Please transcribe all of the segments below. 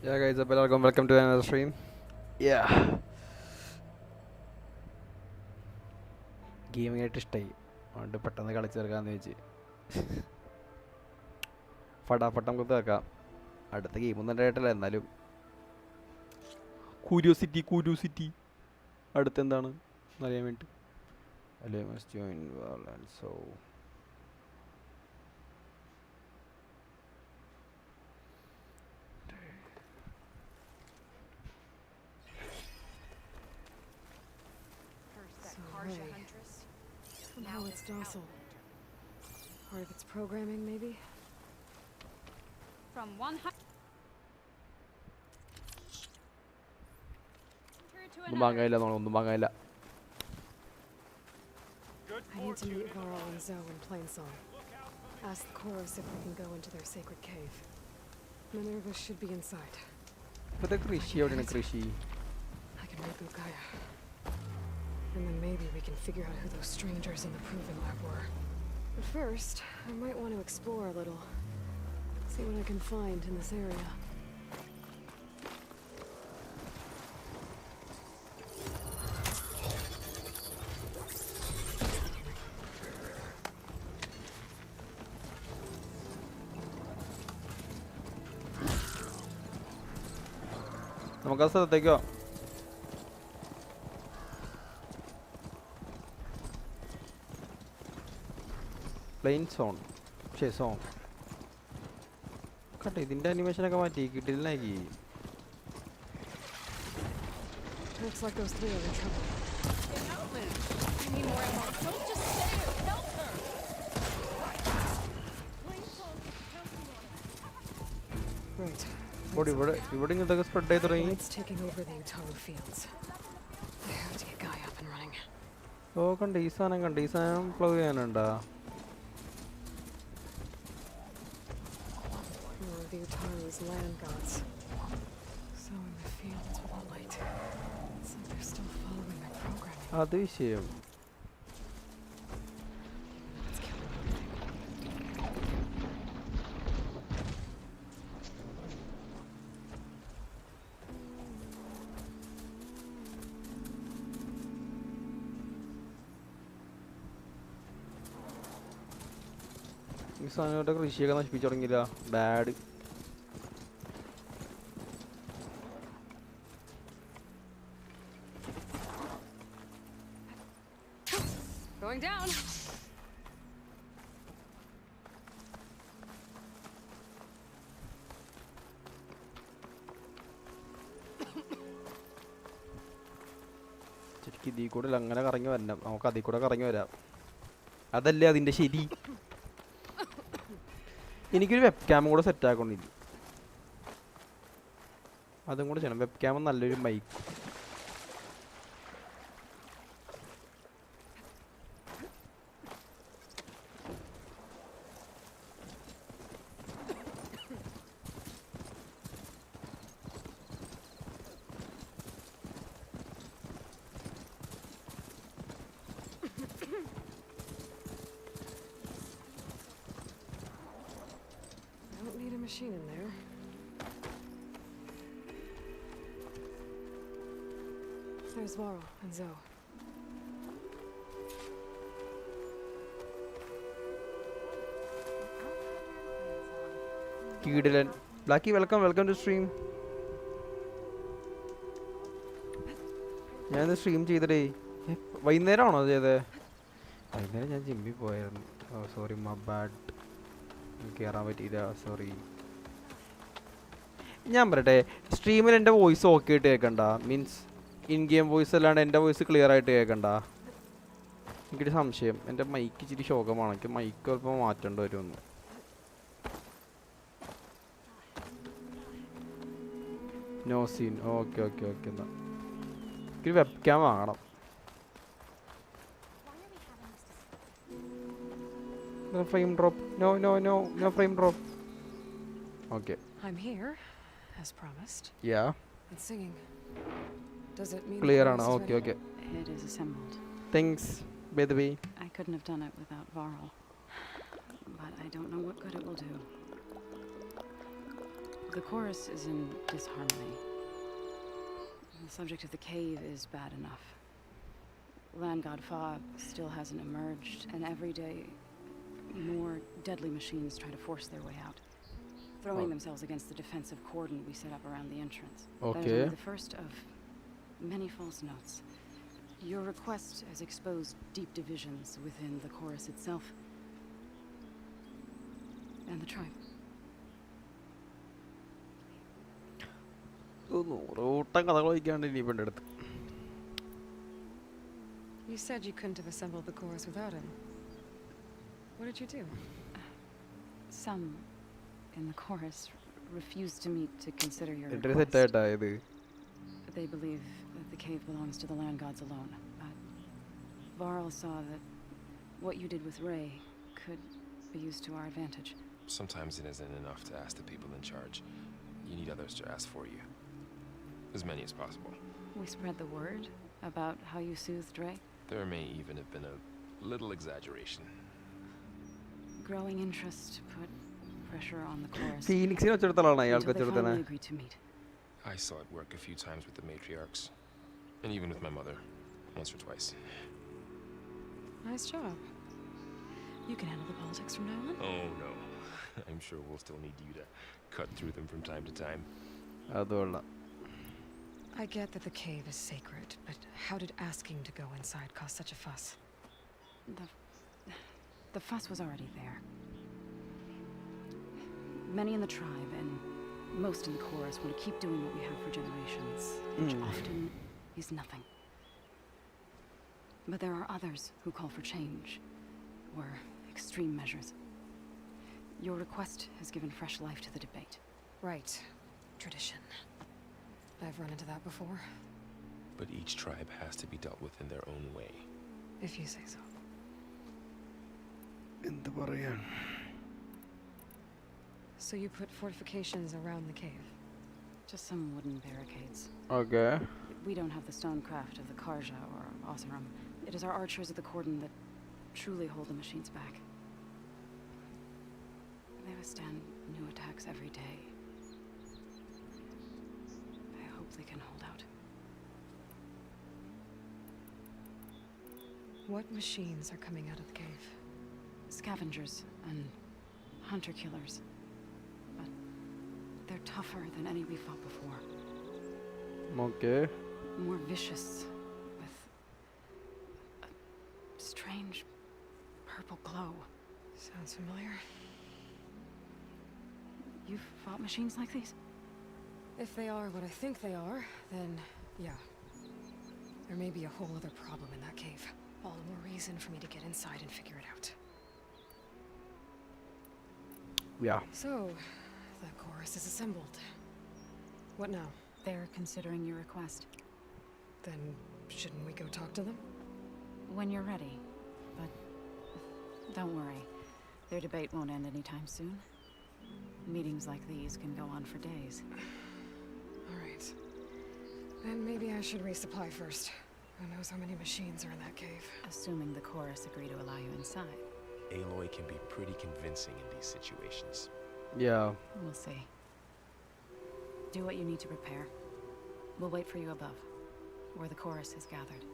Yeah guys, welcome to another stream. Yeah. Gaming ആയിട്ട് ഇഷ്ടമായി അതുകൊണ്ട് പെട്ടെന്ന് കളിച്ചെടുക്കാമെന്ന് വെച്ച് ഫട്ടാഫട്ട് നമുക്ക് തീർക്കാം. അടുത്ത ഗെയിമൊന്നും ഉണ്ടായിട്ടില്ല, എന്നാലും ക്യൂരിയോസിറ്റി അടുത്തെന്താണ് അറിയാൻ വേണ്ടി. അല്ലേ must join so Somehow it's docile. Part of its programming, maybe? From 100 ഒന്നും വാങ്ങാനില്ല, ഒന്നും വാങ്ങാനില്ല. I need to meet Varl and Zoe in Plainsong. Ask the chorus if we can go into their sacred cave. Minerva should be inside. ഇപ്പോഴത്തെ കൃഷി എവിടെയാണ് കൃഷി? I can reboot Gaia. And then maybe we can figure out who those strangers in the proving lab were. But first, I might want to explore a little. See what I can find in this area. നമുക്ക് ആ സ്ഥലത്തേക്കോ? Plain zone zone കട്ടെ, ഇതിൻ്റെ അനിമേഷനൊക്കെ മാറ്റി കിട്ടില്ലെന്നാക്കി. Looks like those three are in trouble. I need more ammo. Don't just stay there. Help her. Right. ഇവിടെ ഇങ്ങനത്തൊക്കെ spread ചെയ്ത് തുടങ്ങി. It's taking over the Utaru fields. I have to get Gaia up and running. ഓ കണ്ട ഈ സാധനം plug ചെയ്യാനുണ്ടാ? The Utaru's land gods. Sowing the fields with a light. It's like they're still following their programming. അത് വിഷയം. Let's kill everything. ഈ സാധനങ്ങളുടെ കൃഷിയൊക്കെ നശിപ്പിച്ചു തുടങ്ങിയില്ല. ബാഡ്. Going down. ശരിക്കും ഇതിൽ കൂടെ അങ്ങനെ കറങ്ങി വരണം, നമുക്ക് അതിൽ കൂടെ കറങ്ങി വരാം. അതല്ലേ അതിൻ്റെ ശരി. എനിക്കൊരു വെബ് ക്യാമും കൂടെ സെറ്റ് ആക്കണ്ടില്ല, അതും കൂടെ ചെയ്യണം. വെബ് ക്യാമും നല്ലൊരു mic. Don't need a machine in there. There's Varl and Zoe. കീടിലൻ ബ്ലാക്കി, വെൽക്കം ടു സ്ട്രീം. ഞാനിത് സ്ട്രീം ചെയ്തടേ. വൈകുന്നേരമാണോ ചെയ്തത്? വൈകുന്നേരം ഞാൻ ജിമ്മിൽ പോയായിരുന്നു. Oh sorry, my bad. കയറാൻ പറ്റിയില്ല, സോറി. ഞാൻ പറയട്ടെ, സ്ട്രീമിൽ എൻ്റെ വോയിസ് ഓക്കെ ആയിട്ട് കേൾക്കണ്ട? മീൻസ് ഇൻ ഗെയിം വോയിസ് അല്ലാണ്ട് എൻ്റെ വോയിസ് ക്ലിയർ ആയിട്ട് കേൾക്കണ്ട? എനിക്കൊരു സംശയം, എൻ്റെ മൈക്ക് ഇച്ചിരി ശോകമാണ്. എനിക്ക് മൈക്ക് ചിലപ്പോൾ മാറ്റേണ്ടി വരുമെന്ന്. No scene. ഓക്കെ എന്നാൽ എനിക്കൊരു വെബ് ക്യാം വാങ്ങണം. Frame drop. No frame drop. Okay. I'm here, as promised. Yeah. And singing. Does it mean Clear the ആണ്. chorus is Okay. ready? It is assembled. Thanks, by the way. I couldn't have done it without Varl, but I don't know what good it will do. The chorus is in disharmony. The subject of the cave is bad enough. Land God Fa still hasn't emerged, and every day more deadly machines try to force their way out, throwing themselves against the defensive cordon we set up around the entrance. That is Okay. only the first of many false notes. Your request has exposed deep divisions within the chorus itself and the tribe. You said you couldn't have assembled the chorus without him. What did you do? Some in the chorus refused to meet to consider your Internet request. set ആയത്. They believe that the cave belongs to the land gods alone. But Varl saw that what you did with Ray could be used to our advantage. Sometimes it isn't enough to ask the people in charge. You need others to ask for you. As many as possible. We spread the word about how you soothed Ray. There may even have been a little exaggeration. Growing interest put pressure on the chorus ഫീനിക്സിനെ വെച്ചെടുത്തലാണ് അയാൾക്ക് until they വെച്ചെടുത്തന്നെ. finally agreed to meet. I saw it work a few times with the matriarchs. And even with my mother. Once or twice. Nice job. You can handle the politics from now on? Oh no. I'm sure we'll still need you to cut through them from time to time. അതുകൊള്ള. I get that the cave is sacred, but how did asking to go inside cause such a fuss? The fuss was already there. Many in the tribe and most in the chorus want to keep doing what we have for generations, which often is nothing. But there are others who call for change, or extreme measures. Your request has given fresh life to the debate. Right. Tradition. I've run into that before. But each tribe has to be dealt with in their own way. If you say so. എന്ത് പറയാൻ? So you put fortifications around the cave? Just some wooden barricades. Okay. We don't have the stonecraft of the Karja or Oseram. It is our archers at the cordon that truly hold the machines back. They withstand new attacks every day. I hope they can hold out. What machines are coming out of the cave? Scavengers and hunter-killers. But they're tougher than any we fought before. Okay. More vicious, with a strange purple glow. Sounds familiar. You've fought machines like these? If they are what I think they are, then yeah. There may be a whole other problem in that cave. All the more reason for me to get inside and figure it out. Yeah. So, the chorus is assembled. What now? They're considering your request. Then shouldn't we go talk to them? When you're ready. But don't worry. Their debate won't end anytime soon. Meetings like these can go on for days. All right. Then maybe I should resupply first. Who knows how many machines are in that cave? Assuming the chorus agree to allow you inside. Aloy can be pretty convincing in these situations. Yeah. We'll see. Do what you need to prepare. We'll wait for you above, where the chorus is gathered.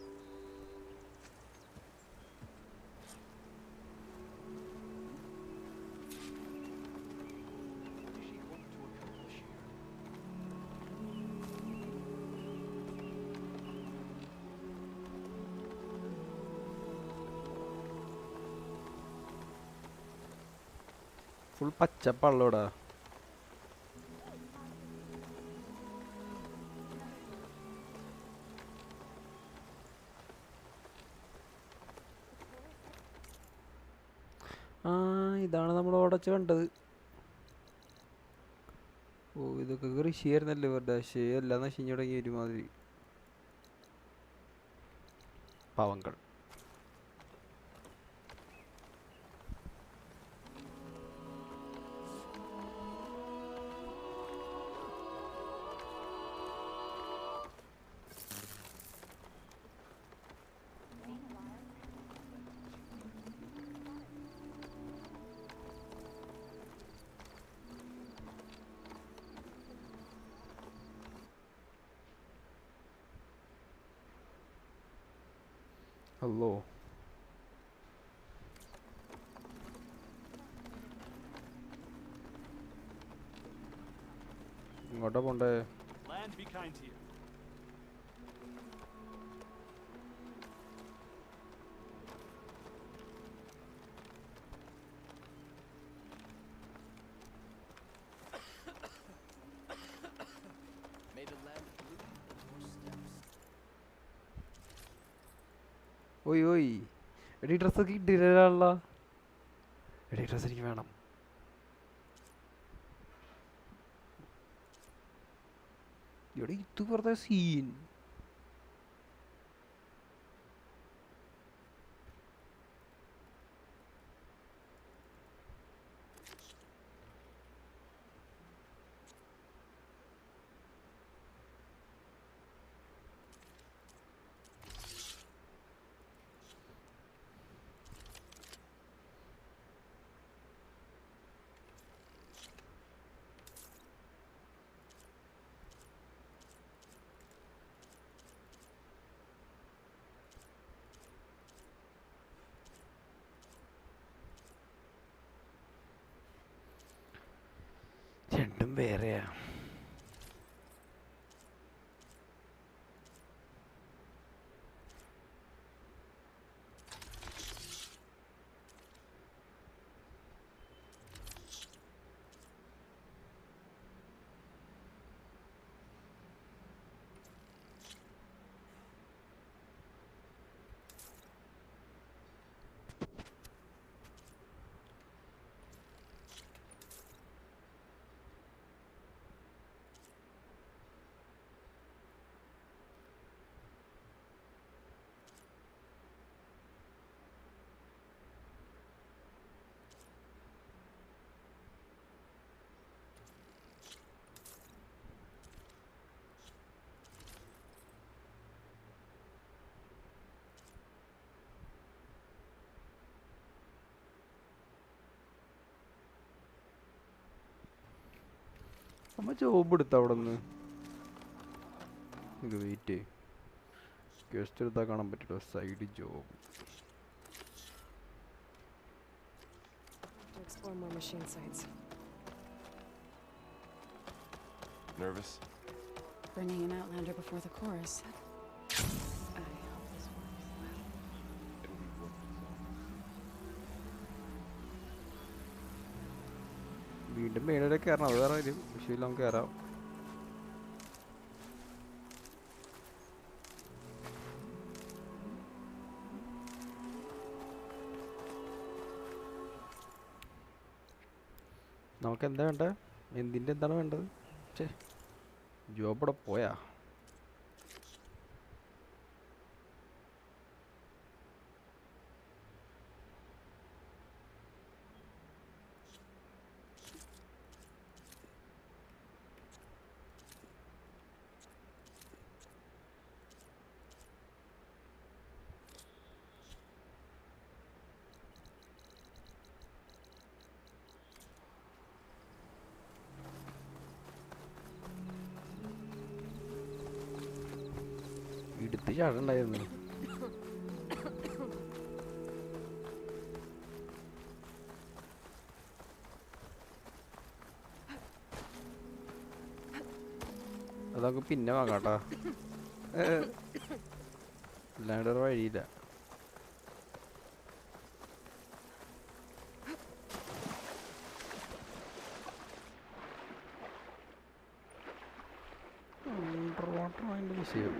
Full പച്ചപ്പള്ളോടാ. ആ ഇതാണ് നമ്മൾ അവിടെ വെച്ച് കണ്ടത്. ഓ ഇതൊക്കെ കൃഷിയായിരുന്നല്ലോ ഇവരുടെ. പക്ഷേ എല്ലാം നശിഞ്ഞു തുടങ്ങി ഒരുമാതിരി. പാവങ്ങൾ. ഹലോ ഇങ്ങോട്ടാ പോണ്ടേ? Land be kind to you. May the land bloom at your steps. ഓയ് ഓയ് എടി ഡ്രസ്സൊക്കെ ഇട്ടില്ല. എടി ഡ്രസ്സ് എനിക്ക് വേണം. എടി ഇത് വെറുതെ സീൻ. രണ്ടും വേറെയാ. നമ്മ ജോബ് എടുത്ത അവിടെ നിന്ന് ഇത് വെയിറ്റ് ഗസ്റ്റ് എടുത്താൽ കാണാൻ പറ്റില്ല. Side job. To explore more machine sites. Nervous? Bringing an outlander before the chorus. I hope this works well. It'll be worth it. വീണ്ടും മേളിലേക്ക് കയറണം. അത് വേറെ കാര്യം. വിഷയമില്ല, നമുക്ക് കയറാം. നമുക്ക് എന്താ വേണ്ടത്? എന്തിൻ്റെ എന്താണ് വേണ്ടത്? ചേ ജോബ് ഇവിടെ പോയാ? എടുത്ത് ചാടണ്ടായിരുന്നു. അത് നമുക്ക് പിന്നെ വാങ്ങാട്ടാ. അല്ലാണ്ട് ഒരു വഴിയില്ല. അണ്ടർ വാട്ടർ അതിൻ്റെ വിഷയം.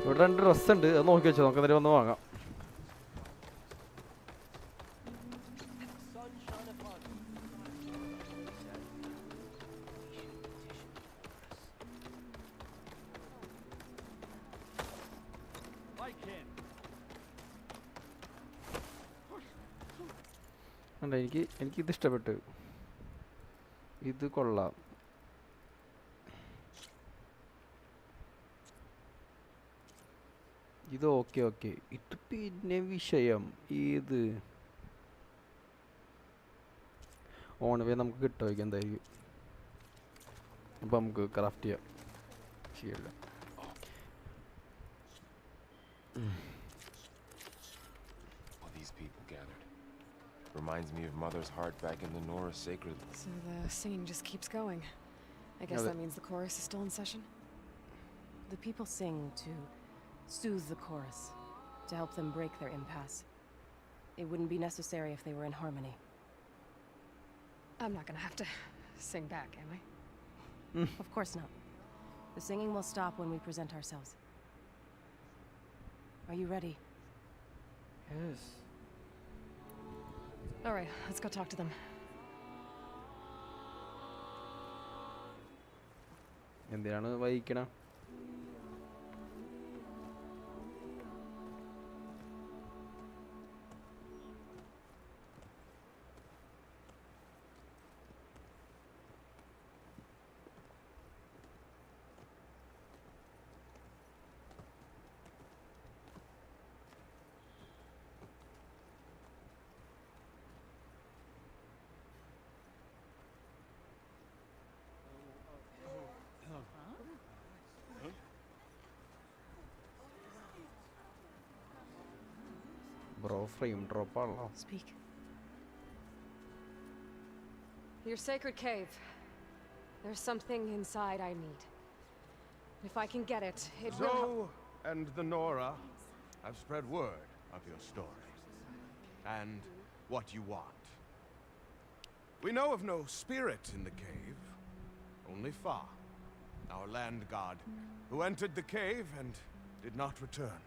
ഇവിടെ 2 ഡ്രസ് ഉണ്ട്. അത് നോക്കി വെച്ചോ. നമുക്ക് എന്തായാലും വന്ന് വാങ്ങാം. Sunshine upon you. Like him. അല്ല, എനിക്കിത് ഇഷ്ടപ്പെട്ടു. ഇത് കൊള്ളാം. ഇത് ഓക്കെ. ഇത് പിന്നെ വിഷയം ഇത് ഓൺ വേ നമുക്ക് കിട്ടുമായിരിക്കും എന്തായിരിക്കും. അപ്പോൾ നമുക്ക് ക്രാഫ്റ്റ് ചെയ്യാം. ശരിയല്ല. All these people gathered. Reminds me of Mother's heart back in the Nora sacred. So the singing just keeps going. I guess that means the chorus is still in session? The people sing to soothe the chorus, to help them break their impasse. It wouldn't be necessary if they were in harmony. I'm not gonna have to sing back, am I? Of course not. The singing will stop when we present ourselves. Are you ready? Yes. All right, let's go talk to them. എന്തിനാണ് വഹിക്കണം? Bro frame drop ആണല്ലോ. Speak. Your sacred cave. There's something inside I need. If I can get it, it will help. Zoe and the Nora have spread word of your story and what you want. We know of no spirit in the cave, only Fa, our land god, who entered the cave and did not return.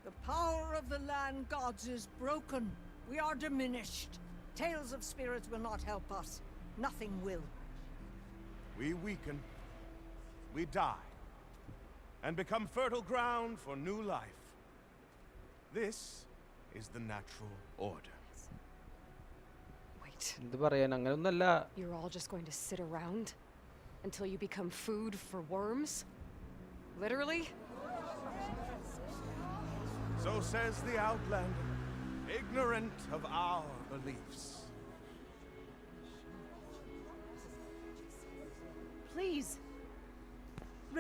The power of the land gods is broken. We are diminished. Tales of spirits will not help us. Nothing will. We weaken, we die, and become fertile ground for new life. This is the natural order. Wait. എന്ത് പറയാൻ, അങ്ങനെയൊന്നല്ല. You're all just going to sit around until you become food for worms? Literally? So says the Outlander, ignorant of our beliefs. Please.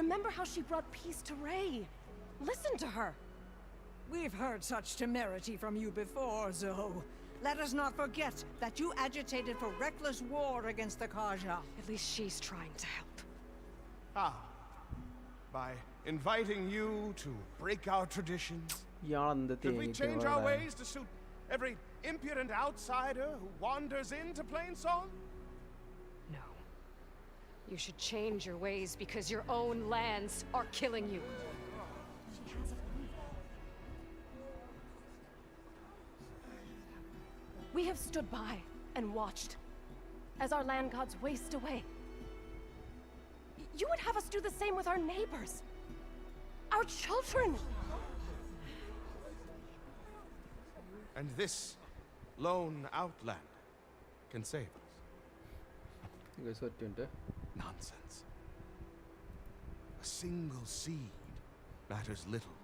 Remember how she brought peace to Ray. Listen to her. We've heard such temerity from you before, Zoe. Let us not forget that you agitated for reckless war against the Kaja. At least she's trying to help. By inviting you to break our traditions. ഇയാൾ എന്ത് Should we change our തേങ്ങിട്ട് ways to suit every impudent outsider who wanders into Plainsong? No. You should change your ways because your own lands are killing you. We have stood by and watched as our land gods waste away. You would have us do the same with our neighbors, our children. And this lone outlander can save us. Nonsense. A single seed matters little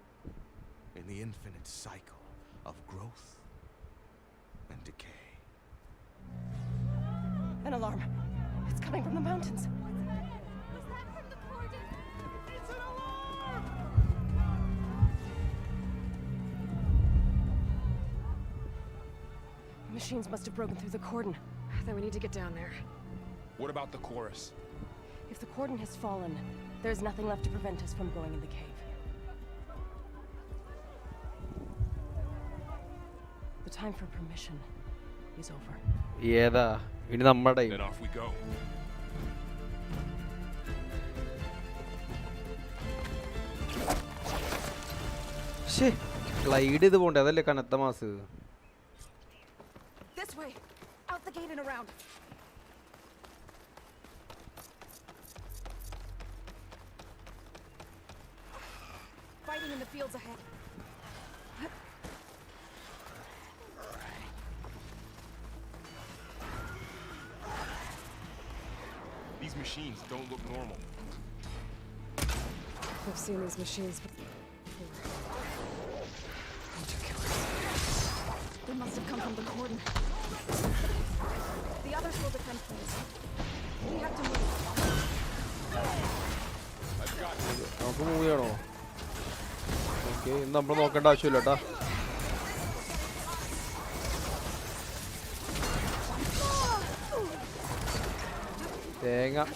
in the infinite cycle of growth and decay. An alarm. It's coming from the mountains. Machines must have broken through the cordon. Then we need to get down there. What about the chorus? If the cordon has fallen, there's nothing left to prevent us from going in the cave. The time for permission is over. ഏതാ ഇനി നമ്മുടെ Then off we go. Glide ചെയ്ത് പോണ്ടേ, അതല്ലേ കനത്ത mass. This way! Out the gate and around! Fighting in the fields ahead. These machines don't look normal. I've seen these machines before. They must have come from the cordon. The other others will defend things. We have to move. നമുക്ക് move ചെയ്യണോ? Okay, ഇന്ന് നമ്മൾ നോക്കേണ്ട ആവശ്യമില്ല കേട്ടോ. തേങ്ങ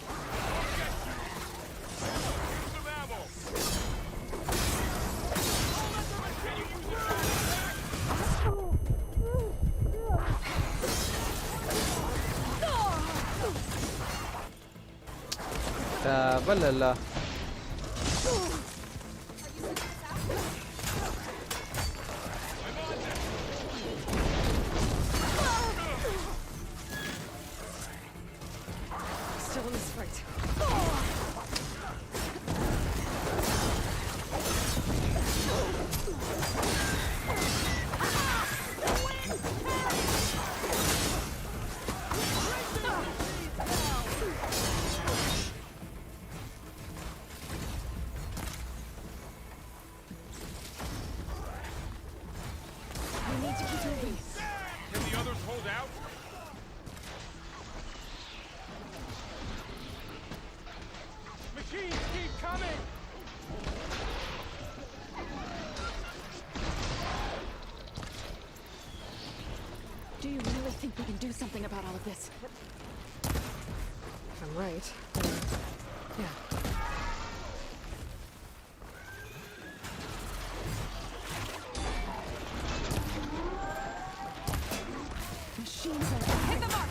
ടാബല്ലല്ല. Still in this fight. We need to keep moving. Can the others hold out? Machines keep coming! Do you really think we can do something about all of this? If I'm right, then yeah. Machines are... Hit the mark!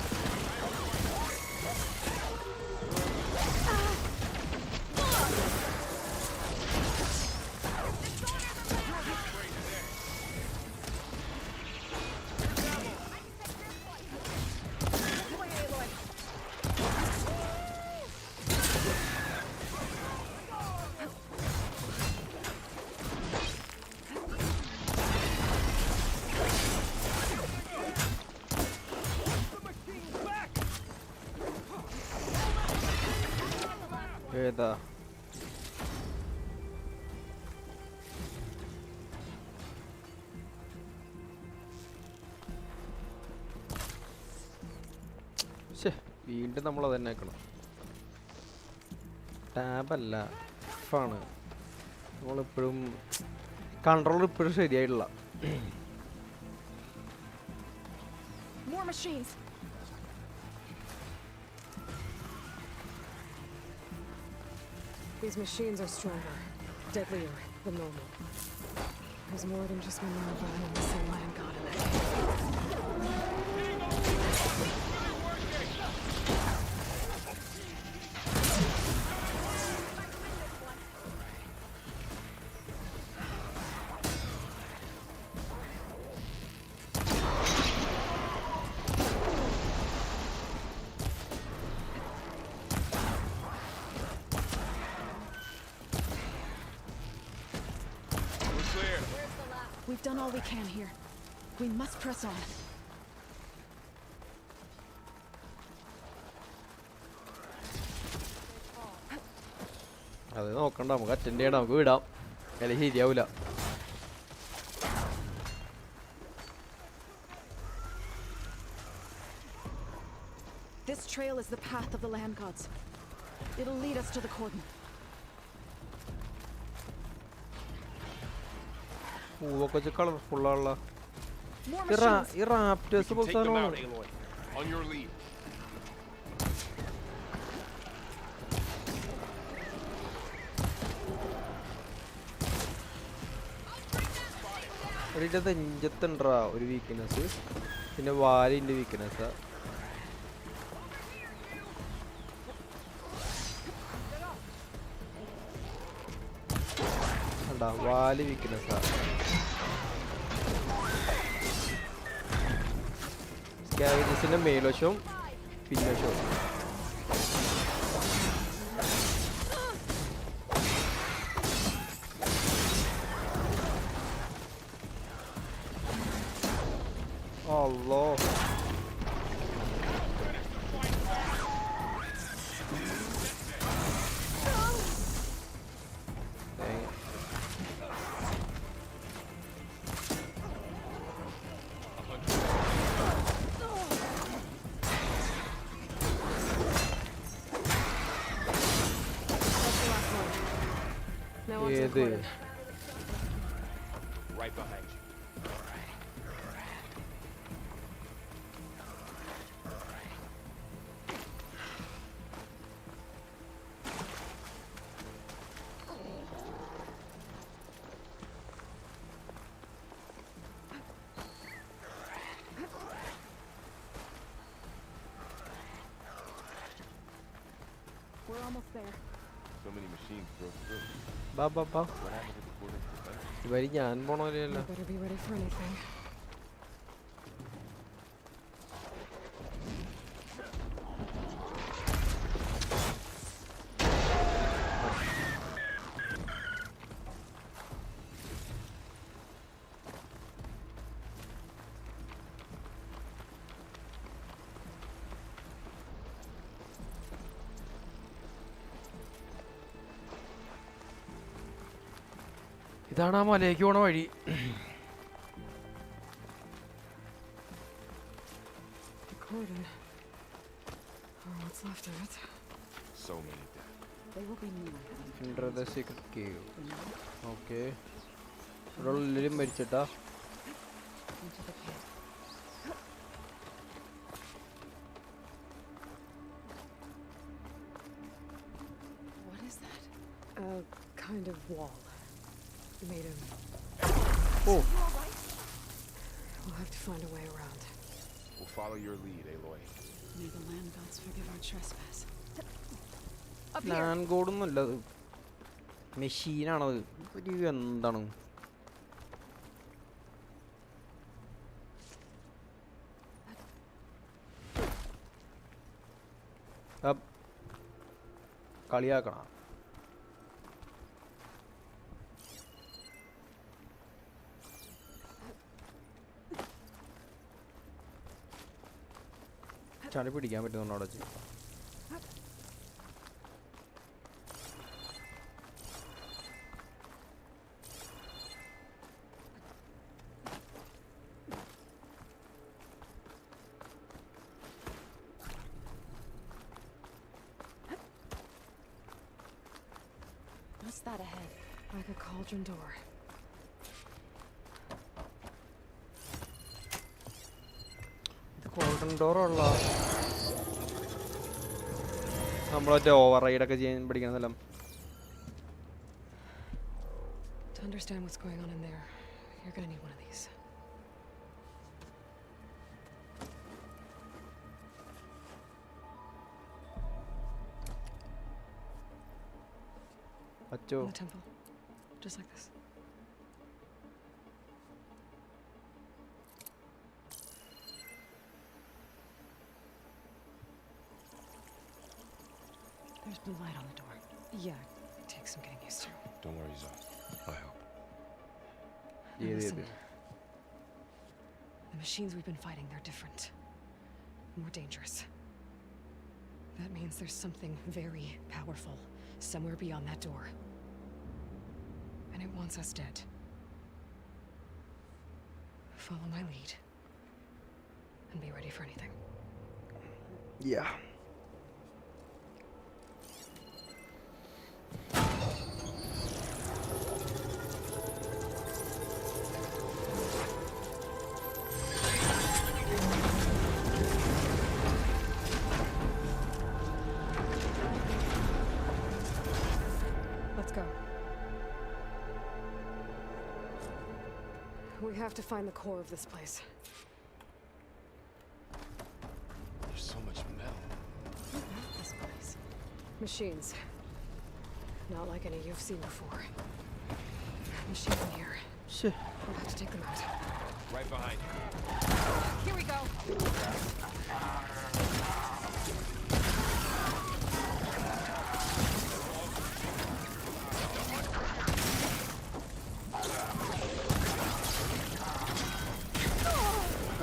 ഏതാ? വീണ്ടും നമ്മൾ അത് തന്നെ ആക്കണം. ടാബല്ല, എഫാണ്. നമ്മളിപ്പോഴും controller ഇപ്പോഴും ശരിയായിട്ടില്ല. More machines! These machines are stronger, deadlier than normal. There's more than just Minerva and the same land god in that. We've done all we can here. We must press on. അത് നോക്കണ്ട, നമുക്ക് attend ചെയ്യണം, നമുക്ക് വിടാം. അല്ലെങ്കിൽ ശരിയാവില്ല. This trail is the path of the land gods. It'll lead us to the cordon. പൂവൊക്കെ വെച്ച് കളർഫുള്ളാണല്ല. More machines! ഈ റാപ്റ്റേഴ്സ് Take them out, പോലത്തെ Aloy. On your lead. ഇതിൻ്റെ നെഞ്ചത്തുണ്ടാ ഒരു വീക്ക്നെസ്, പിന്നെ വാലിൻ്റെ വീക്ക്നെസ്സാ. കണ്ടാ, വാല് വീക്ക്നെസ്സാ. സ്കാവേജസിൻ്റെ മേൽവശവും പിൻവശവും. അല്ലോ, the ഏത് cordon. Right behind you. We're almost there. So many machines broke through. ബാ ബാ ബാ What happened to the quarters defense? ഇവര് ഞാൻ പോണോലെയല്ല You better be ready for anything. ഇതാണ് ആ മലയ്ക്ക് പോണ വഴി The cordon. Or what's left of it. So many dead. They will be new. Enter the secret cave. Okay ഇവിടെ ഉള്ളിലും മരിച്ചിട്ടാ Into the pit. What is that? A kind of wall. Made of... oh We'll have to find a way around. We'll follow your lead, Aloy. May the land gods forgive our trespass. Up here! Land കോഡൊന്നും അല്ല അത് മെഷീനാണത് ഒരു എന്താണ് കളിയാക്കണ ചാടി പിടിക്കാൻ പറ്റുന്നുണ്ടോ അവിടെ വെച്ച് What's that ahead? Like a cauldron door. ഇത് കോൾഡൻ ഡോറുള്ള നമ്മളൊക്കെ ഓവർ റൈഡൊക്കെ ചെയ്യാൻ പഠിക്കുന്ന സ്ഥലം To understand what's going on in there, you're gonna need one of these. അച്ചോ In the temple. Just like this. There's blue light on the door. Yeah, it takes some getting used to. Don't worry, Zoe. I'll help. Now ഏത് listen. ഏത് The machines we've been fighting, they're different. More dangerous. That means there's something very powerful somewhere beyond that door. And it wants us dead. Follow my lead. And be ready for anything. Yeah. Let's go. We have to find the core of this place. There's so much metal. This place. Machines. Not like any you've seen before. Machines in here. Shit. We'll have to take them out. Right behind you. Here we go!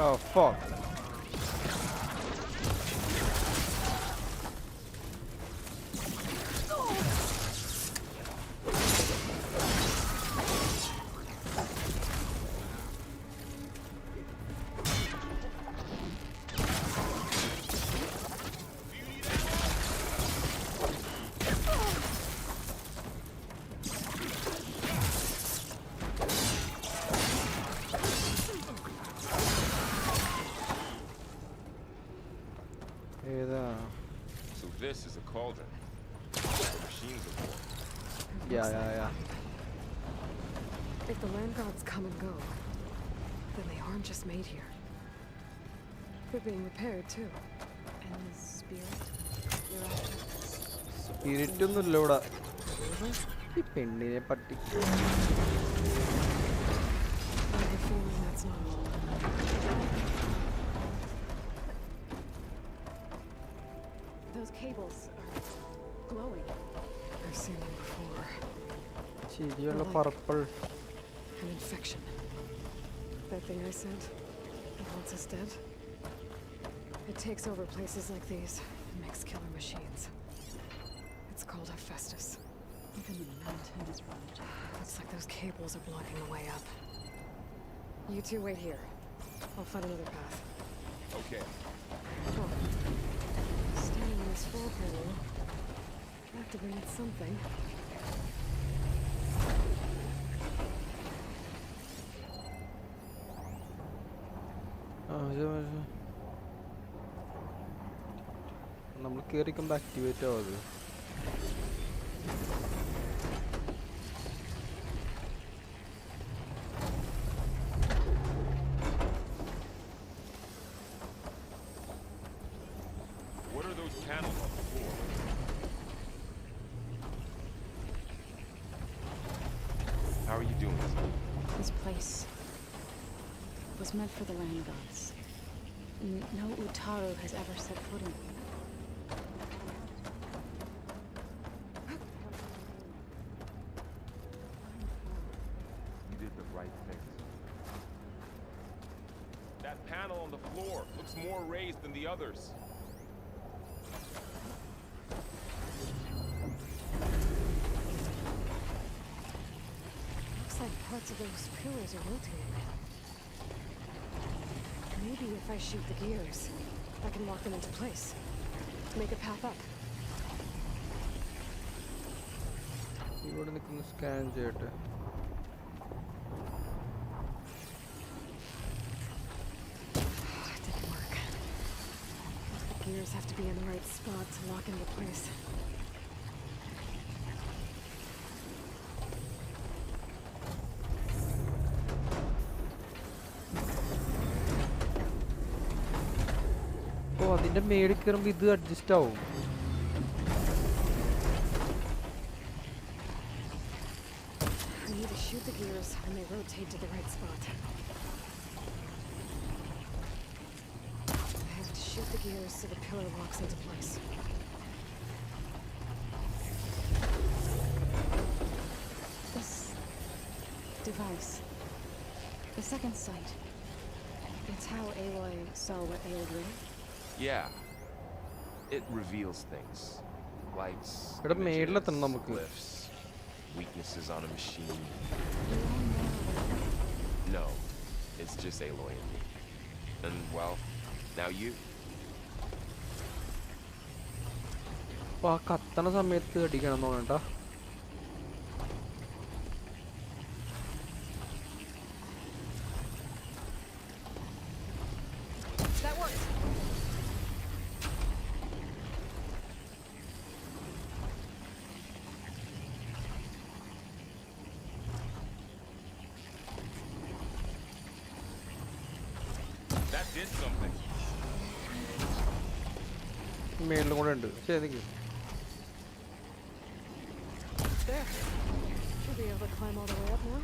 Oh fuck. this is a cauldron. The machines are born. Yeah. If the land gods come and go, then they aren't just made here. They're being repaired too. And the spirit you're after? Spirit ഒന്നുമില്ല ഇവിടെ. ഈ പെണ്ണിനെ പറ്റി I have a feeling that's not all. Those cables are glowing. I've seen them before. ശരിയുള്ള purple. An infection. That thing I sent, it wants us dead. It takes over places like these and makes killer machines. It's called Hephaestus. Even the mountain is ravaged. Looks like those cables are blocking the way up. You two wait here. I'll find another path. Okay. Oh. Standing on this floor panel. Activated something. നമ്മൾ കയറിക്കുമ്പോൾ activate ആവാത്. What are those panels on the floor? How are you doing this? This place was meant for the land gods. No Utaru has ever set foot in it. You did the right thing. That panel on the floor looks more raised than the others. Looks like parts of those pillars are rotating. Maybe if I shoot the gears, I can lock them into place. Make a path up. ഇവിടെ നിൽക്കുന്ന scan ചെയ്യട്ടെ. It didn't work. The gears have to be in the right spot to lock into place. ഓ അതിന്റെ മേളിൽ കയറുമ്പോൾ ഇത് adjust ആവും. I need to shoot the gears when they rotate to the right spot. I have to shoot the gears so the pillar locks into place. This device, the second sight, it's how Aloy saw what ailed Ray. Yeah. It reveals things. Lights, ഇവിടെ images, മേളിലെത്തണം നമുക്ക്. glyphs, weaknesses on a machine. You all know. No, it's just Aloy and me. And well, now you. അപ്പൊ ആ കത്തണ സമയത്ത് അടിക്കണം തോന്നട്ടാ. That worked. That did something. മേളിലും കൂടെ ഉണ്ട്. ശരി നിക്ക്. There. Should be able to climb all the way up now.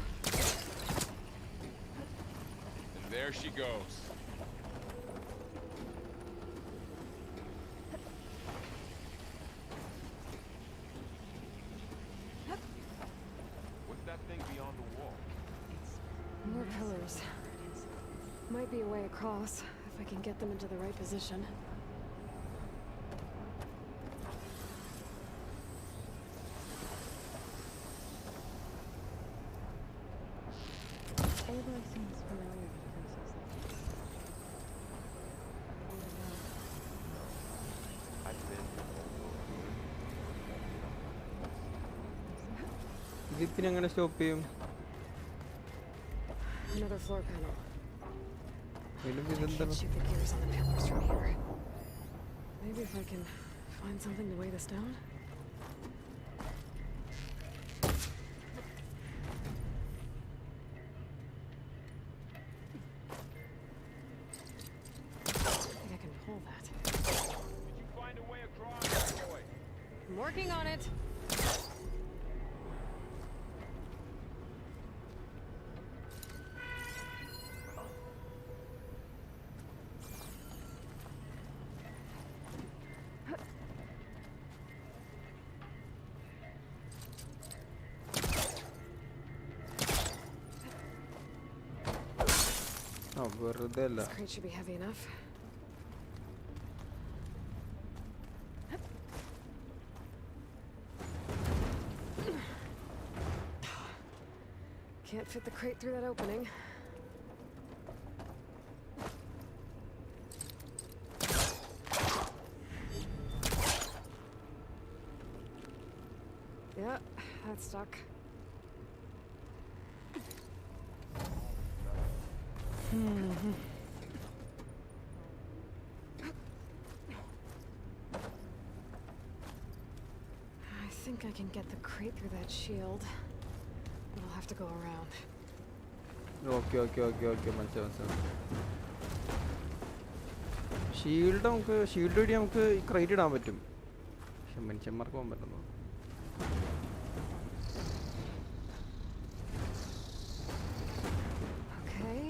And there she goes. What's that thing beyond the wall? More pillars. Might be a way across if I can get them into the right position. Aloy seems familiar with places like this. I've been. ഇതിപ്പിനെ എങ്ങനെ stop ചെയ്യും? Another floor panel. വീണ്ടും I can't ഇതെന്താണ്? shoot the gears on the pillars from here. Maybe if I can Find something to weigh this down? I think I can pull that. Did you find a way across, boy? I'm working on it. Oh, വെറുതെ അല്ല. This crate should be heavy enough. Can't fit the crate through that opening. Yeah, that's stuck. I think I can get the crate through that shield. But I'll have to go around. Okay മനസ്സിലായി. Shield വഴി നമുക്ക് ക്രൈറ്റ് ഇടാൻ പറ്റും. പക്ഷെ മനുഷ്യന്മാർക്ക് പോകാൻ പറ്റുന്നു. Okay,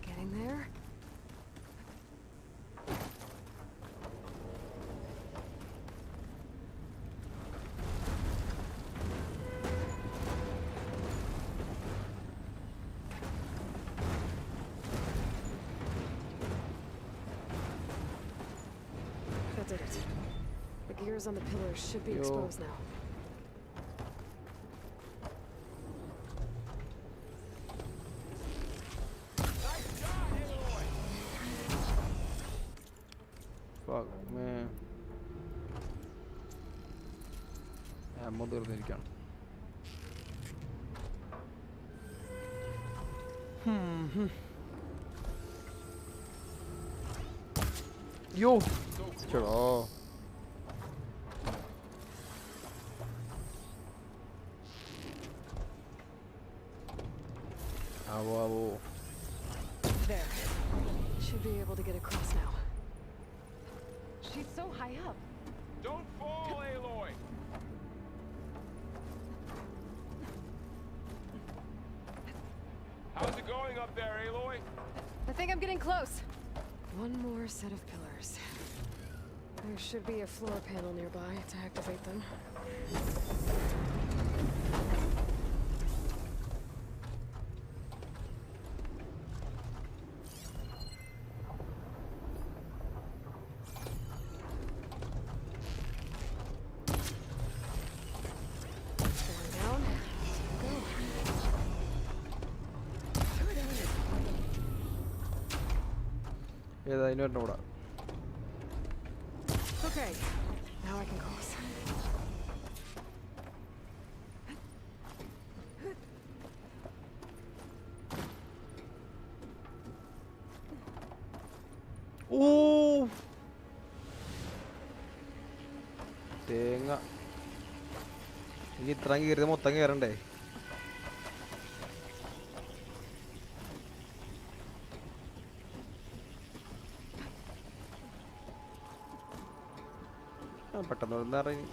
getting there. That did it. The gears on the pillars should be exposed now. Fuck man. Ammo തീർന്നിരിക്കുകയാണ്. യോ ചേടാ. ആവോ. There. Should be able to get across now. She's so high up. Don't fall, Aloy! How's it going up there, Aloy? I think I'm getting close. One more set of pillars. There should be a floor panel nearby to activate them. Going down. Go. ഏതാ അതിന് വരണം ഇവിടെ. Okay, now I can cross. ഓ തേങ്ങ. ഇനി ഇത്രയും കയറിയത് മൊത്തം കയറണ്ടേ? പെട്ടെന്ന് എന്താ പറയുക.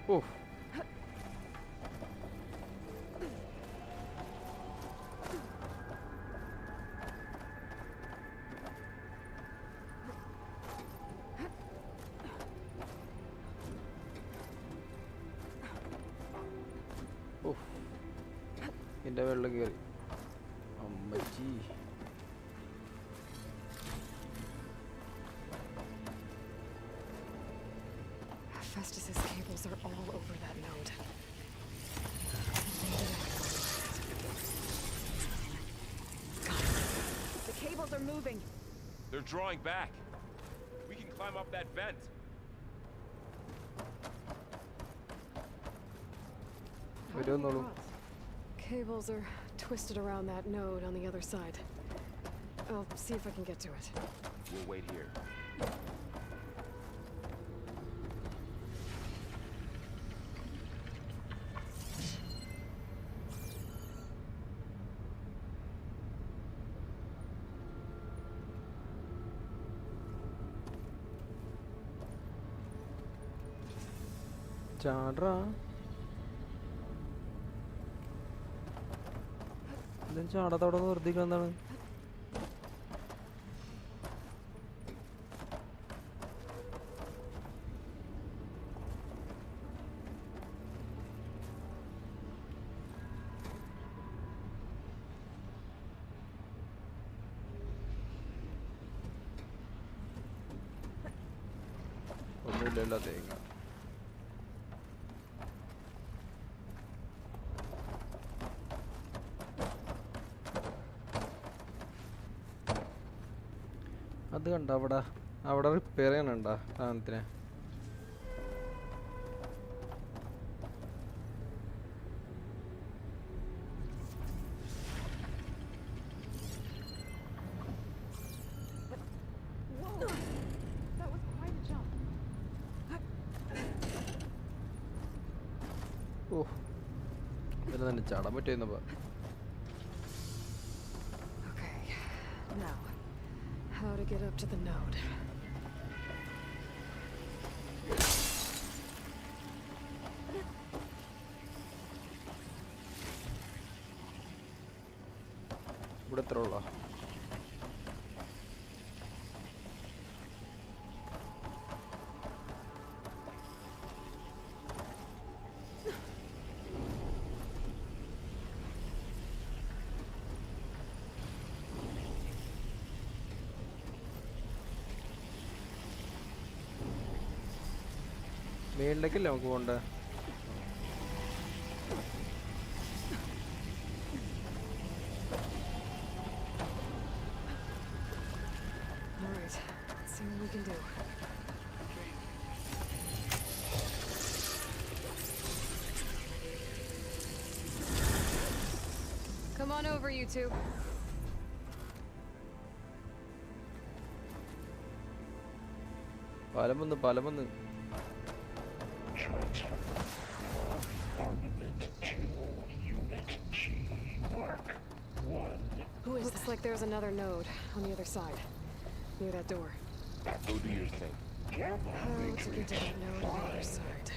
ഓ എൻ്റെ വെള്ളം കയറി അമ്മച്ചി. Festus's cables are all over that node. The cables are moving. They're drawing back. We can climb up that vent. We don't know. Cables are twisted around that node on the other side. I'll see if I can get to it. We'll wait here. ചാടാ എന്തും ചാടാത്തവിടെ നിർത്തിക്കണം എന്താണ് ഒന്നുമില്ലല്ലോ തേങ്ങ അത് കണ്ട അവിടെ repair ചെയ്യണണ്ട സാധനത്തിനെ ഓ ഇതിൽ തന്നെ ചാടാൻ പറ്റുന്നപ്പോ How to get up to the node. ഇവിടെ എത്ര ഉള്ള മേളിലേക്കല്ലേ നമുക്ക് പോണ്ടേ Alright, let's see what we can do. Come on over, you two. പാലം വന്ന് Looks like there's another node on the other side, near that door. Go do your thing. How to get to that node on the other side?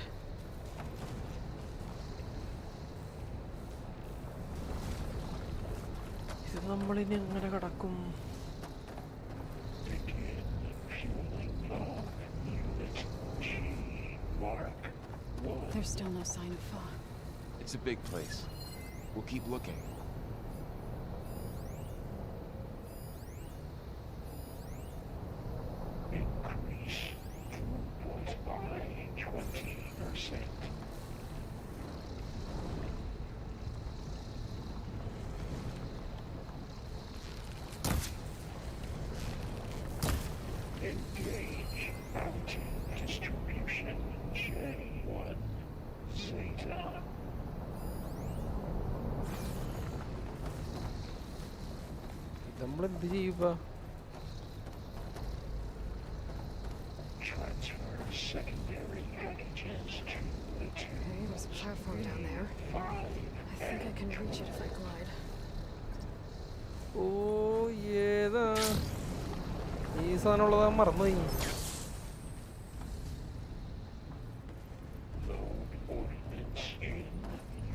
ഇത് നമ്മളിനി എങ്ങനെ കടക്കും There's still no sign of Fa. It's a big place. We'll keep looking. Increase throughput by 20%. Engage mountain distribution J1 Zeta. നമ്മളെന്ത് ചെയ്യുക Transfer secondary packages to the Okay, there's a platform down there. I think I can reach it if I glide. ഓ ഏതാ ഈ സാധനമുള്ളതാ മറന്നുപോയി load ordnance in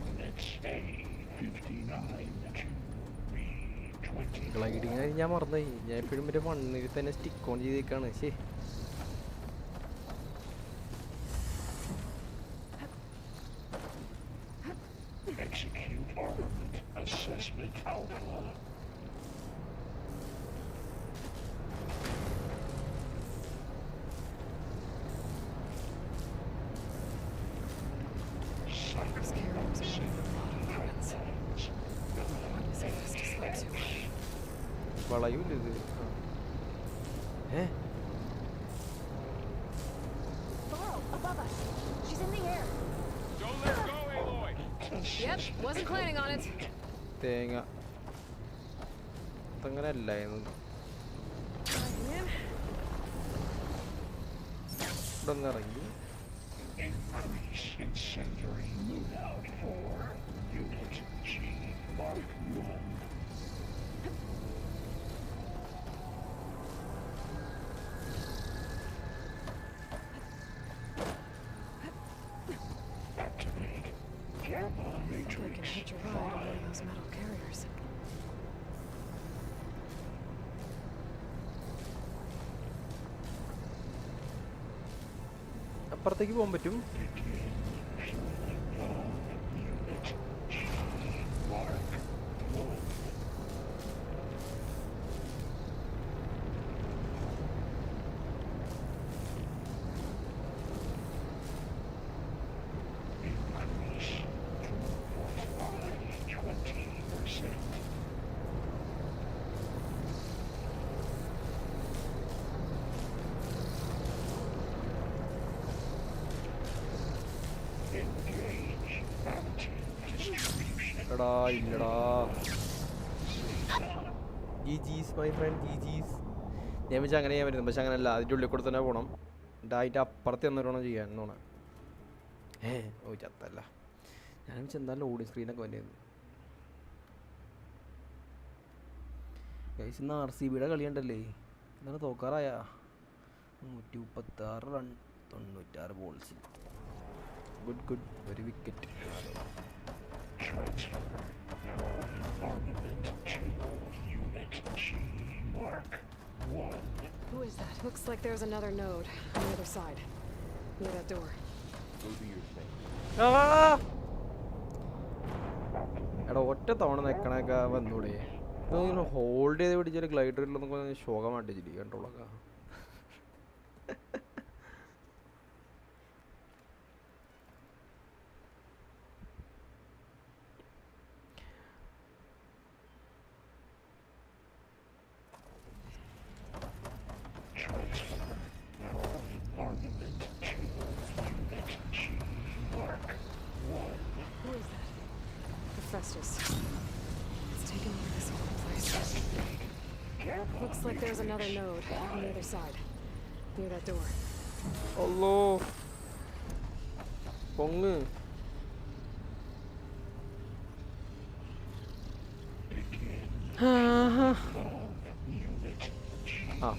units A59 to B20. Gliding ഞാൻ മറന്നുപോയി ഞാൻ എപ്പോഴും മറ്റേ മണ്ണിൽ തന്നെ സ്റ്റിക്ക് ഓൺ ചെയ്തേക്കാണ് ശേ Execute armament assessment alpha. This carrier was made of a lot of parts. What is it this is led to? വളയൂല ഇത് Wasn't planning on it. തേങ്ങ അതങ്ങനെ അല്ലായിരുന്നു. ഇവിടെ ഒന്ന് ഇറങ്ങി. Increase incendiary loadout for Unit G Mark 1. Activate Gamma I can Matrix hitch a ride on one of those metal carriers. അപ്പുറത്തേക്ക് പോകാൻ പറ്റും. എടാ ഇല്ലടാ. GG's my friend GG's. ഞാൻ വെച്ചാൽ അങ്ങനെ ചെയ്യാൻ പറ്റുന്നു, പക്ഷെ അങ്ങനെയല്ല, അതിൻ്റെ ഉള്ളിൽ കൂടെ തന്നെ പോകണം. അതിൻ്റെ അപ്പുറത്ത് എന്നൊരു ചെയ്യാൻ എന്നാണ്. ഓ ചത്തല്ല. ഞാൻ വെച്ചാൽ എന്താ ലോഡിങ് സ്ക്രീനൊക്കെ വന്നിരുന്നു. ഇന്ന് RCBയുടെ കളിയുണ്ടല്ലേ, എന്താണ് തോക്കാറായ 136 റൺ 96 ബോൾസ്. ഗുഡ് ഗുഡ്, ഒരു wicket. Transfer armament to Unit G Mark 1. Who is that? Looks like there's another node on the other side. Near that door. Go do your thing. എടാ ഒറ്റ തവണ നിൽക്കണൊക്കെ വന്നൂടെ? ഇതൊന്ന് hold ചെയ്ത് പിടിച്ചാൽ ഗ്ലൈഡറിലൊന്നും ശോകമായിട്ട് കണ്ടോളൊക്കെ. It's taken me to this whole place. Looks like there's another node on the other side, near that door. അല്ലോ പൊങ്ങ്. ആ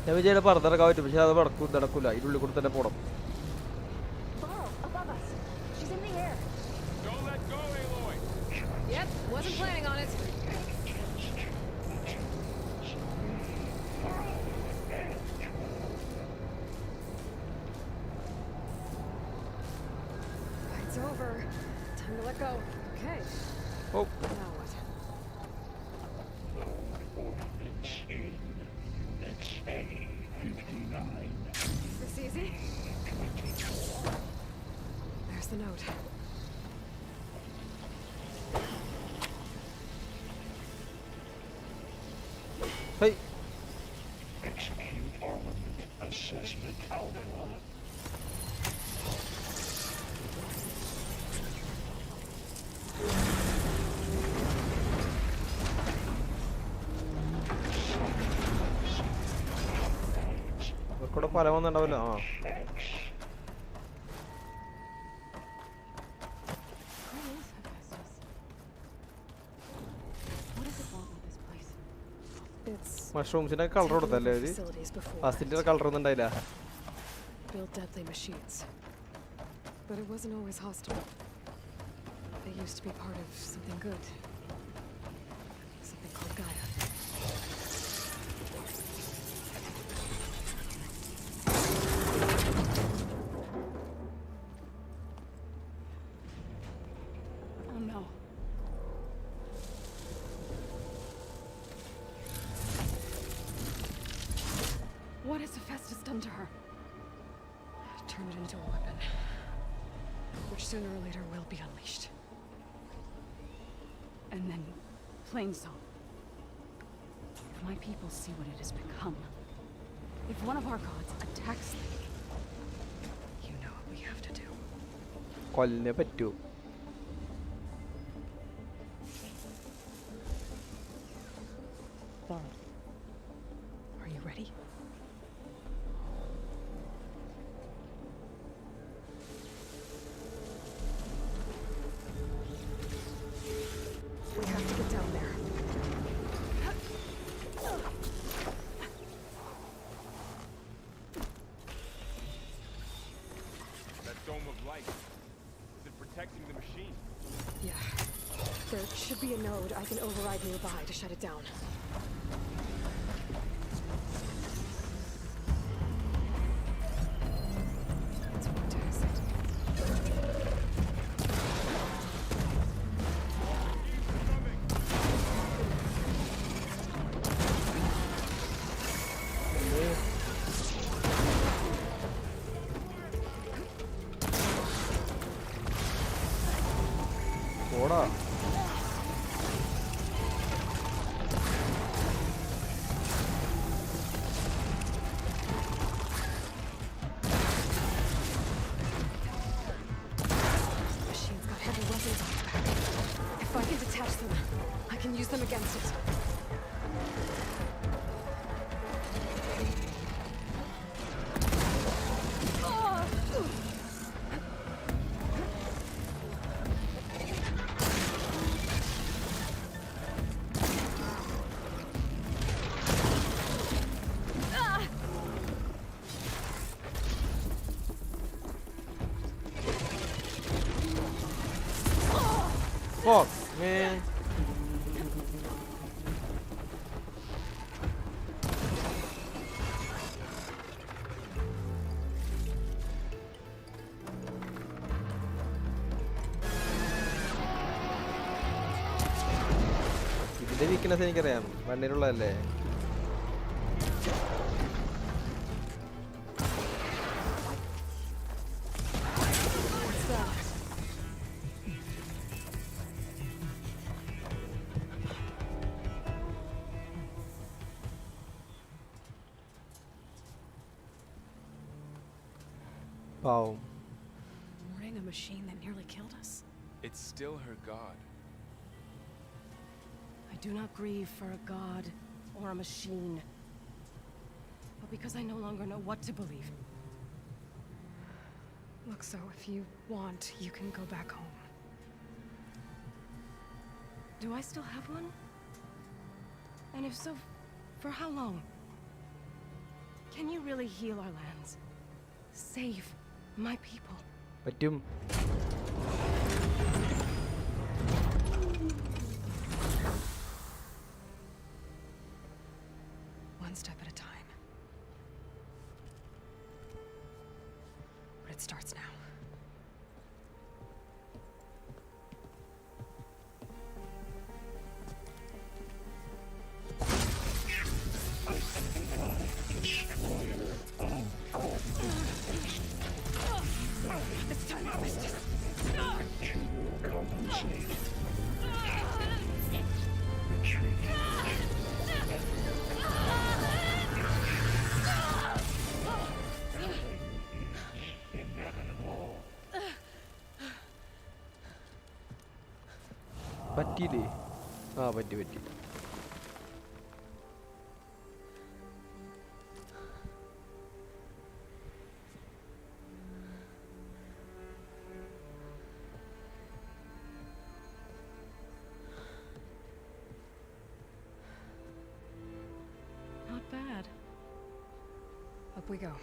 ഞാൻ വിചാരിച്ച പുറത്തിറക്കാൻ പറ്റും, പക്ഷെ അത് നടക്കൂല. ഇതിനുള്ളിൽ കൂടെ തന്നെ പോണം. Don't let go, Aloy. Yep, wasn't planning on it. It's over. Time to let go. Okay. Oh. Now what? Is this easy? There's the note. Hey. Execute armament assessment alpha. ഇവർക്കൂടെ ഫലം വന്നിട്ടുണ്ടാവില്ല. ആ മഷ്റൂംസിന്റെ കളർ കൊടുത്തല്ലേ അവര്? ഫസ്റ്റിന്റെ colour ഒന്നും ഉണ്ടായില്ല. Build deadly machines. But it wasn't always hostile. They used to be part of something good. Something called Gaia. happened to her? Turn it into a weapon, which sooner or later will be unleashed. And then Plainsong. If my people see what it has become, if one of our gods attacks them, You know what we have to do. കൊല്ലേ പറ്റൂ. Are you ready? We have to get down there. That dome of light. Is it protecting the machine? Yeah. There should be a node I can override nearby to shut it down. Let's walk to exit. പോടാ. Machine's got heavy weapons on its back. If I can detach them, I can use them against it. Fuck, man. ഇതിന്റെ weakness എനിക്കറിയാം. വണ്ടിയിലുള്ളതല്ലേ. പാവം. Mourning a machine that nearly killed us. It's still her god. I do not grieve for a god or a machine, but because I no longer know what to believe. Look, so if you want, you can go back home. Do I still have one? And if so, for how long? Can you really heal our lands? Save my people? പറ്റും. One step at a time. But it starts now. It's time to business. To compensate. Retreat. Inevitable. പറ്റിയില്ലേ? ആ പറ്റി. Not bad. Up we go.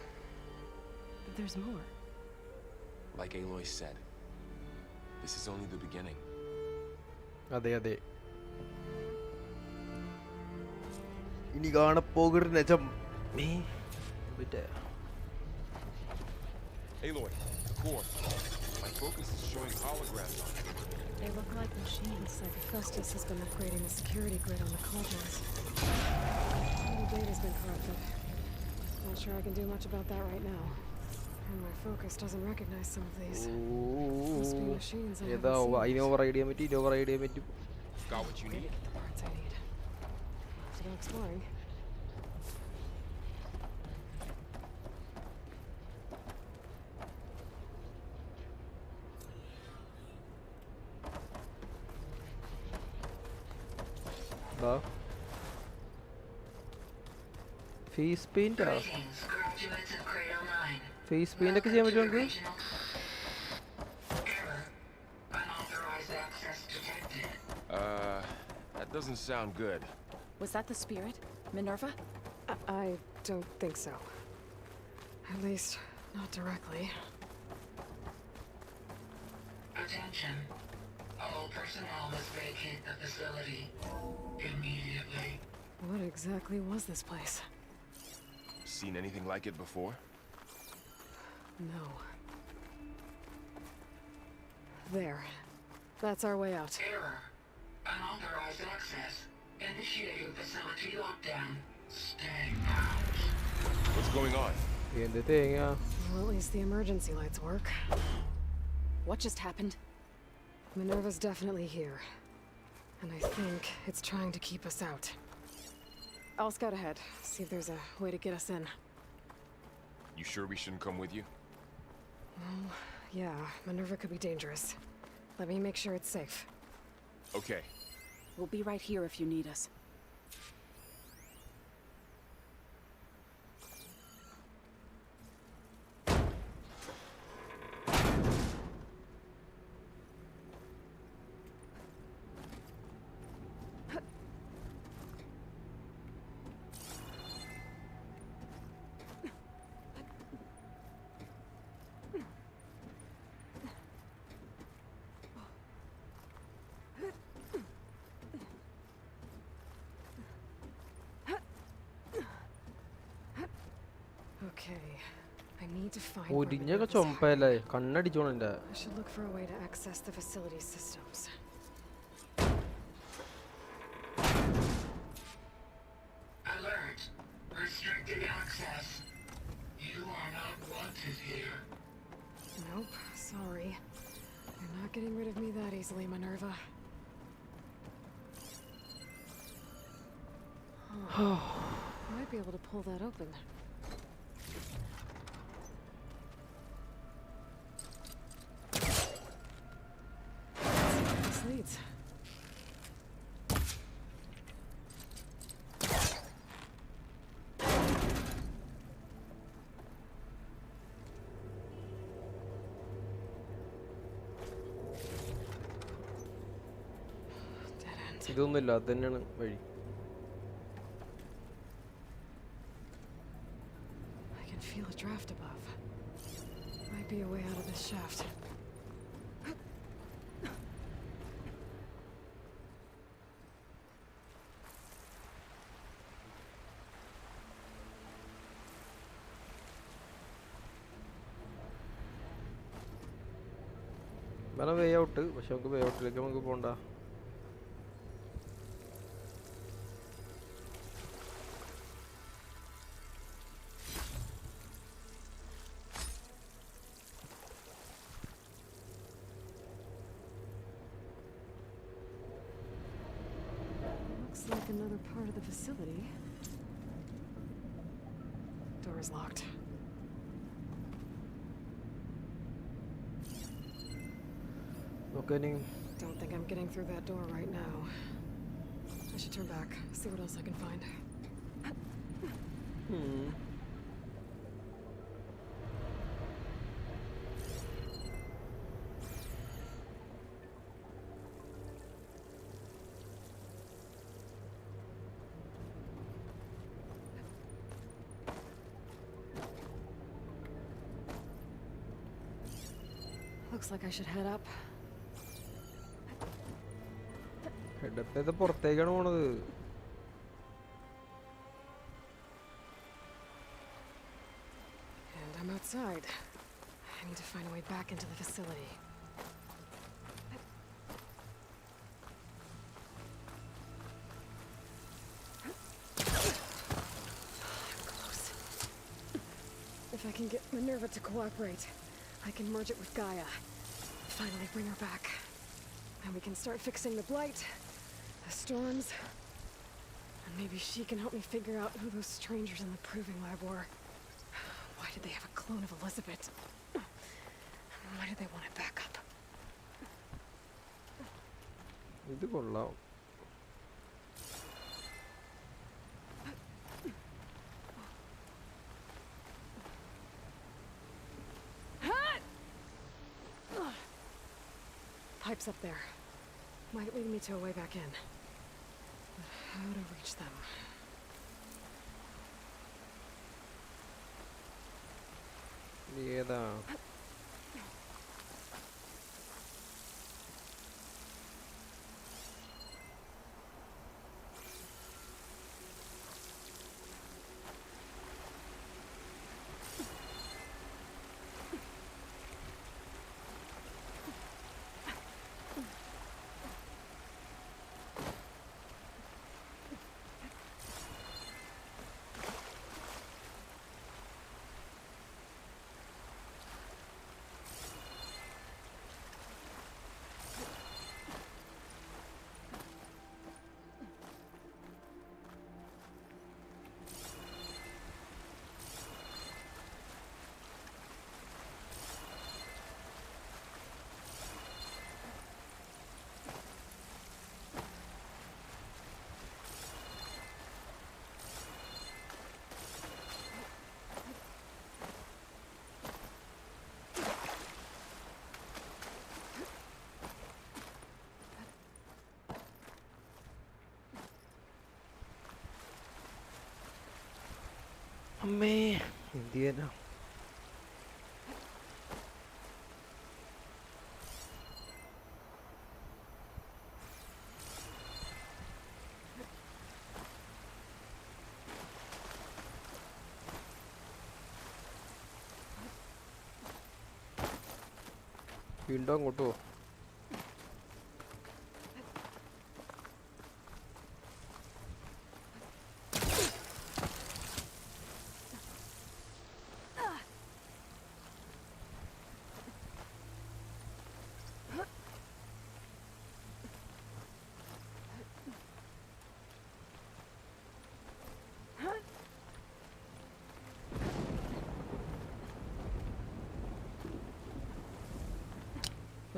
But there's more. Like Aloy said, this is only the beginning. അതെ. ഇനി കാണപ്പോകരുത് നിജം. Aloy, the core. My focus is showing holograms on it. They look like machines. Like Festus has been upgrading the security grid on the cauldrons. The data's been corrupted. Not sure I can do much about that right now. And my focus doesn't recognize some of these. Must be machines I ഏതാ haven't seen. അതിനെ over idea പറ്റി ഇത് over idea പറ്റും. Got what you need? The parts I need. Let's go exploring. Face paint face paint ഒക്കെ ചെയ്യാൻ പറ്റുമോ നമുക്ക്? That doesn't sound good. Was that the spirit? Minerva? I don't think so. At least, not directly. Attention. All personnel must vacate the facility immediately. What exactly was this place? Seen anything like it before? No. There. That's our way out. Error. Unauthorized access. Initiating facility lockdown. Stay out. What's going on? എന്ത് തേങ്ങ? Well, at least the emergency lights work. What just happened? Minerva's definitely here. And I think it's trying to keep us out. I'll scout ahead, see if there's a way to get us in. You sure we shouldn't come with you? Well, yeah, Minerva could be dangerous. Let me make sure it's safe. Okay. We'll be right here if you need us. Okay, I need to find where ഒടിഞ്ഞൊക്കെ Minerva's ചൊമ്പയല്ലേ കണ്ണടിച്ചോണം എൻ്റെ. I should look for a way to access the facility systems. Alert. Restricted access. You are not wanted here. Nope, sorry. You're not getting rid of me that easily, Minerva. I might be able to pull that open. This leads. Dead end. ഇതൊന്നുമില്ല, അത് തന്നെയാണ് വഴി. I can feel a draft above. Might be a way out of this shaft. വേണം വേ out, പക്ഷെ നമുക്ക് വേ ഔട്ടിലേക്ക് നമുക്ക് പോകണ്ട. Looks like another part of the facility. Door is locked. Okay, Don't think I'm getting through that door right now. I should turn back, see what else I can find. Looks like I should head up. Head-up പുറത്തേക്കാണ് പോണത്. And I'm outside. I need to find a way back into the facility. Close. can get Minerva to cooperate, I can merge it with Gaia. Finally bring her back. And we can start fixing the blight, the storms, and maybe she can help me figure out who those strangers in the proving lab were. Why did they have a clone of Elizabeth? Why did they want it back up? ഇത് കൊള്ളാം. Pipes up there. Might lead me to a way back in. But how to reach them? ഏതാ? അമ്മേ എന്ത് ചെയ്യാനാ? വീണ്ടും അങ്ങോട്ടോ?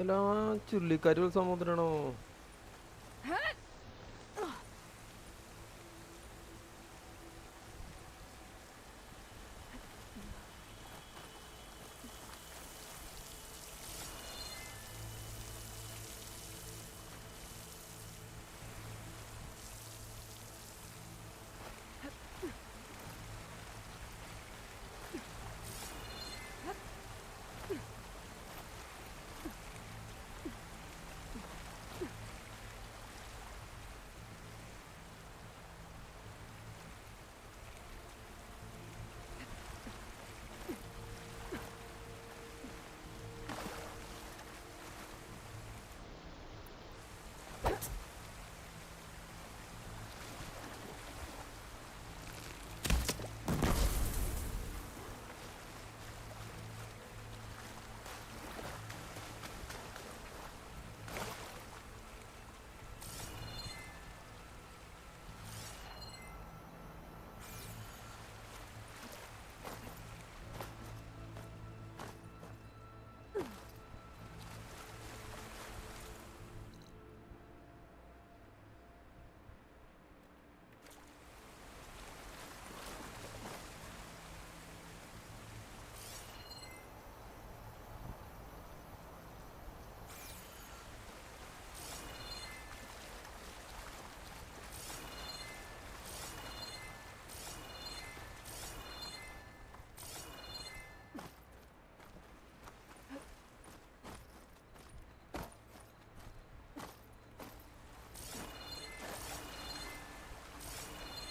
അല്ല ചുള്ളിക്കാറ്റ് സമുദ്രമാണോ?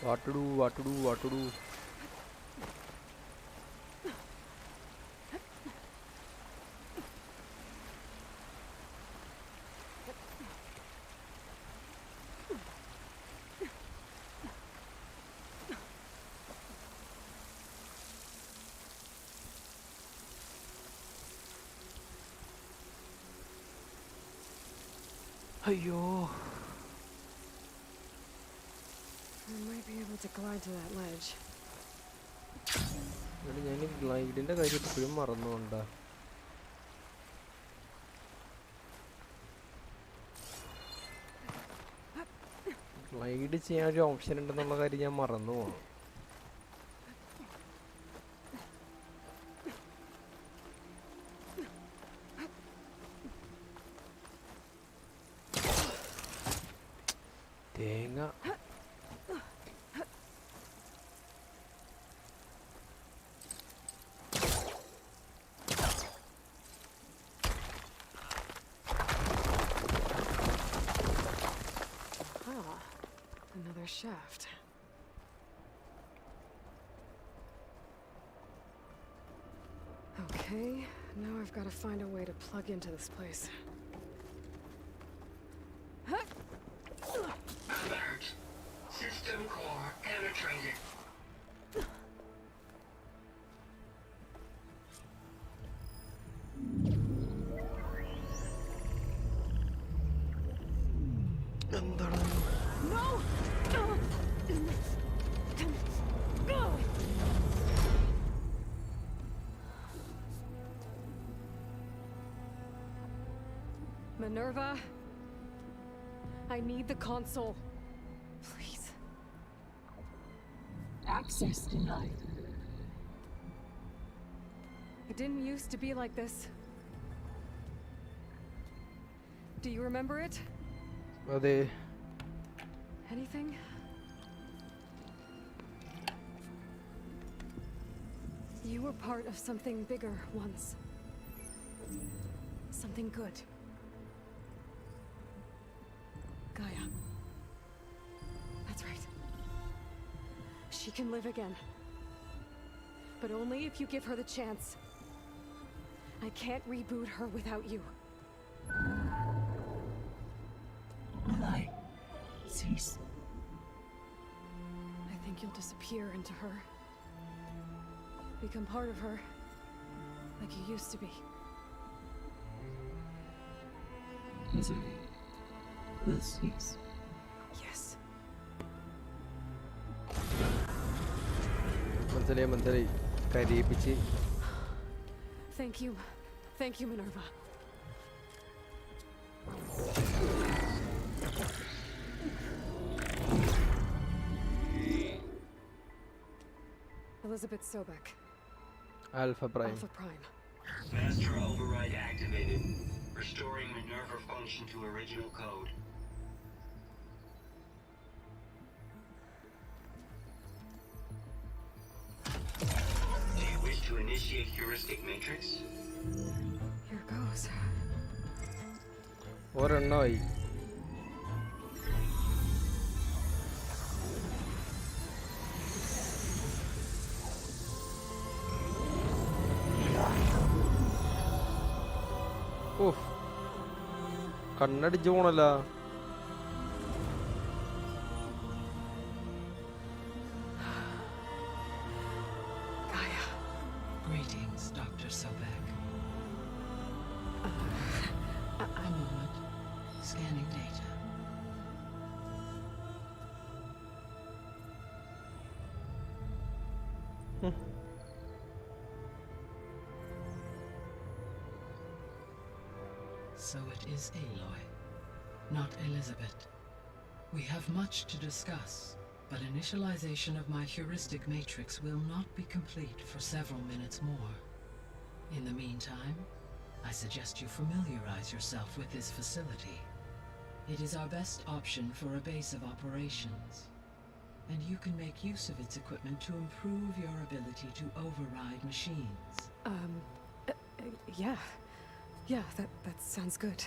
What to do, what to do, what to do? I might be able to glide to that ledge. ഞാൻ ഗ്ലൈഡിന്റെ കാര്യം ഇപ്പോഴും മറന്നുകൊണ്ടാ. ഗ്ലൈഡ് ചെയ്യാൻ ഒരു ഓപ്ഷൻ ഉണ്ടെന്നുള്ള കാര്യം ഞാൻ മറന്നു പോകണം. തേങ്ങ Another shaft. Okay, now I've got to find a way to plug into this place. Alert. System core penetrated. Minerva, I need the console. Please. Access denied. It didn't used to be like this. Do you remember it? അതെ. Anything? You were part of something bigger once. Something good. Gaia. That's right. She can live again. But only if you give her the chance. I can't reboot her without you. Lite, cease. I think you'll disappear into her. Become part of her. Like you used to be. Misery will cease. Yes. മനസ്സിലായി കരയിപ്പിച്ച്. Thank you. Thank you, Minerva. Elizabeth Sobek. Alpha Prime. Alpha Prime. Master override activated. Restoring Minerva function to original code. Do you wish to initiate heuristic matrix? Here goes. ഒരെണ്ണമായി. Oh കണ്ണടിച്ചു പോണല്ല. Gaia. Greetings, Dr. Sobek. A moment. Scanning data. So it is Aloy, not Elizabeth. We have much to discuss, but initialization of my heuristic matrix will not be complete for several minutes more. In the meantime, I suggest you familiarize yourself with this facility. It is our best option for a base of operations, and you can make use of its equipment to improve your ability to override machines. Yeah. Yeah, that sounds good.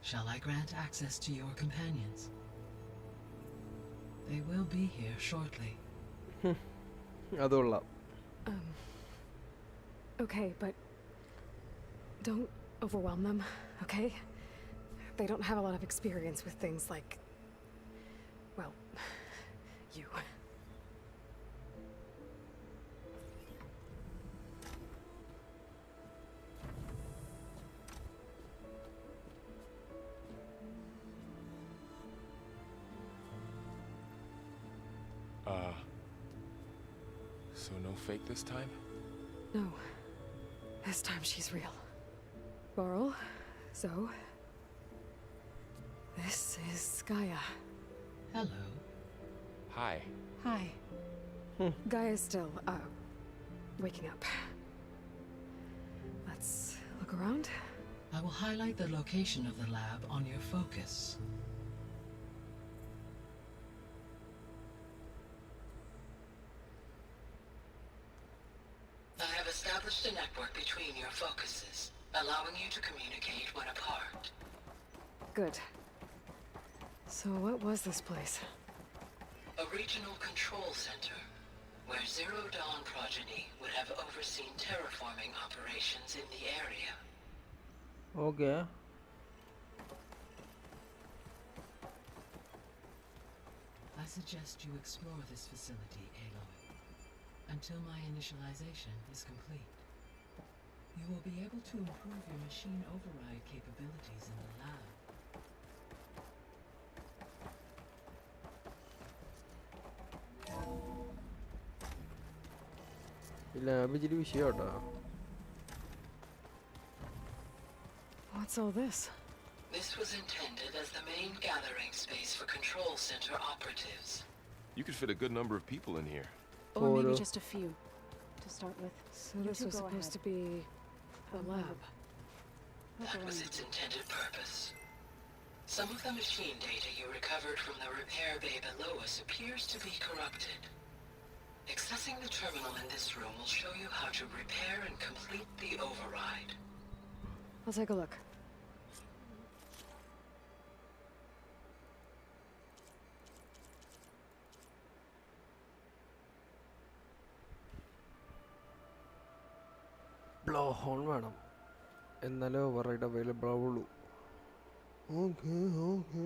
Shall I grant access to your companions? They will be here shortly. അതുകൊള്ളാം. Okay, but don't overwhelm them, okay? They don't have a lot of experience with things like, well, you. So no fake this time? No. This time she's real. Borl, Zoe. This is Gaia. Hello. Hi. Hi. Gaia's still, waking up. Let's look around. I will highlight the location of the lab on your focus. I have established a network between your focuses, allowing you to communicate when apart. Good. So what was this place? A regional control center, where Zero Dawn progeny would have overseen terraforming operations in the area. Okay. I suggest you explore this facility, Aloy, until my initialization is complete. You will be able to improve your machine override capabilities in the lab. What's all this? This was intended as the main gathering space for control center operatives. You could fit a good number of people in here. Or maybe just a few, to start with. So this was supposed to be a lab. That was its intended purpose. Some of the machine data you recovered from the repair bay below us appears to be corrupted. Accessing the terminal in this room will show you how to repair and complete the override. I'll take a look. Blowhorn വേണം എന്നാലേ override available ആവുള്ളൂ. Okay okay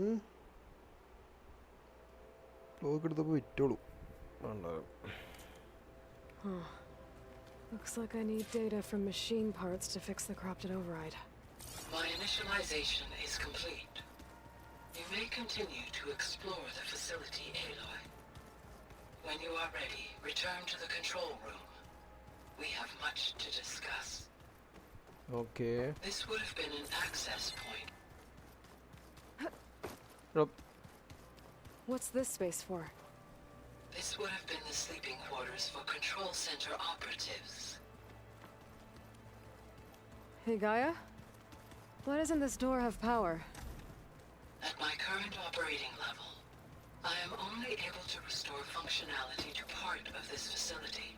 block എടുത്തപ്പോൾ വിറ്റോളൂ. Huh. Looks like I need data from machine parts to fix the corrupted override. My initialization is complete. You may continue to explore the facility, Aloy. When you are ready, return to the control room. We have much to discuss. Okay. This would have been an access point. What's this space for? This would have been the sleeping quarters for control center operatives. Hey, Gaia? Why doesn't this door have power? At my current operating level, I am only able to restore functionality to part of this facility.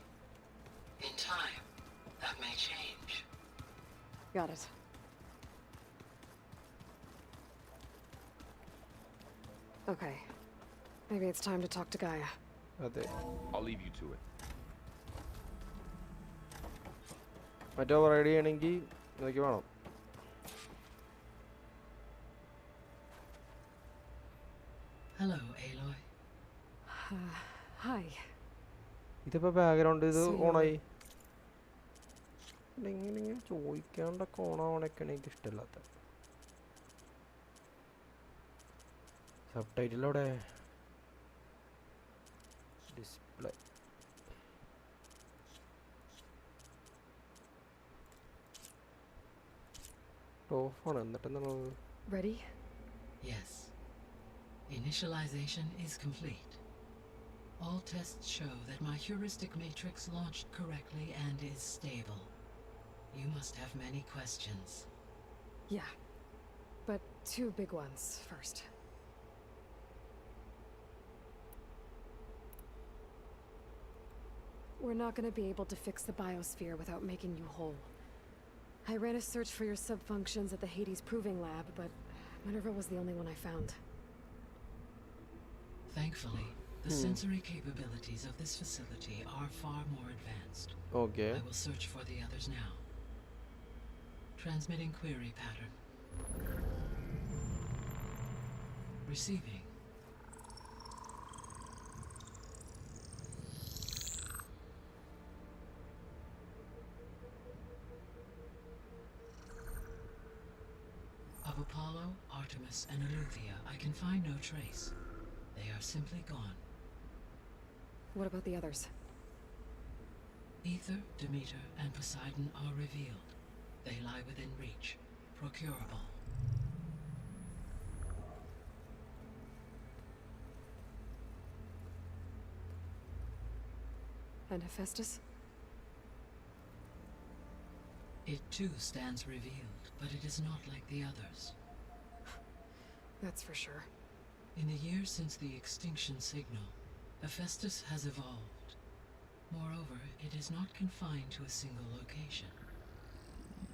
In time, that may change. Got it. Okay. Maybe it's time to talk to Gaia. I'll leave you to it. മറ്റേ override ചെയ്യണമെങ്കിൽ ഇതൊക്കെ വേണം. Hello, Aloy. Hi. ഇതിപ്പോൾ background ഇത് ഓണായി. ഇങ്ങനെ ചോദിക്കാണ്ടൊക്കെ ഓണാവണൊക്കെയാണ് എനിക്ക് ഇഷ്ടമില്ലാത്ത. സബ് ടൈറ്റിലവിടെ ഡിസ്പ്ലേ ഓഫാണ്. എന്നിട്ട് എന്താണ്? Ready? Yes. Initialization is complete. All tests show that my heuristic matrix launched correctly and is stable. You must have many questions. Yeah. But two big ones first. We're not going to be able to fix the biosphere without making you whole. I ran a search for your sub-functions at the Hades Proving Lab, but Minerva was the only one I found. Thankfully, the sensory capabilities of this facility are far more advanced. Okay. I will search for the others now. Transmitting query pattern. Receiving. Of Apollo, Artemis, and Eleuthia, I can find no trace. They are simply gone. What about the others? Ether, Demeter, and Poseidon are revealed. They lie within reach, procurable. And Hephaestus? It too stands revealed, but it is not like the others. That's for sure. In the years since the extinction signal, Hephaestus has evolved. Moreover, it is not confined to a single location.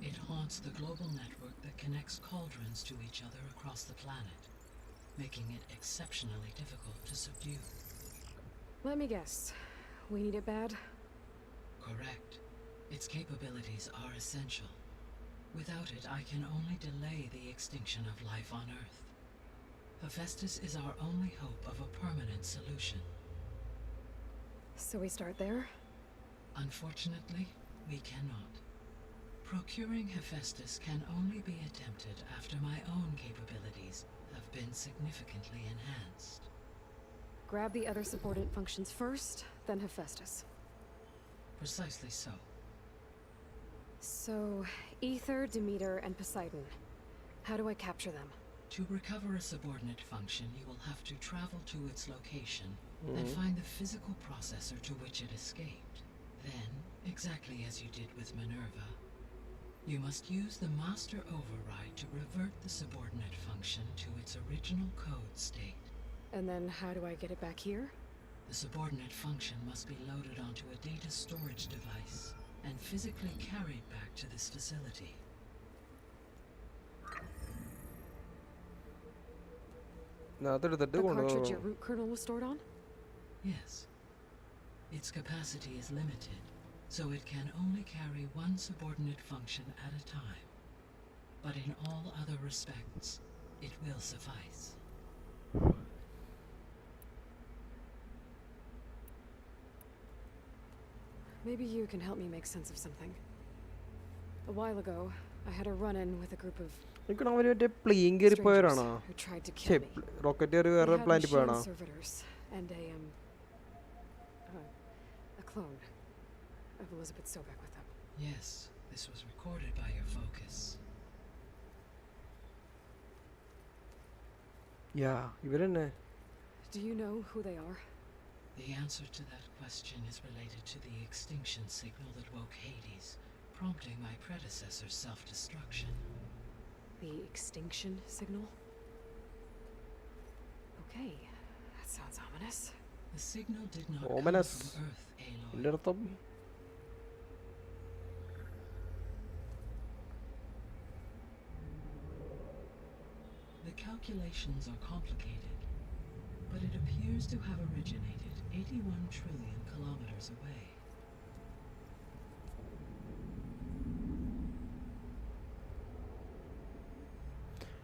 It haunts the global network that connects cauldrons to each other across the planet, making it exceptionally difficult to subdue. Let me guess. We need it bad? Correct. Its capabilities are essential. Without it, I can only delay the extinction of life on Earth. Hephaestus is our only hope of a permanent solution. So we start there? Unfortunately, we cannot. Procuring Hephaestus can only be attempted after my own capabilities have been significantly enhanced. Grab the other subordinate functions first, then Hephaestus. Precisely so. So, Ether, Demeter, and Poseidon. How do I capture them? To recover a subordinate function, you will have to travel to its location and find the physical processor to which it escaped. Then, exactly as you did with Minerva, you must use the master override to revert the subordinate function to its original code state. And then how do I get it back here? The subordinate function must be loaded onto a data storage device and physically carried back to this facility. The cartridge your root kernel was stored on? Yes. Its capacity is limited, so it can only carry one subordinate function at a time. But in all other respects, it will suffice. Maybe you can help me make sense of something. A while ago, I had a run-in with a group of plane keri poyarana who tried to kill me. rocket keri vera They planet had poyana machine servitors and a clone of Elizabeth Sobek with them. Yes, this was recorded by your focus. yeah ivarenne. Do you know who they are? The answer to that question is related to the extinction signal that woke Hades, prompting my predecessor's self-destruction. The extinction signal? Okay, that sounds ominous. The signal did not Ominous. come from Earth, Aloy. Illartham. The calculations are complicated, but it appears to have originated 81 trillion kilometers away.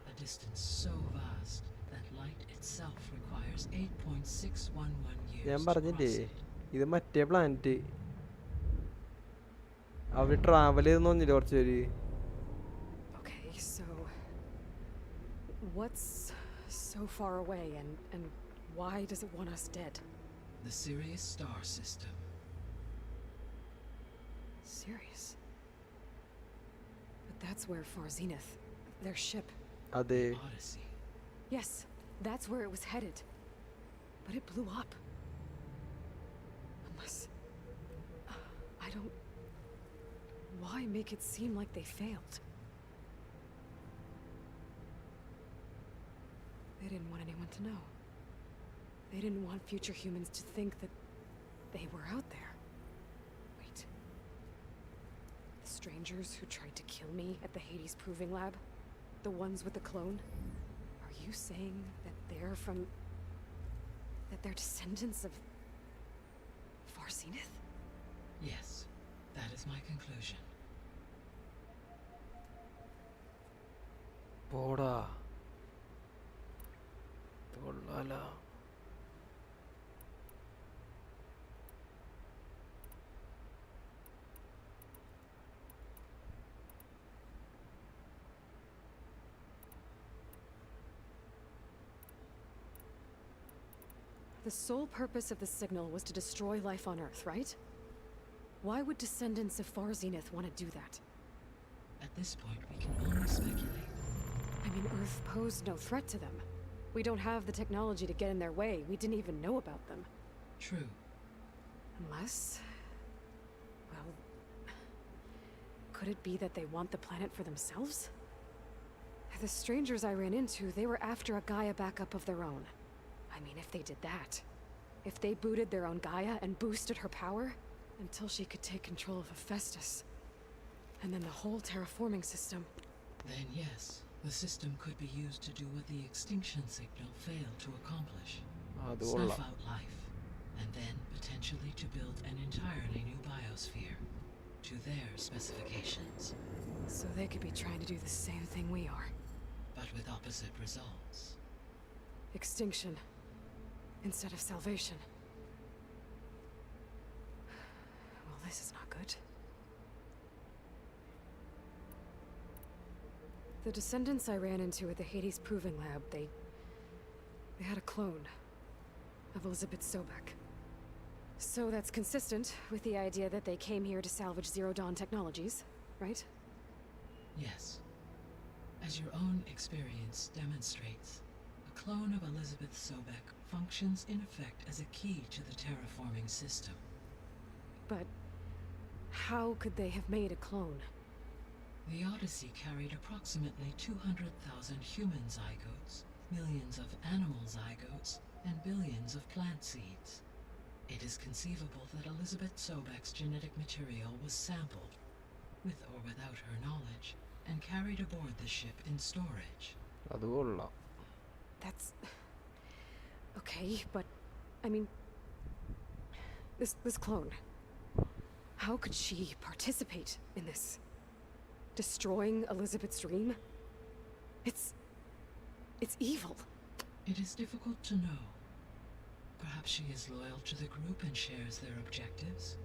A distance so vast that light itself requires 8.611 years ഞാൻ to പറഞ്ഞില്ലേ cross it. ഇത് മറ്റേ planet അവര് travel ചെയ്തെന്ന് പറഞ്ഞില്ലേ കുറച്ച് പേര്. Okay, so what's so far away and why does it want us dead? The Sirius star system. Sirius? But that's where Far Zenith, their ship. അതെ Odyssey. Yes, that's where it was headed. But it blew up. Unless... I don't... Why make it seem like they failed? They didn't want anyone to know. They didn't want future humans to think that they were out there. Wait. The strangers who tried to kill me at the Hades Proving Lab? The ones with the clone? Are you saying that they're from... that they're descendants of... Far Zenith? Yes, that is my conclusion. പോടാ കൊള്ളാല. The sole purpose of the signal was to destroy life on Earth, right? Why would descendants of Far Zenith want to do that? At this point, we can only speculate. I mean, Earth posed no threat to them. We don't have the technology to get in their way. We didn't even know about them. True. Unless... well... could it be that they want the planet for themselves? The strangers I ran into, they were after a Gaia backup of their own. I mean, if they did that... if they booted their own Gaia and boosted her power... until she could take control of Hephaestus. And then the whole terraforming system. Then yes, the system could be used to do what the extinction signal failed to accomplish. Snuff out life, and then potentially to build an entirely new biosphere to their specifications. So they could be trying to do the same thing we are. But with opposite results. Extinction instead of salvation. Well, this is not good. The descendants I ran into at the Hades Proving Lab, they had a clone of Elizabeth Sobek. So that's consistent with the idea that they came here to salvage Zero Dawn technologies, right? Yes. As your own experience demonstrates, a clone of Elizabeth Sobek functions in effect as a key to the terraforming system. But how could they have made a clone? The Odyssey carried approximately 200,000 human zygotes, millions of animal zygotes, and billions of plant seeds. It is conceivable that Elizabeth Sobek's genetic material was sampled, with or without her knowledge, and carried aboard the ship in storage. That's... okay, but... I mean... This clone... how could she participate in this? Destroying Elizabeth's dream? It's evil. It is difficult to know. Perhaps she is loyal to the group and shares their objectives.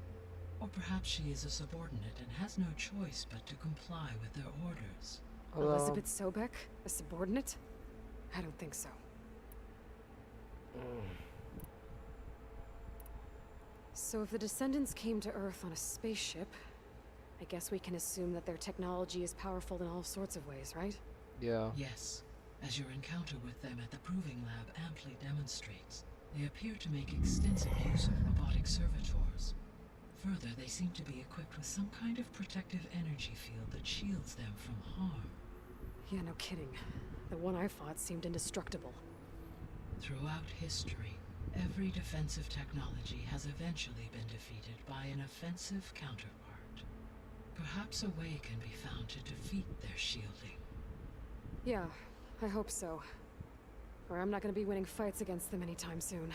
Or perhaps she is a subordinate and has no choice but to comply with their orders. Elizabeth Sobek? A subordinate? I don't think so. So if the descendants came to Earth on a spaceship, I guess we can assume that their technology is powerful in all sorts of ways, right? Yeah. Yes. As your encounter with them at the Proving Lab amply demonstrates, they appear to make extensive use of robotic servitors. Further, they seem to be equipped with some kind of protective energy field that shields them from harm. Yeah, no kidding. The one I fought seemed indestructible. Throughout history, every defensive technology has eventually been defeated by an offensive counterpart. Perhaps a way can be found to defeat their shielding. Yeah, I hope so. Or I'm not going to be winning fights against them anytime soon.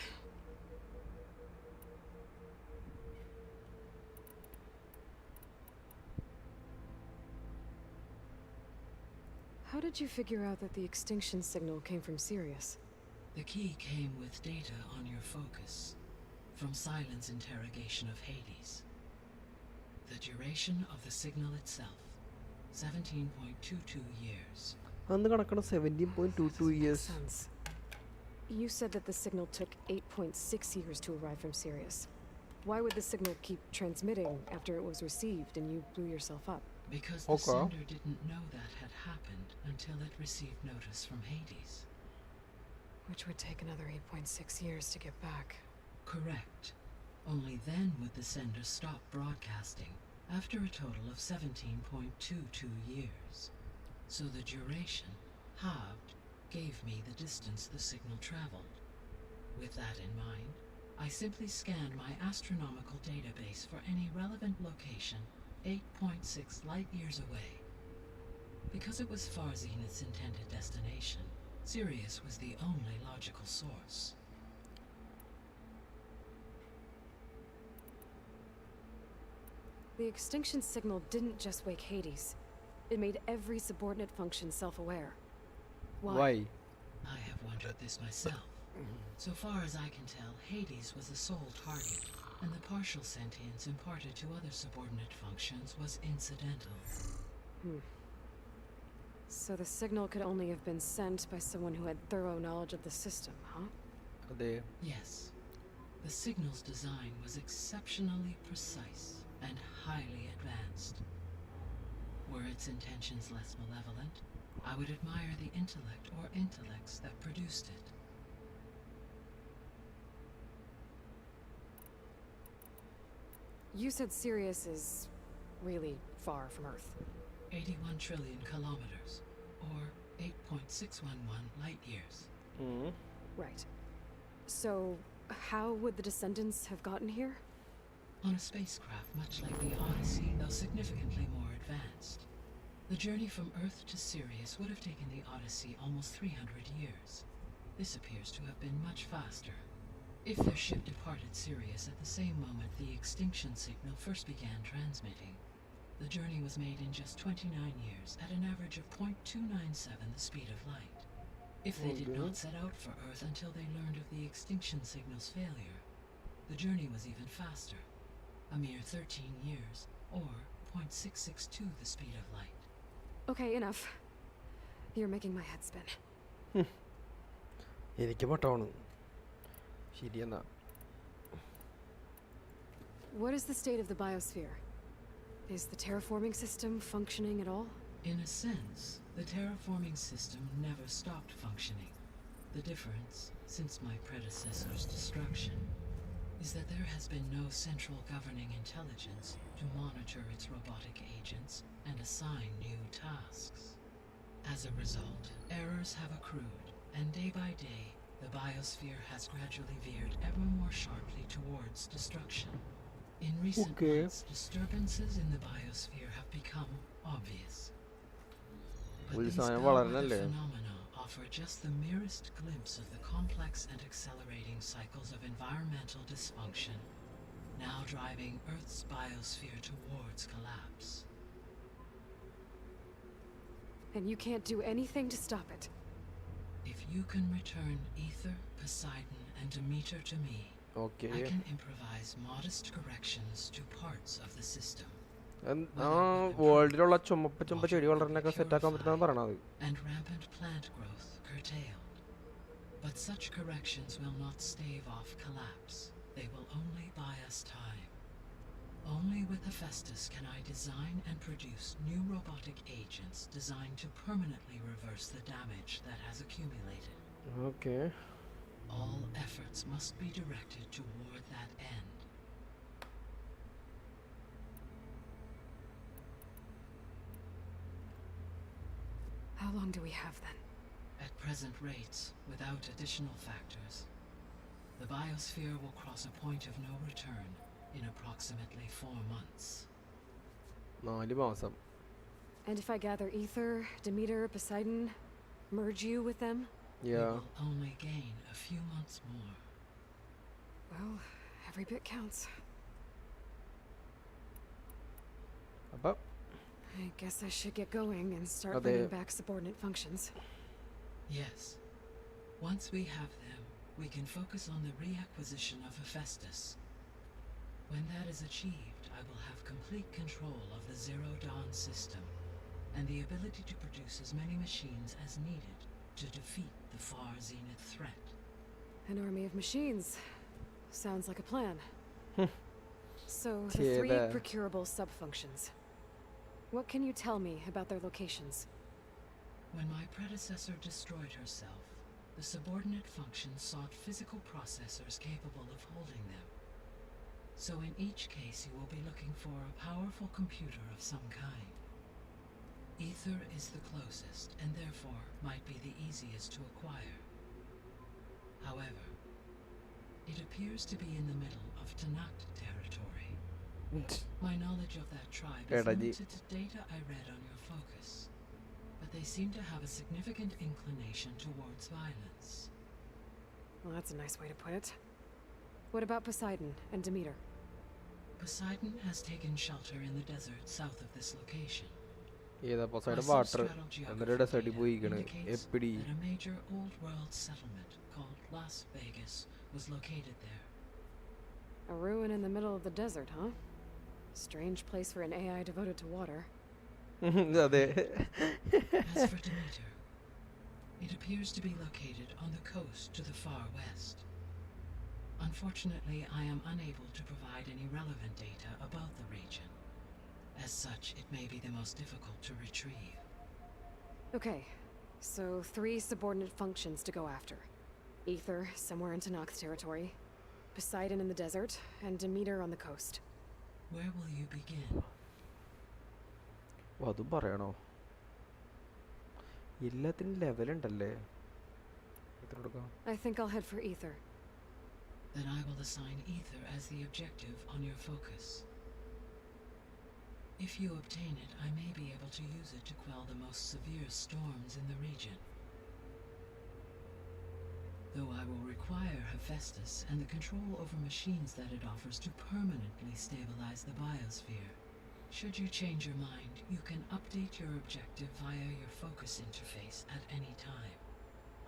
How did you figure out that the extinction signal came from Sirius? The key came with data on your focus, from Silent's interrogation of Hades. The duration of the signal itself, 17.22 years. അന്ന് കണക്കണം 17.22 years. You said that the signal took 8.6 years to arrive from Sirius. Why would the signal keep transmitting after it was received and you blew yourself up? Because the sender didn't know that had happened until it received notice from Hades. Which would take another 8.6 years to get back. Correct. Only then would the sender stop broadcasting, after a total of 17.22 years. So the duration, halved, gave me the distance the signal traveled. With that in mind, I simply scanned my astronomical database for any relevant location 8.6 light years away. Because it was Far Zenith's intended destination, Sirius was the only logical source. The extinction signal didn't just wake Hades. It made every subordinate function self-aware. Why? I have wondered this myself. So far as I can tell, Hades was the sole target, and the partial sentience imparted to other subordinate functions was incidental. So the signal could only have been sent by someone who had thorough knowledge of the system, huh? Yes. The signal's design was exceptionally precise, and highly advanced. Were its intentions less malevolent, I would admire the intellect or intellects that produced it. You said Sirius is really far from Earth. 81 trillion kilometers, or 8.611 light years. Right. So, how would the descendants have gotten here? On a spacecraft much like the Odyssey, though significantly more advanced. The journey from Earth to Sirius would have taken the Odyssey almost 300 years. This appears to have been much faster. If their ship departed Sirius at the same moment the extinction signal first began transmitting, the journey was made in just 29 years at an average of 0.297 the speed of light. If they did not set out for Earth until they learned of the extinction signal's failure, the journey was even faster, a mere 13 years, or 0.662 the speed of light. Okay, enough. You're making my head spin. എനിക്ക് പട്ടാണ് ശരിയെന്നാ. What is the state of the biosphere? Is the terraforming system functioning at all? In a sense, the terraforming system never stopped functioning. The difference, since my predecessor's destruction, is that there has been no central governing intelligence to monitor its robotic agents and assign new tasks. As a result, errors have accrued, and day by day, the biosphere has gradually veered ever more sharply towards destruction. In recent months, disturbances in the biosphere have become obvious. But these bellwether phenomena offer just the merest glimpse of the complex and accelerating cycles of environmental dysfunction, now driving Earth's biosphere towards collapse. And you can't do anything to stop it? If you can return Ether, Poseidon, and Demeter to me, I can improvise modest corrections to parts of the system. വേൾഡിലുള്ള ചുമപ്പ ചെടി വളരാനൊക്കെ സെറ്റാക്കാൻ പറ്റുന്നതാണ് പറയണത്. And rampant plant growth curtailed. But such corrections will not stave off collapse. They will only buy us time. Only with Hephaestus can I design and produce new robotic agents designed to permanently reverse the damage that has accumulated. Okay. All efforts must be directed toward that end. How long do we have then? At present rates, without additional factors, the biosphere will cross a point of no return in approximately 4 months. 4 മാസം. And if I gather Ether, Demeter, Poseidon, merge you with them? We will only gain a few months more. Well, every bit counts. I guess I should get going and start bringing back subordinate functions. Yes. Once we have them, we can focus on the reacquisition of Hephaestus. When that is achieved, I will have complete control of the Zero Dawn system and the ability to produce as many machines as needed to defeat the far zenith threat. An army of machines. Sounds like a plan. So, the 3 procurable sub-functions. What can you tell me about their locations? When my predecessor destroyed herself, the subordinate functions sought physical processors capable of holding them. So in each case you will be looking for a powerful computer of some kind. Ether is the closest, and therefore might be the easiest to acquire. However, it appears to be in the middle of Tanakh territory. My knowledge of that tribe is limited to data I read on your focus, but they seem to have a significant inclination towards violence. Well, that's a nice way to put it. What about Poseidon and Demeter? Poseidon has taken shelter in the desert south of this location. Poseidon water. Indicates that a major old-world settlement called Las Vegas was located there. A ruin in the middle of the desert, huh? Strange place for an AI devoted to water. As for Demeter, it appears to be located on the coast to the far west. Unfortunately, I am unable to provide any relevant data about the region. As such, it may be the most difficult to retrieve. Okay, so 3 subordinate functions to go after. Aether, somewhere in Tanakh's territory. Poseidon in the desert, and Demeter on the coast. Where will you begin? അതും പറയണോ? എല്ലാത്തിനും level ഉണ്ടല്ലേ? I think I'll head for Aether. Then I will assign Aether as the objective on your focus. If you obtain it, I may be able to use it to quell the most severe storms in the region. Though I will require Hephaestus and the control over machines that it offers to permanently stabilize the biosphere. Should you change your mind, you can update your objective via your focus interface at any time.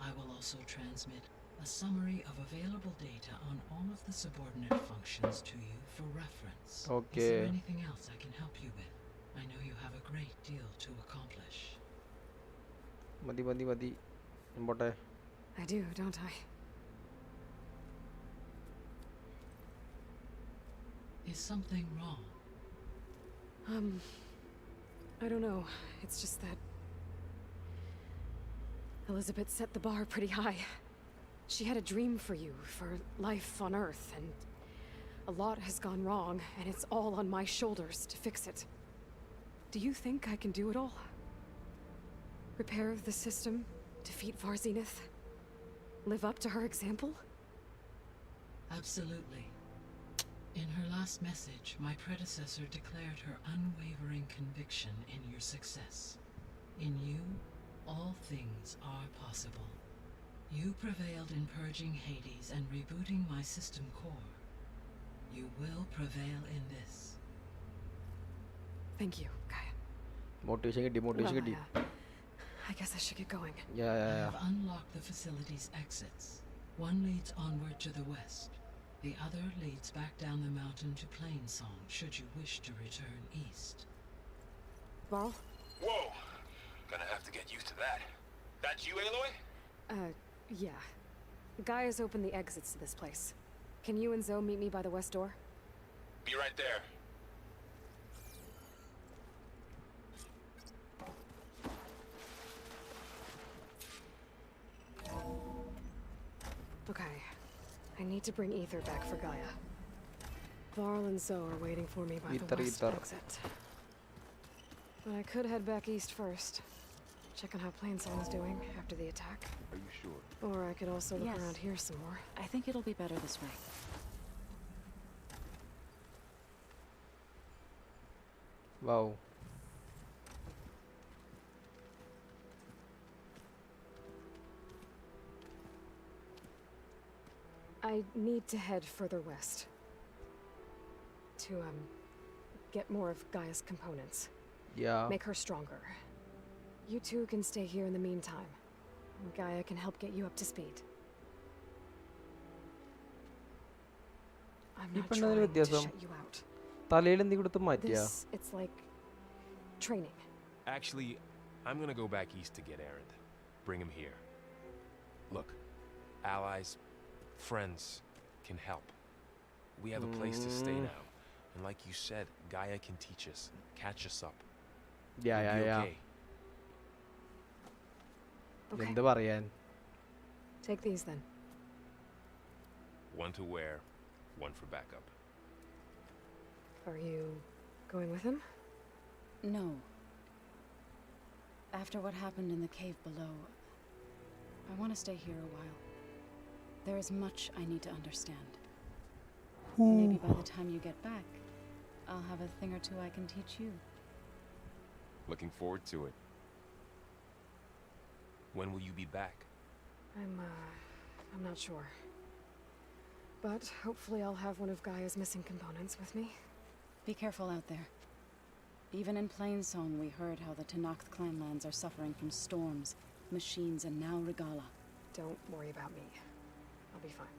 I will also transmit a summary of available data on all of the subordinate functions to you for reference. Okay. Is there anything else I can help you with? I know you have a great deal to accomplish. മതി. പോട്ടെ. I do, don't I? Is something wrong? I don't know. It's just that Elizabeth set the bar pretty high. She had a dream for you, for life on Earth, and a lot has gone wrong, and it's all on my shoulders to fix it. Do you think I can do it all? Repair the system, defeat Varzinith, live up to her example? Absolutely. In her last message, my predecessor declared her unwavering conviction in your success. In you, all things are possible. You prevailed in purging Hades and rebooting my system core. You will prevail in this. Thank you, Gaia. Motivation കിട്ടി. I guess I should get going. Yeah. I have unlocked the facility's exits. One leads onward to the west. The other leads back down the mountain to Plainsong, should you wish to return east. Varl? Whoa! Gonna have to get used to that. That's you, Aloy? Yeah. Gaia's opened the exits to this place. Can you and Zoe meet me by the west door? Be right there. Okay. I need to bring Aether back for Gaia. Varl and Zoe are waiting for me by the west exit. But I could head back east first. Check on how Plainsong's doing after the attack. Are you sure? Or I could also look Yes. around here some more. I think it'll be better this way. Wow. I need to head further west. To, get more of Gaia's components. Yeah. Make her stronger. You two can stay here in the meantime. Gaia can help get you up to speed. I'm not trying to shut you out. തലയിൽ എന്തെങ്കിലും കൊടുത്ത് മാറ്റിയാ? This, it's like training. Actually, I'm gonna go back east to get Erend. Bring him here. Look, allies, friends can help. We have a place to stay now. And like you said, Gaia can teach us, catch us up. Yeah. Okay. എന്ത് പറയാൻ? Take these then. One to wear, one for backup. Are you going with him? No. After what happened in the cave below, I want to stay here a while. There is much I need to understand. Maybe by the time you get back, I'll have a thing or two I can teach you. Looking forward to it. When will you be back? I'm not sure. But hopefully I'll have one of Gaia's missing components with me. Be careful out there. Even in Plainsong, we heard how the Tanakh clanlands are suffering from storms, machines, and now Regala. Don't worry about me. I'll be fine.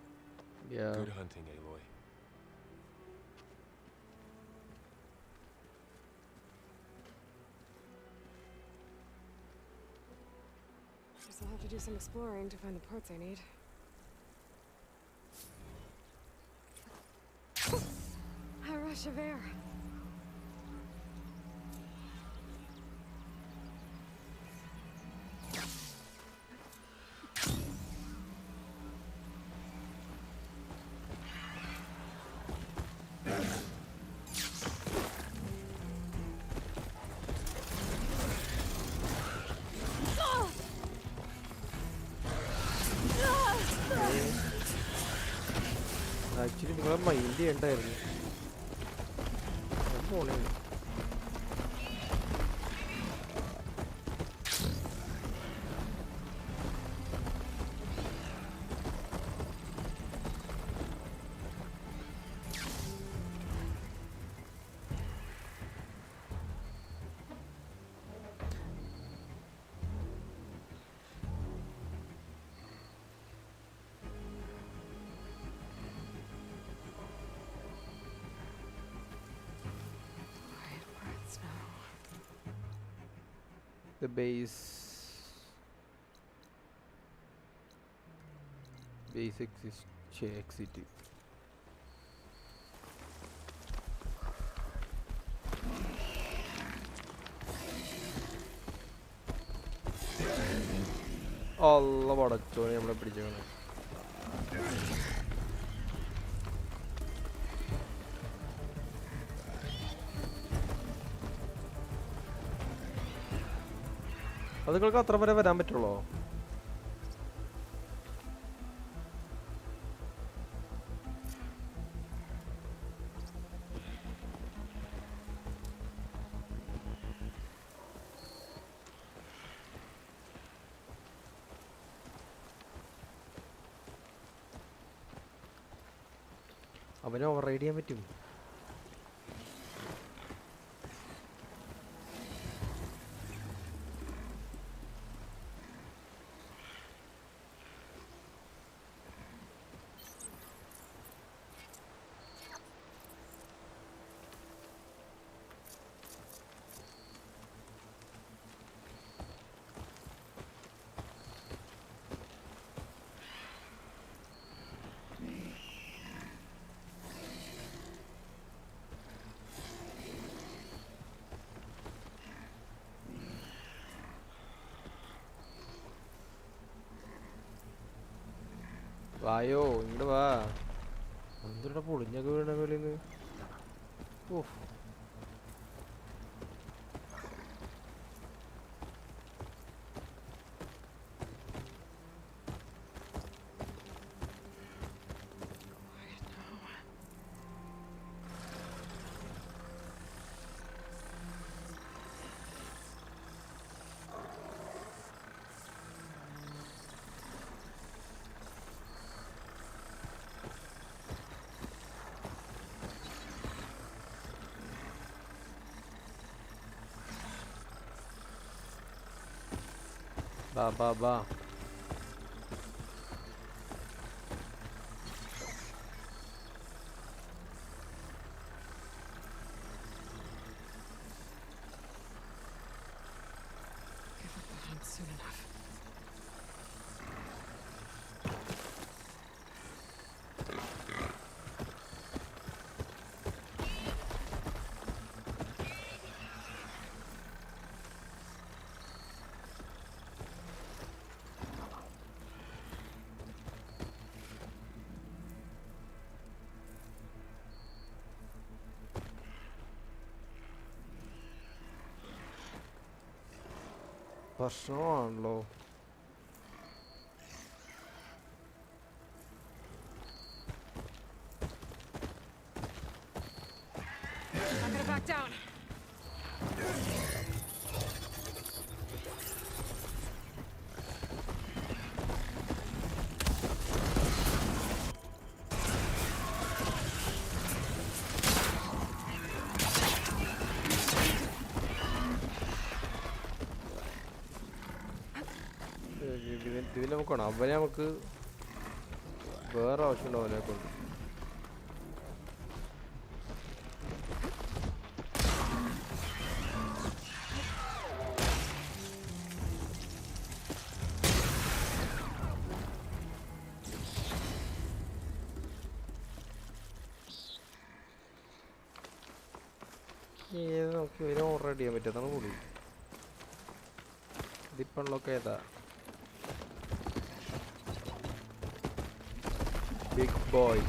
Yeah. Good hunting, Aloy. Guess I'll have to do some exploring to find the parts I need. rush of air. Actually നിങ്ങളെ mind ചെയ്യണ്ടായിരുന്നു. പോണേ the base exit. Allah പടച്ചോനെ നമ്മളെ പിടിച്ചേക്കണേ. അത് നിങ്ങൾക്ക് അത്ര വരെ വരാൻ പറ്റുള്ളൂ? അവനെ ഓവർ റൈഡ് ചെയ്യാൻ പറ്റും. വായോ ഇങ്ങോട്ട് വാ. എന്തിനാ പൊളിഞ്ഞൊക്കെ വീണ കളിന്ന്. ഓഹ് ബാ Soon enough. പ്രശ്നമാണല്ലോ. I'm gonna back down. ഇതിൽ നമുക്ക് വേണം അവനെ നമുക്ക് വേറെ ആവശ്യമുണ്ടോ അവനെ കൊണ്ട്. നമുക്ക് ഇവരെ ഓർഡർ ചെയ്യാൻ പറ്റാതാണ് കൂടി. ഇതിപ്പള്ളൊക്കെ ഏതാ ബിഗ് ബോയ്.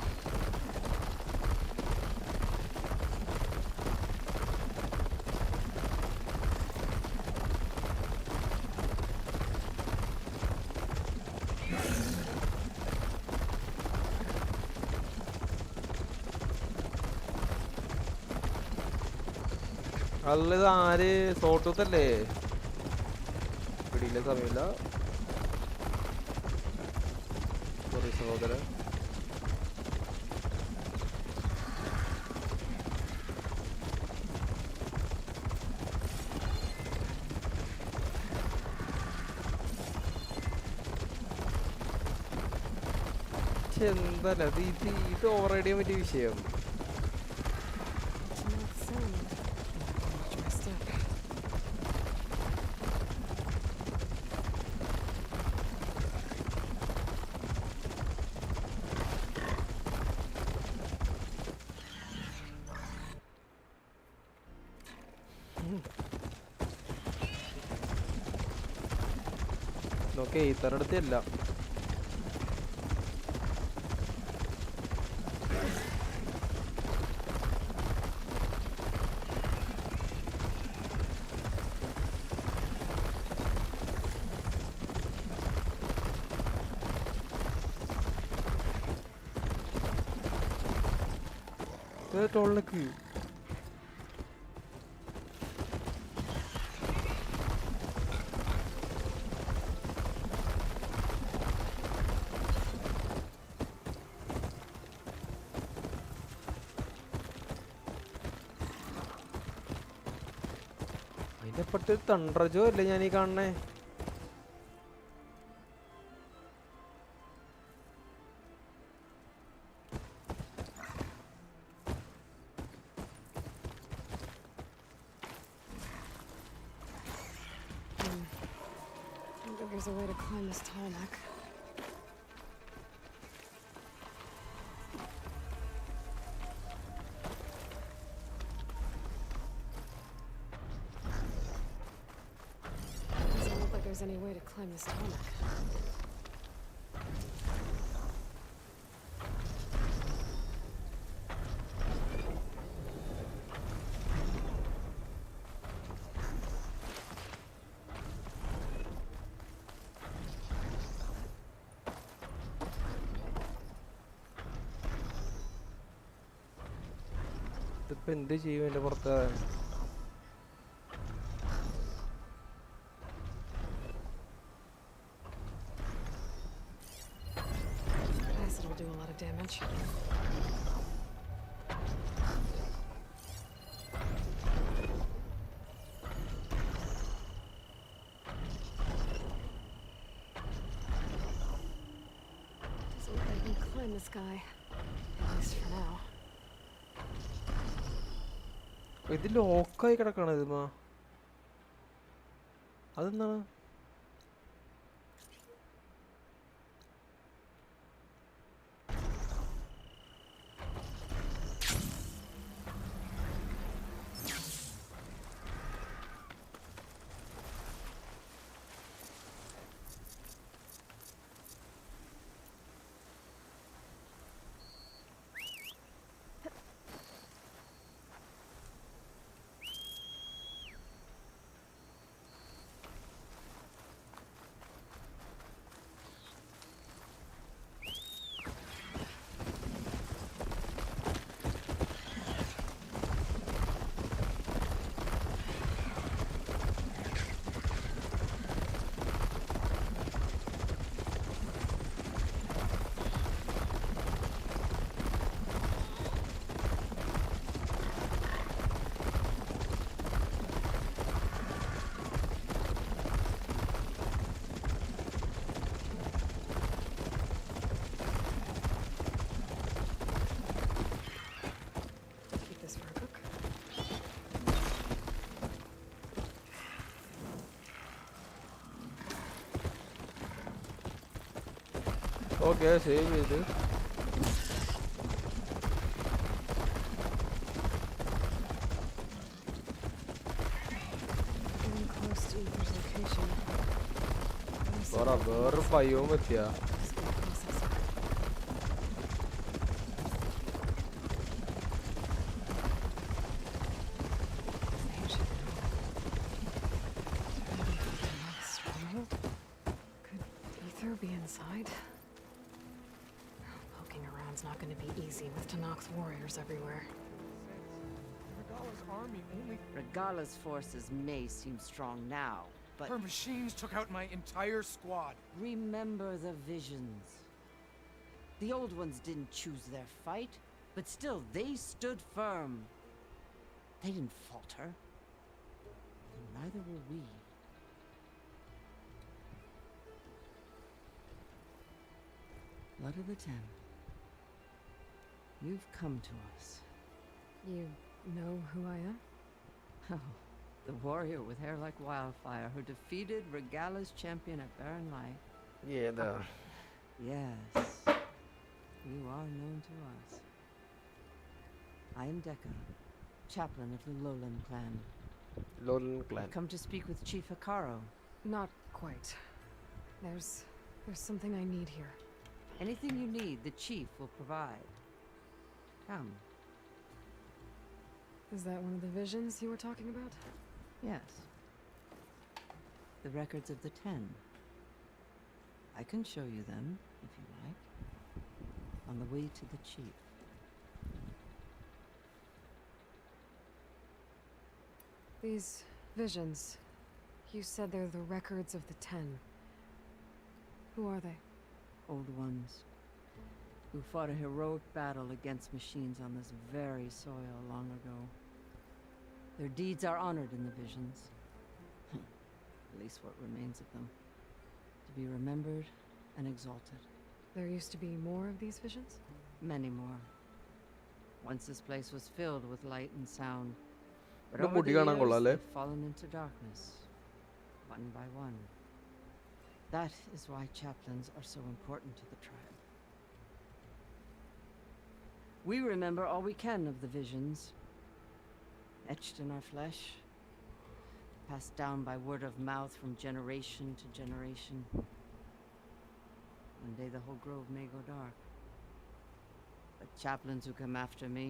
അല്ല ഇത് ആര് സോട്ടൂത്തല്ലേ? പിടിയില്ല സമയമില്ല. സോറി സഹോദരൻ. എന്തല്ല ഇത് ഓവറൈഡ് ചെയ്യാൻ പറ്റിയ വിഷയം. നോക്കേ ഇത്തരടുത്തല്ല. ടോളിലേക്ക് അതിനെപ്പറ്റി തണ്ടർജോ അല്ലേ ഞാനീ കാണണേ? There's a way to climb this tarmac. Doesn't look like there's any way to climb this tarmac. ഇതിപ്പോ എന്ത് ചെയ്യും എന്റെ പുറത്ത്? Acid would do a lot of damage. Doesn't look like we can climb this guy, at least for now. ഇത് ലോക്കായി കിടക്കാണ് ഇത്. അതെന്താണ്? Okay save ചെയ്ത് എടാ വേറൊരു ബയോം എത്തിയാ Could ether be inside? Poking around's not going to be easy with Tanak's warriors everywhere. Regala's army only... Regala's forces may seem strong now, but... Her machines took out my entire squad. Remember the visions. The old ones didn't choose their fight, but still they stood firm. They didn't falter. And neither will we. Blood of the Ten. You've come to us. You know who I am? Oh, the warrior with hair like wildfire who defeated Regala's champion at Barren Light. ഏതാ Yes, you are known to us. I am Dekka, chaplain of the Lowland clan. Lowland clan. Come to speak with Chief Hikaro. Not quite. There's something I need here. Anything you need, the chief will provide. Come. Is that one of the visions you were talking about? Yes. The records of the 10. I can show you them, if you like. On the way to the chief. These visions, you said they're the records of the 10. Who are they? Old ones. Who fought a heroic battle against machines on this very soil long ago. Their deeds are honored in the visions. At least what remains of them. To be remembered and exalted. There used to be more of these visions? Many more. Once this place was filled with light and sound. But ഇവിടെ over മുടി the കാണാൻ years, കൊള്ളാല്ലേ they've fallen into darkness. One by one. That is why chaplains are so important to the tribe. We remember all we can of the visions. Etched in our flesh. Passed down by word of mouth from generation to generation. One day the whole grove may go dark. But chaplains who come after me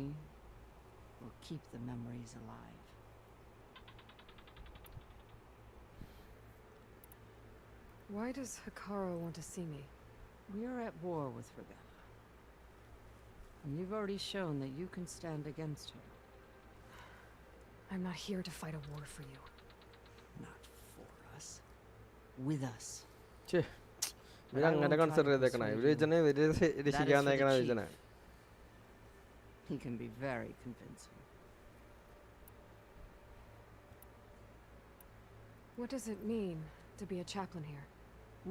will keep the memories alive. Why does Hikaro want to see me? We are at war with Regala. And you've already shown that you can stand against her. I'm not here to fight a war for you. Not for us. With us. ഛേ ഇവരങ്ങനെ consider ചെയ്തേക്കണേ ഇവര് വിജനെ ഇവര് രക്ഷിക്കാന്നേക്കണ വിജനെ He can be very convincing. What does it mean to be a chaplain here?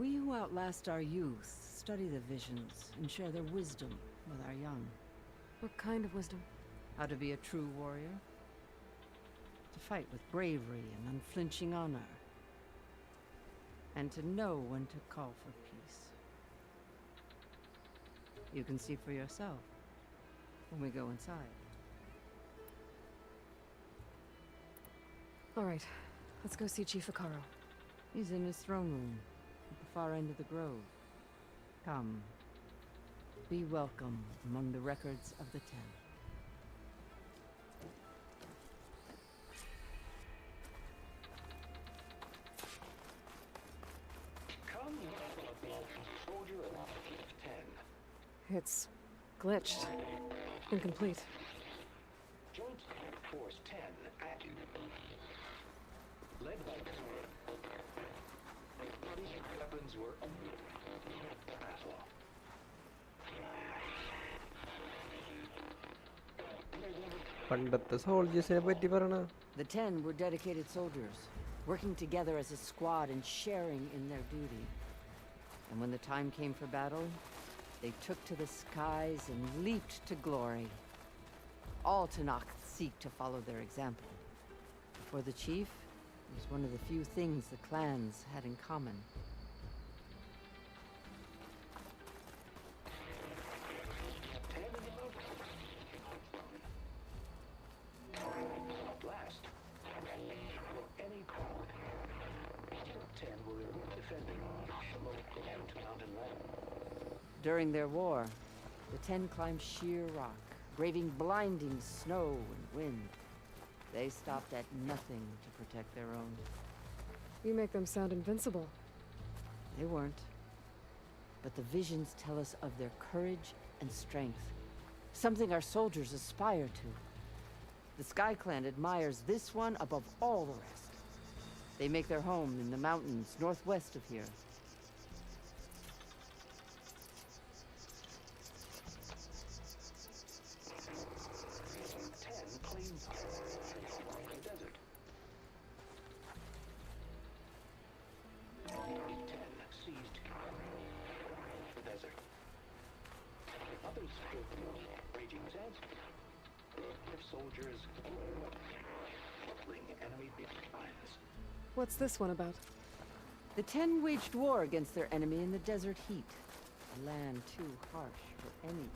We who outlast our youth study the visions and share their wisdom with our young. What kind of wisdom? How to be a true warrior. To fight with bravery and unflinching honor. And to know when to call for peace. You can see for yourself when we go inside. All right, let's go see Chief Hikaro. He's in his throne room at the far end of the grove. Come. Be welcome among the records of the 10. It's glitched. Incomplete. Joint Force 10 active. Led by these weapons were Aswell. പണ്ടത്തെ സോൾജേഴ്സിനെ പറ്റി പറയണ The 10 were dedicated soldiers, working together as a squad and sharing in their duty. And when the time came for battle, they took to the skies and leaped to glory. All Tanakh seek to follow their example. For the chief, it was one of the few things the clans had in common. Last, any problem. 10 will remove defending below During their war, the 10 climbed sheer rock, braving blinding snow and wind. They stopped at nothing to protect their own. You make them sound invincible. They weren't. But the visions tell us of their courage and strength, something our soldiers aspire to. The Sky Clan admires this one above all the rest. They make their home in the mountains northwest of here. What's this one about? The 10 waged war against their enemy in the desert heat. A land too harsh for any.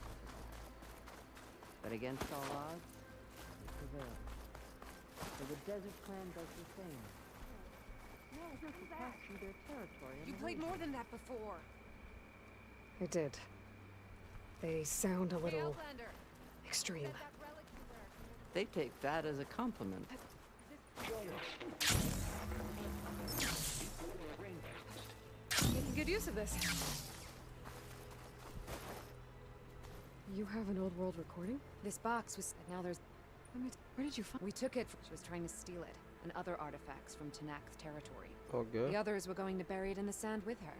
But against all odds, they prevailed. So the desert clan does the same. No, to pass through their territory. You played more than that before. I did. They sound a little extreme. They take that as a compliment. Making good use of this. You have an old world recording? This box was... Now there's... Where did you find... We took it. She was trying to steal it. And other artifacts from Tanak's territory. Okay. The others were going to bury it in the sand with her.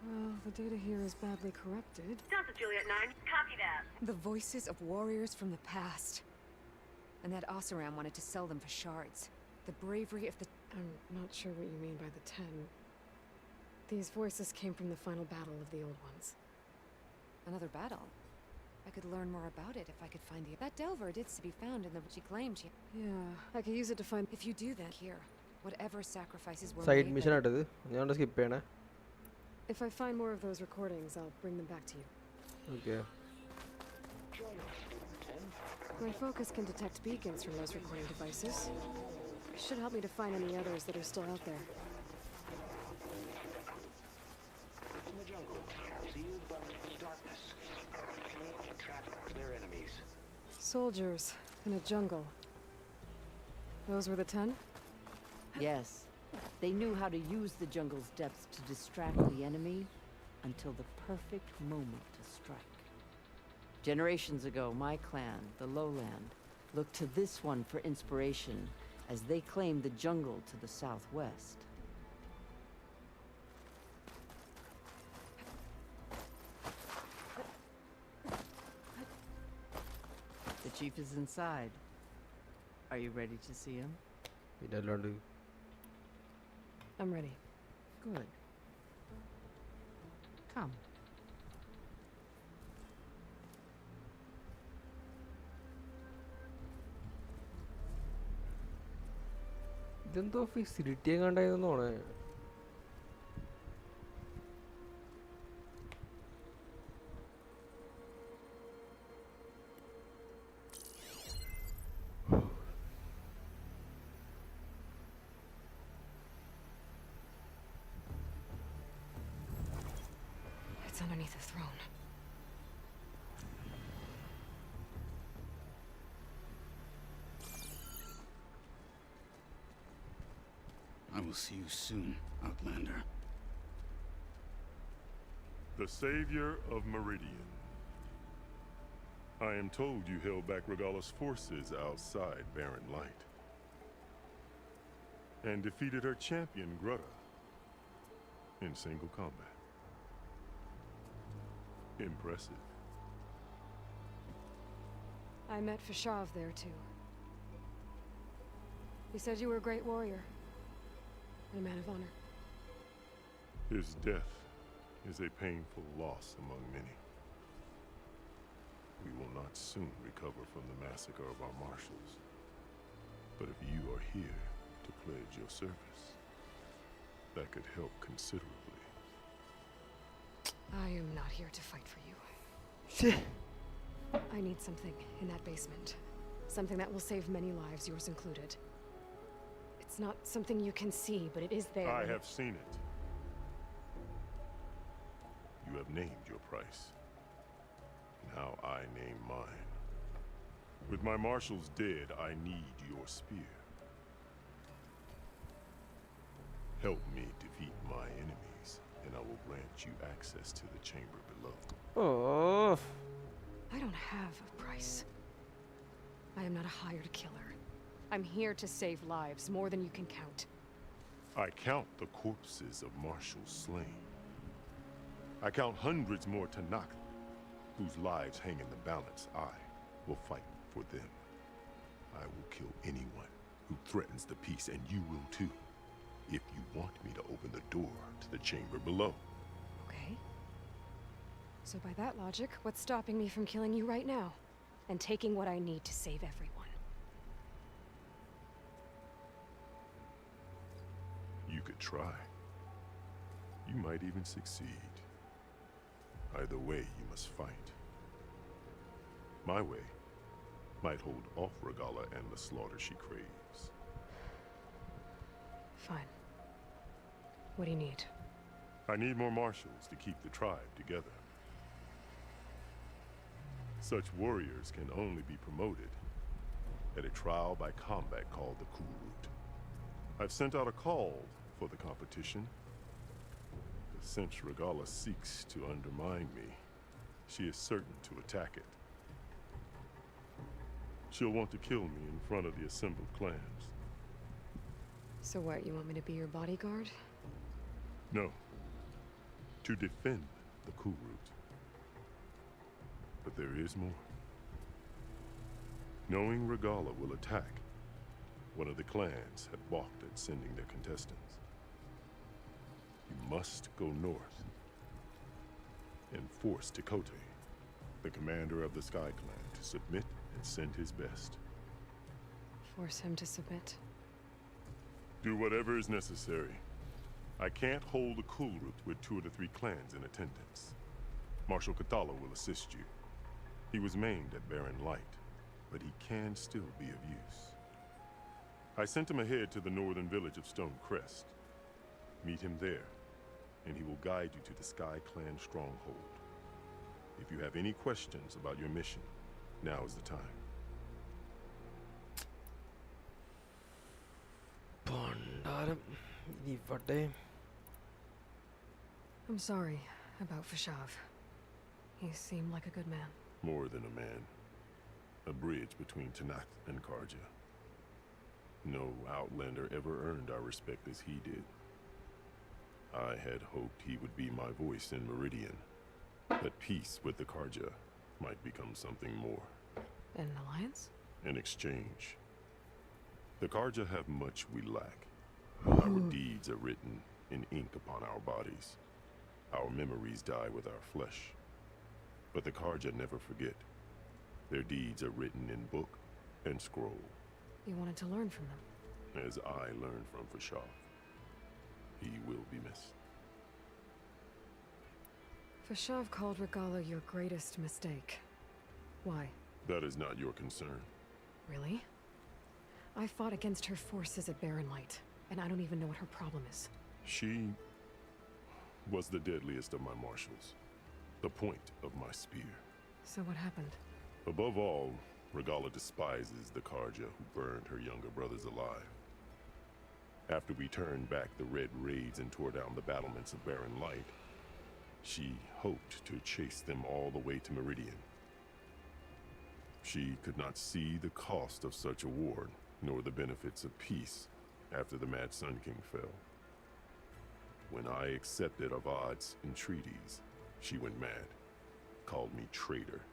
Well, the data here is badly corrupted. Delta Juliet 9, copy that. The voices of warriors from the past. And that Oseram wanted to sell them for shards. The bravery of the... I'm not sure what you mean by the 10. These voices came from the final battle of the old ones. Another battle? I could learn more about it if I could find the... That Delver did to be found in the... She claimed she... Yeah, I could use it to find... If you do that here, whatever sacrifices were Side made... mission ആട്ടത് ഞാൻ skip ചെയ്യണേ. If I find more of those recordings, I'll bring them back to you. Okay. My focus can detect beacons from those recording devices. It should help me to find any others that are still out there. In the jungle, sealed by darkness, can't trap their enemies. Soldiers in a jungle. Those were the 10? Yes. They knew how to use the jungle's depths to distract the enemy until the perfect moment to strike. Generations ago, my clan, the Lowland, looked to this one for inspiration as they claimed the jungle to the southwest. The chief is inside. Are you ready to see him? I'm ready. Good. Come. ഇതെന്തോ facility എങ്ങാണ്ടായിരുന്നു തോന്നേ. It's underneath the throne. I will see you soon, Outlander. The savior of Meridian. I am told you held back Regala's forces outside Barren Light. And defeated her champion, Grutta, in single combat. Impressive. I met Fashav there too. He said you were a great warrior. And a man of honor. His death is a painful loss among many. We will not soon recover from the massacre of our marshals. But if you are here to pledge your service, that could help considerably. I am not here to fight for you. I need something in that basement. Something that will save many lives, yours included. It's not something you can see, but it is there. I have seen it. You have have named your price. Now I name mine. With my marshals dead, I need your spear. Help me defeat my enemies, and I will grant you access to the chamber below. Oh. I don't have a price. I am not a hired killer. I'm here to save lives, more than you can count. I count the corpses of marshals slain. I count hundreds more Tanakh, whose lives hang in the balance. I will fight for them. I will kill anyone who threatens the peace, and you will too, if you want me to open the door to the chamber below. Okay. So by that logic, what's stopping me from killing you right now? And taking what I need to save everyone? You could try. You might even succeed. Either way, you must fight. My way might hold off Regala and the slaughter she craves. Fine. What do you need? I need more marshals to keep the tribe together. Such warriors can only be promoted at a trial by combat called the Cool Route. I've sent out a call for the competition. But since Regala seeks to undermine me, she is certain to attack it. She'll want to kill me in front of the assembled clans. So what, you want me to be your bodyguard? No. To defend the Cool Route. But there is more. Knowing Regala will attack, one of the clans had balked at sending their contestants. You must go north and force Tekote, the commander of the Sky Clan, to submit and send his best. Force him to submit? Do whatever is necessary. I can't hold a Cool Route with 2 of the 3 clans in attendance. Marshal Kathala will assist you. He was maimed at Barren Light, but he can still be of use. I sent him ahead to the northern village of Stone Crest. Meet him there, and he will guide you to the Sky Clan stronghold. If you have any questions about your mission, now is the time. Pandaram,ivade. I'm sorry about Fashav. He seemed like a good man. More than a man. A bridge between Tanakh and Karja. No Outlander ever earned our respect as he did. I had hoped he would be my voice in Meridian. That peace with the Karja might become something more. An alliance? In exchange. The Karja have much we lack. Our deeds are written in ink upon our bodies. Our memories die with our flesh. But the Karja never forget. Their deeds are written in book and scroll. You wanted to learn from them? As I learned from Fashav. He will be missed. Fashav called Regala your greatest mistake. Why? That is not your concern. Really? I fought against her forces at Barren Light, and I don't even know what her problem is. She was the deadliest of my marshals. The point of my spear. So what happened? Above all, Regala despises the Karja who burned her younger brothers alive. After we turned back the Red Raids and tore down the battlements of Barren Light, she hoped to chase them all the way to Meridian. She could not see the cost of such a war, nor the benefits of peace after the Mad Sun King fell. When I accepted Avad's entreaties, she went mad, called me traitor,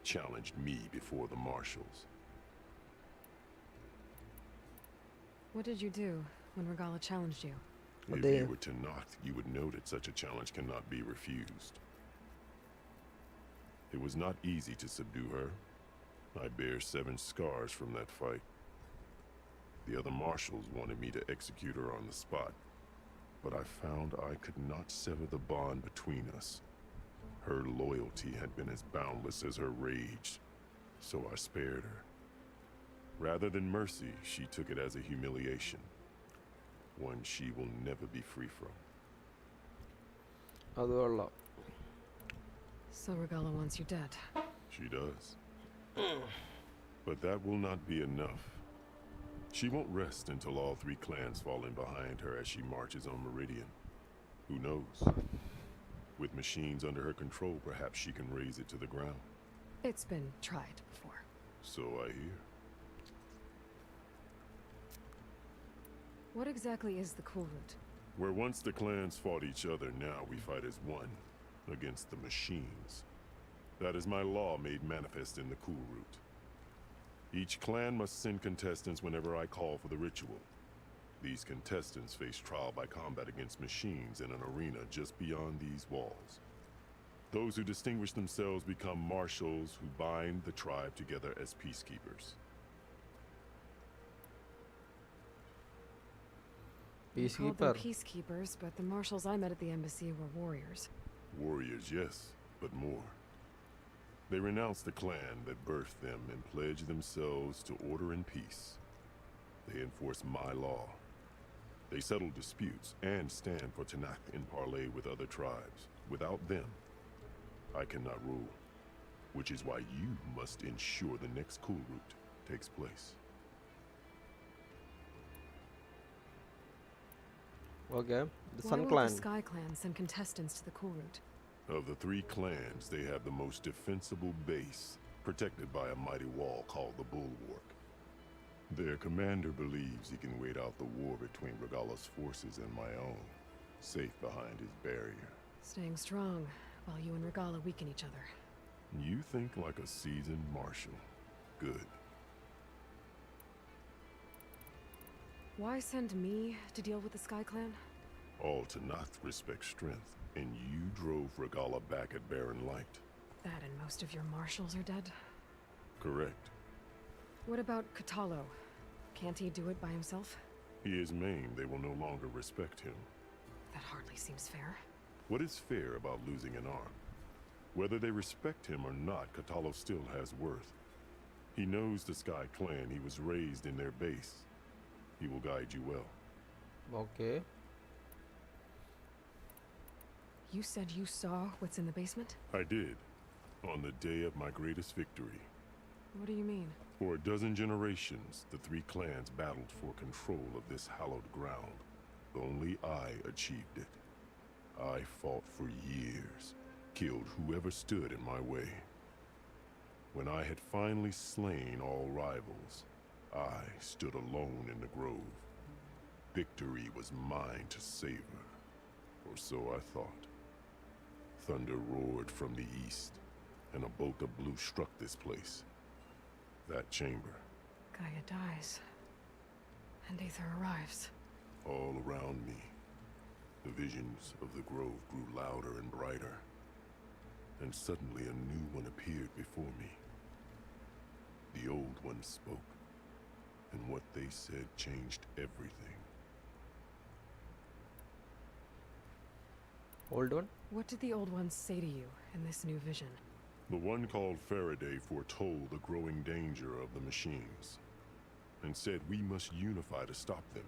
challenged me before the marshals. What did you do when Regala challenged you? If you were Tanakh, you would know that such a challenge cannot be refused. It was not easy to subdue her. I bear 7 scars from that fight. The other marshals wanted me to execute her on the spot, but I found I could not sever the bond between us. Her loyalty had been as boundless as her rage, so I spared her. Rather than mercy, she took it as a humiliation. One she will never be free from. അത് കൊള്ളാം. So Regala wants you dead. She does. But that will not be enough. She won't rest until all 3 clans fall in behind her as she marches on Meridian. Who knows? With machines under her control, perhaps she can raise it to the ground. It's been tried before. So I hear. What exactly is the Cool Route? Where once the clans fought each other, now we fight as one, against the machines. That is my law made manifest in the Cool Route. Each clan must send contestants whenever I call for the ritual. These contestants face trial by combat against machines in an arena just beyond these walls. Those who distinguish themselves become marshals who bind the tribe together as peacekeepers. You called them peacekeepers, but the marshals I met at the embassy were warriors. Warriors, yes, but more. They renounce the clan that birthed them and pledge themselves to order and peace. They enforce my law. They settle disputes and stand for Tanakh in parley with other tribes. Without them, I cannot rule, which is why you must ensure the next Cool Route takes place. Okay, the Why Sun won't Clan. the Sky Clan send contestants to the Cool Route? Of the 3 clans, they have the most defensible base, protected by a mighty wall called the Bulwark. Their commander believes he can wait out the war between Regala's forces and my own, safe behind his barrier. Staying strong, while you and Regala weaken each other. You think like a seasoned marshal. Good. Why send me to deal with the Sky Clan? All Tanakh respect strength, and you drove Regala back at Barren Light. That and most of your marshals are dead? Correct. What about Katalo? Can't he do it by himself? He is maimed, they will no longer respect him. That hardly seems fair. What is fair about losing an arm? Whether they respect him or not, Katalo still has worth. He knows the Sky Clan, he was raised in their base. He will guide you well. Okay. You said you saw what's in the basement? I did, on the day of my greatest victory. What do you mean? For a dozen generations, the 3 clans battled for control of this hallowed ground. Only I achieved it. I fought for years, killed whoever stood in my way. When I had finally slain all rivals, I stood alone in the grove. Victory was mine to savor, or so I thought. Thunder roared from the east, and a bolt of blue struck this place. That chamber. Gaia dies, and Aether arrives. All around me, the visions of the grove grew louder and brighter, and suddenly a new one appeared before me. The old one spoke, and what they said changed everything. Old one? What did the old ones say to you in this new vision? The one called Faraday foretold the growing danger of the machines, and said we must unify to stop them.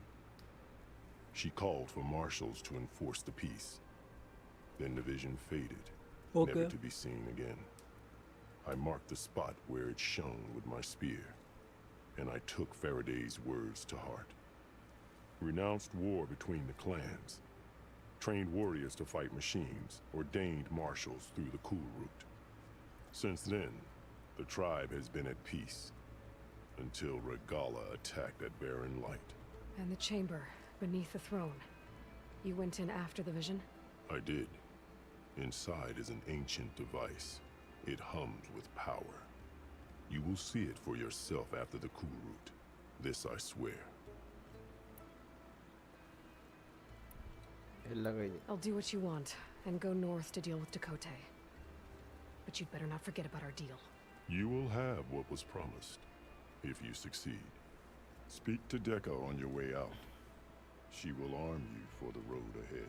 She called for marshals to enforce the peace. Then the vision faded, never to be seen again. I marked the spot where it shone with my spear, and I took Faraday's words to heart. Renounced war between the clans, trained warriors to fight machines, ordained marshals through the Cool Route. Since then, the tribe has been at peace, until Regala attacked at Barren Light. And the chamber, beneath the throne. You went in after the vision? I did. Inside is an ancient device. It hums with power. You will see it for yourself after the Cool Route. This I swear. I'll do what you want, and go north to deal with Dakota. But you'd better not forget about our deal. You will have what was promised, if you succeed. Speak to Deca on your way out. She will arm you for the road ahead.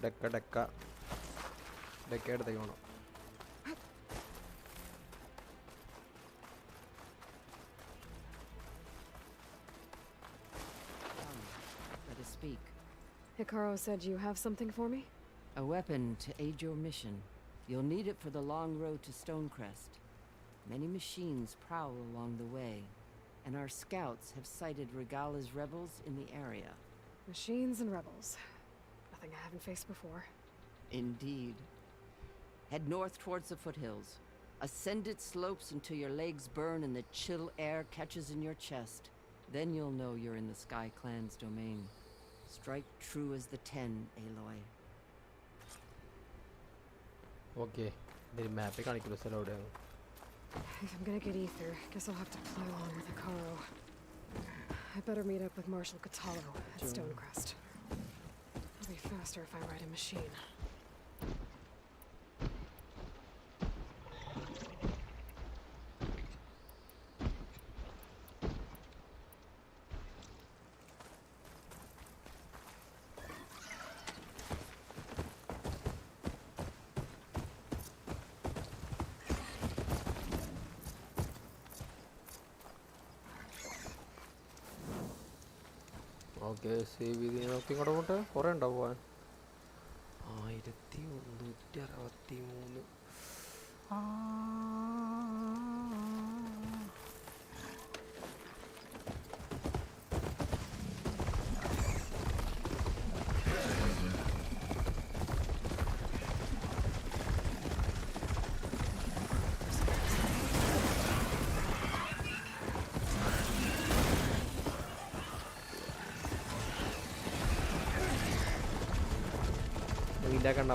ഡെക്ക എടുത്തേക്ക് വേണം. Let us speak. Hikaru said you have something for me? A weapon to aid your mission. You'll need it for the long road to Stonecrest. Many machines prowl along the way, and our scouts have sighted Regala's rebels in the area. Machines and rebels. Nothing I haven't faced before. Indeed. Head north towards the foothills. Ascend its slopes until your legs burn and the chill air catches in your chest. Then you'll know you're in the Sky Clan's domain. Strike true as the 10, Aloy. Okay ഇതിൽ മാപ്പിൽ കാണിക്കുമല്ലോ സ്ഥലം എവിടെയാണ്. If I'm gonna get ether, guess I'll have to play along with Hikaru. I better meet up with Marshal Catallo at Stonecrest. It'll be faster if I ride a machine. Okay save ചെയ്ത് നോക്കി ഇങ്ങോട്ട് പോട്ടെ. കുറേ ഉണ്ടാവും പോകാൻ. 1163.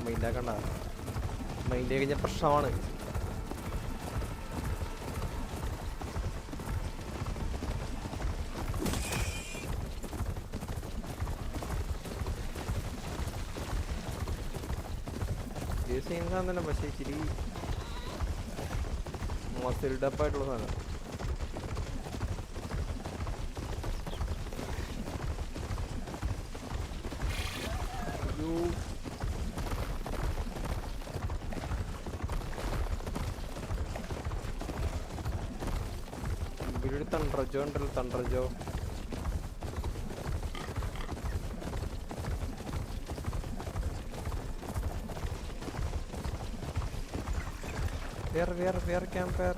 മൈൻഡാക്കണ്ട mind കഴിഞ്ഞ പ്രശ്നമാണ്. ഇത് സെയിം സാധനം തന്നെ, പക്ഷേ ഇച്ചിരി മസിൽ ഡപ്പായിട്ടുള്ള സാധനം. തണ്ടർജോ ഉണ്ടല്ലോ, തണ്ടർജോ. വേറെ ക്യാമ്പർ.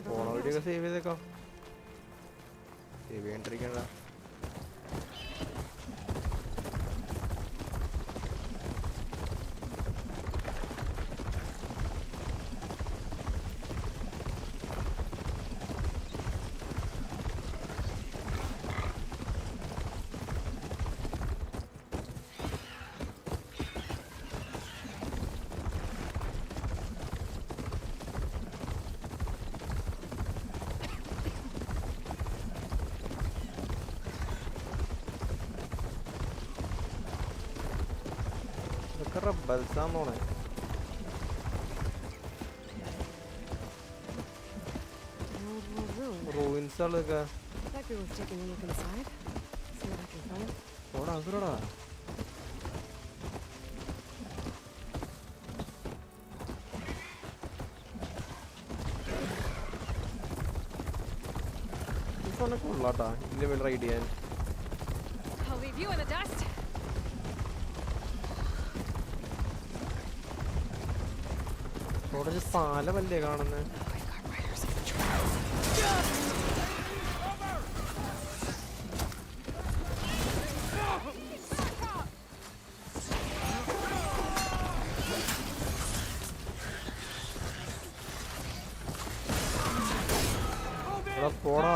പോണ വീഡിയോ സേവ് ചെയ്തേക്കാം. സേവ് ചെയ്യണ്ടിരിക്കണ്ട. റബ്ബൽസാന്നോണേ. റൂയിൻസുകളൊക്കെ ഓടാ അങ്ങോട്ടാ. ഈ ഫോണൊക്കെ ഉള്ളാട്ടാ ഇതിന്റെ മേൽ റൈഡ് ചെയ്യാൻ. അവിടെ പാലമല്ലേ കാണുന്നത്? പോടാ.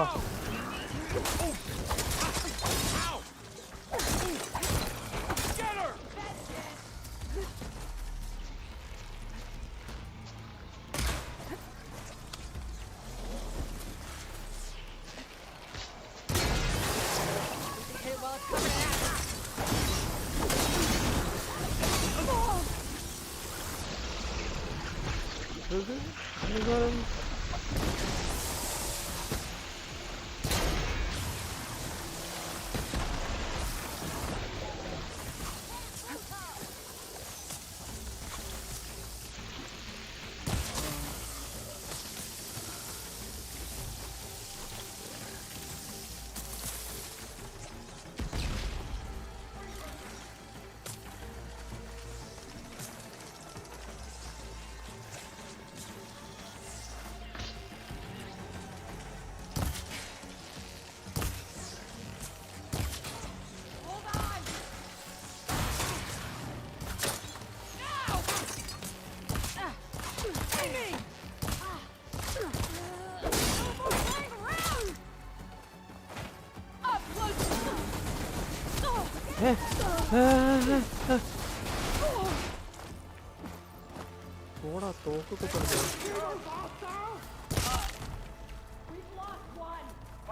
ഓടാ തോക്ക് കുത്തുന്നു.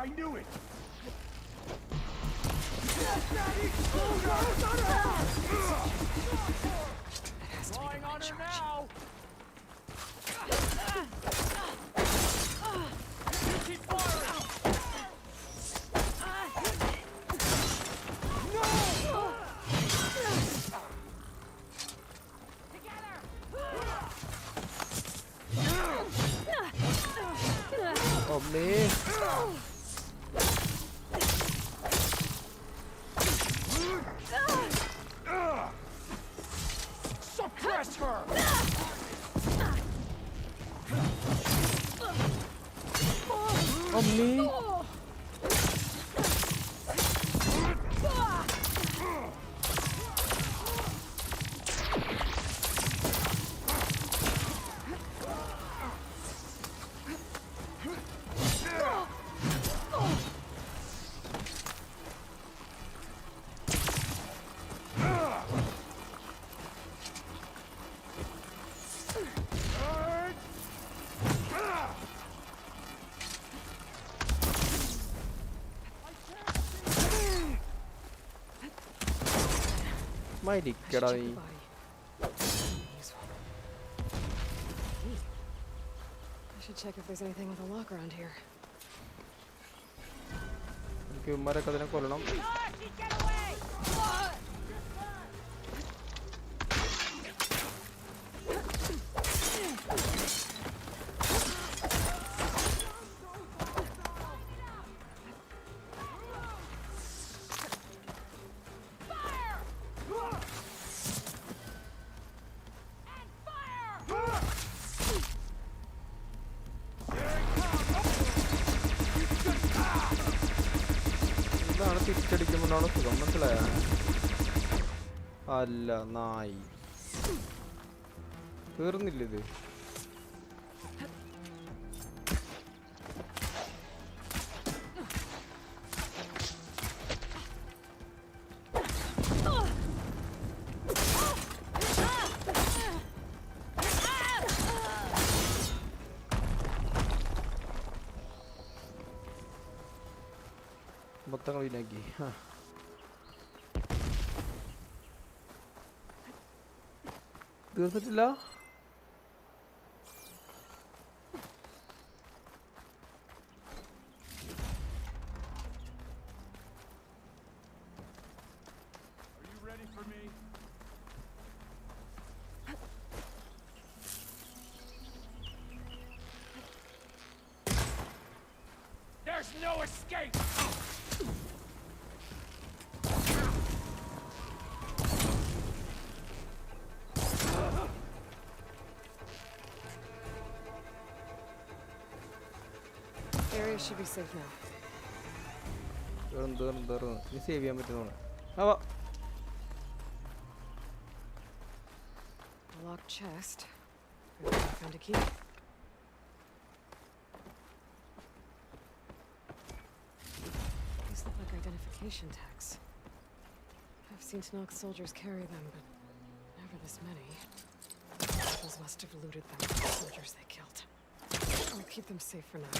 I knew it! Lying on her now! Keep firing! അമ്മേ Suppress her! അമ്മേ മരിക്കടാ നീ. I should check if there's anything with a lock around here. എനിക്ക് ഇവന്മാരൊക്കെ അതിനെ കൊല്ലണം. ഇതാണ് തിരിച്ചടിക്കുമ്പോഴാണ് സുഖം, മനസ്സിലായ? അല്ല നായി തീർന്നില്ല ഇത്. മൊത്തം ക്ലീനാക്കി. തീർന്നിട്ടില്ല. Are you ready for me? There's no escape! Area should be safe now. തീർന്നു. ഇനി സേവ് ചെയ്യാൻ പറ്റുന്നതാണ്. ആ A locked chest. I found a key. These look like identification tags. I've seen Tanakh soldiers carry them, but never this many. Those must have looted them from the soldiers they killed. I'll keep them safe for now.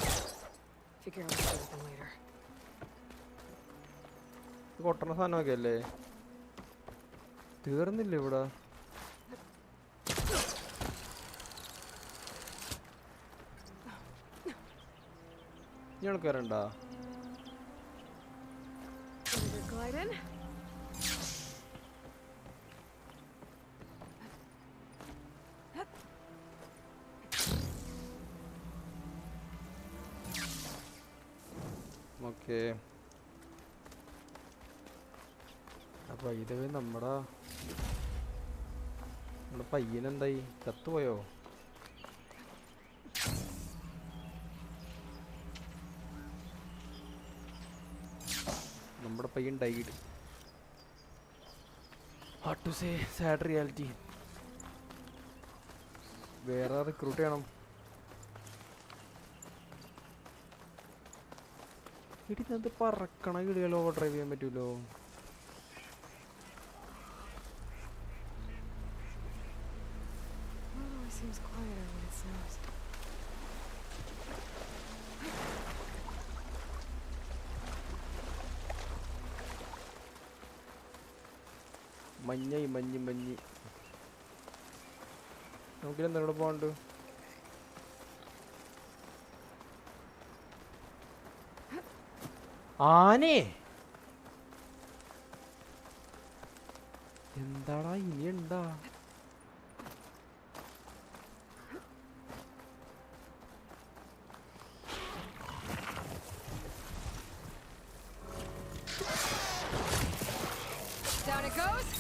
Figure out what to do with them later. കൊട്ടണ സാധനമൊക്കെ അല്ലേ? തീർന്നില്ല ഇവിടെ. ഇനി ആൾക്കാരുണ്ടാ? Glide in. Okay. അപ്പൊ ഇതേ നമ്മുടെ പയ്യനെന്തായി? ചത്തുപോയോ? നമ്മുടെ പയ്യൻ died. Hard to say, sad reality. വേറെ റിക്രൂട്ട് ചെയ്യണം. ഇടിനകത്ത് പറക്കണ കിളികൾ ഓവർ ഡ്രൈവ് ചെയ്യാൻ പറ്റൂലോ? seems quieter when it snows. മഞ്ഞായി മഞ്ഞ് നമുക്കിനെന്താ ഇവിടെ പോകണ്ട്? ആനേ എന്താടാ ഇനി എന്താ? Down it goes.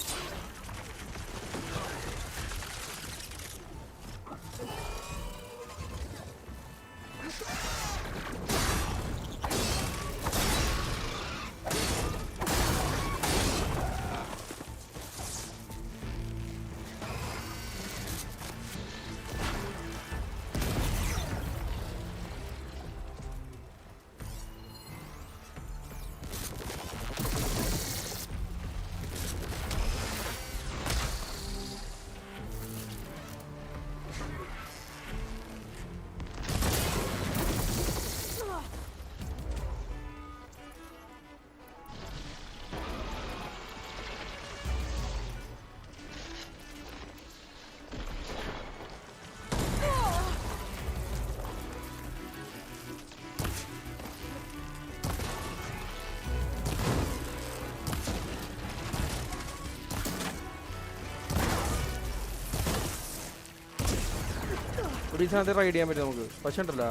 ഒരു സാധനത്തെ റൈഡ് ചെയ്യാൻ പറ്റും നമുക്ക്. പക്ഷെ ഉണ്ടല്ലോ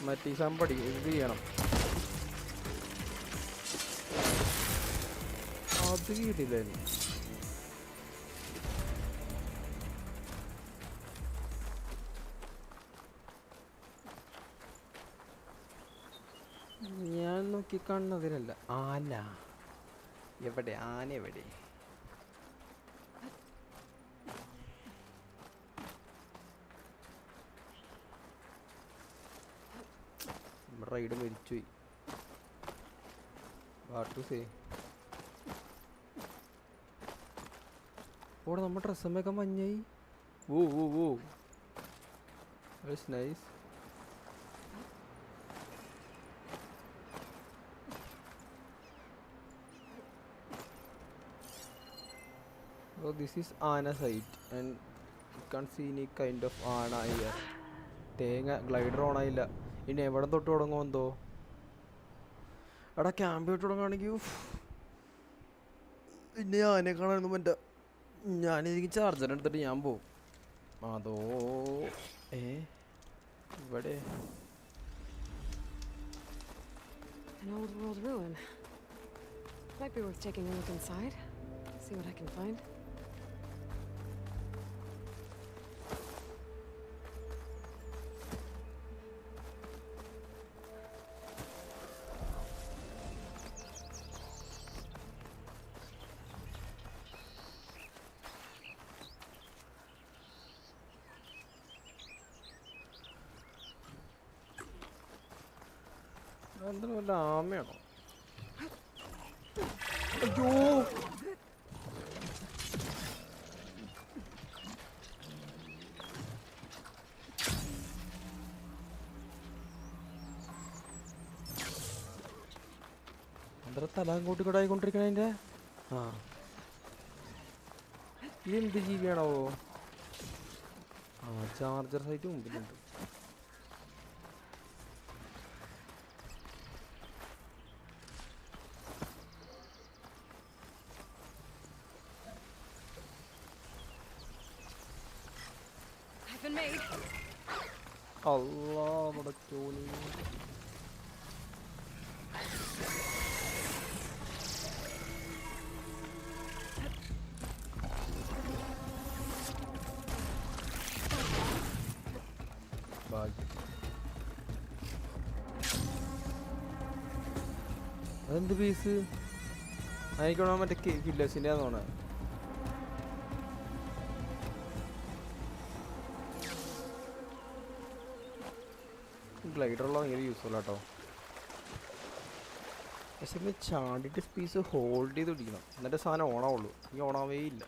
മറ്റേ ഈ സാധനം ഇത് ചെയ്യണം. അത് കിട്ടില്ലായിരുന്നു. ഞാൻ നോക്കി കാണുന്നതിലല്ല. ആന എവിടെ? ആന എവിടെ? റൈഡ് മരിച്ചുപോയി. വാട്ടു ഓടെ നമ്മുടെ ഡ്രസ്സമ്മയൊക്കെ മഞ്ഞായി. Oh oh oh that's nice. So this is Ana site and you can't see any kind of Ana here. തേങ്ങ ഗ്ലൈഡർ ഓൺ ആയില്ല. ഇനി എവിടെ തൊട്ട് തുടങ്ങുമെന്തോ. എടാ ക്യാമ്പ് തൊട്ട് തുടങ്ങുകയാണെങ്കിൽ പിന്നെ ആനെ കാണാനൊന്നും പറ്റാ. ഞാനിതിക്ക് ചാർജർ എടുത്തിട്ട് ഞാൻ പോവും. അതോ ഇവിടെ An old world ruin. Might be worth taking a look inside. See what I can find. എന്താ വല്ല ആമയാണോ? അയ്യോ എന്താ തല അങ്ങോട്ട് കടായിക്കൊണ്ടിരിക്കണ അതിൻ്റെ? ആ ഇതെന്ത് ജീവിയാണോ? ആ ചാർജർ സൈറ്റ് മുമ്പിലുണ്ട്. Allah പടച്ചോനെ. ഭാഗ്യം. അതെന്ത് പീസ്? ആയിക്കോണോ മറ്റേ കില്ലേഴ്സിൻ്റെ ആണെന്ന്. ഗ്ലൈഡറുള്ള ഭയങ്കര യൂസ്ഫുൾ ആട്ടോ. പക്ഷെ ഇന്ന് ചാണ്ടിട്ട് പീസ് ഹോൾഡ് ചെയ്ത് പിടിക്കണം, എന്നിട്ട് സാധനം ഓണാവുള്ളൂ. ഇനി ഓണാവേ ഇല്ല.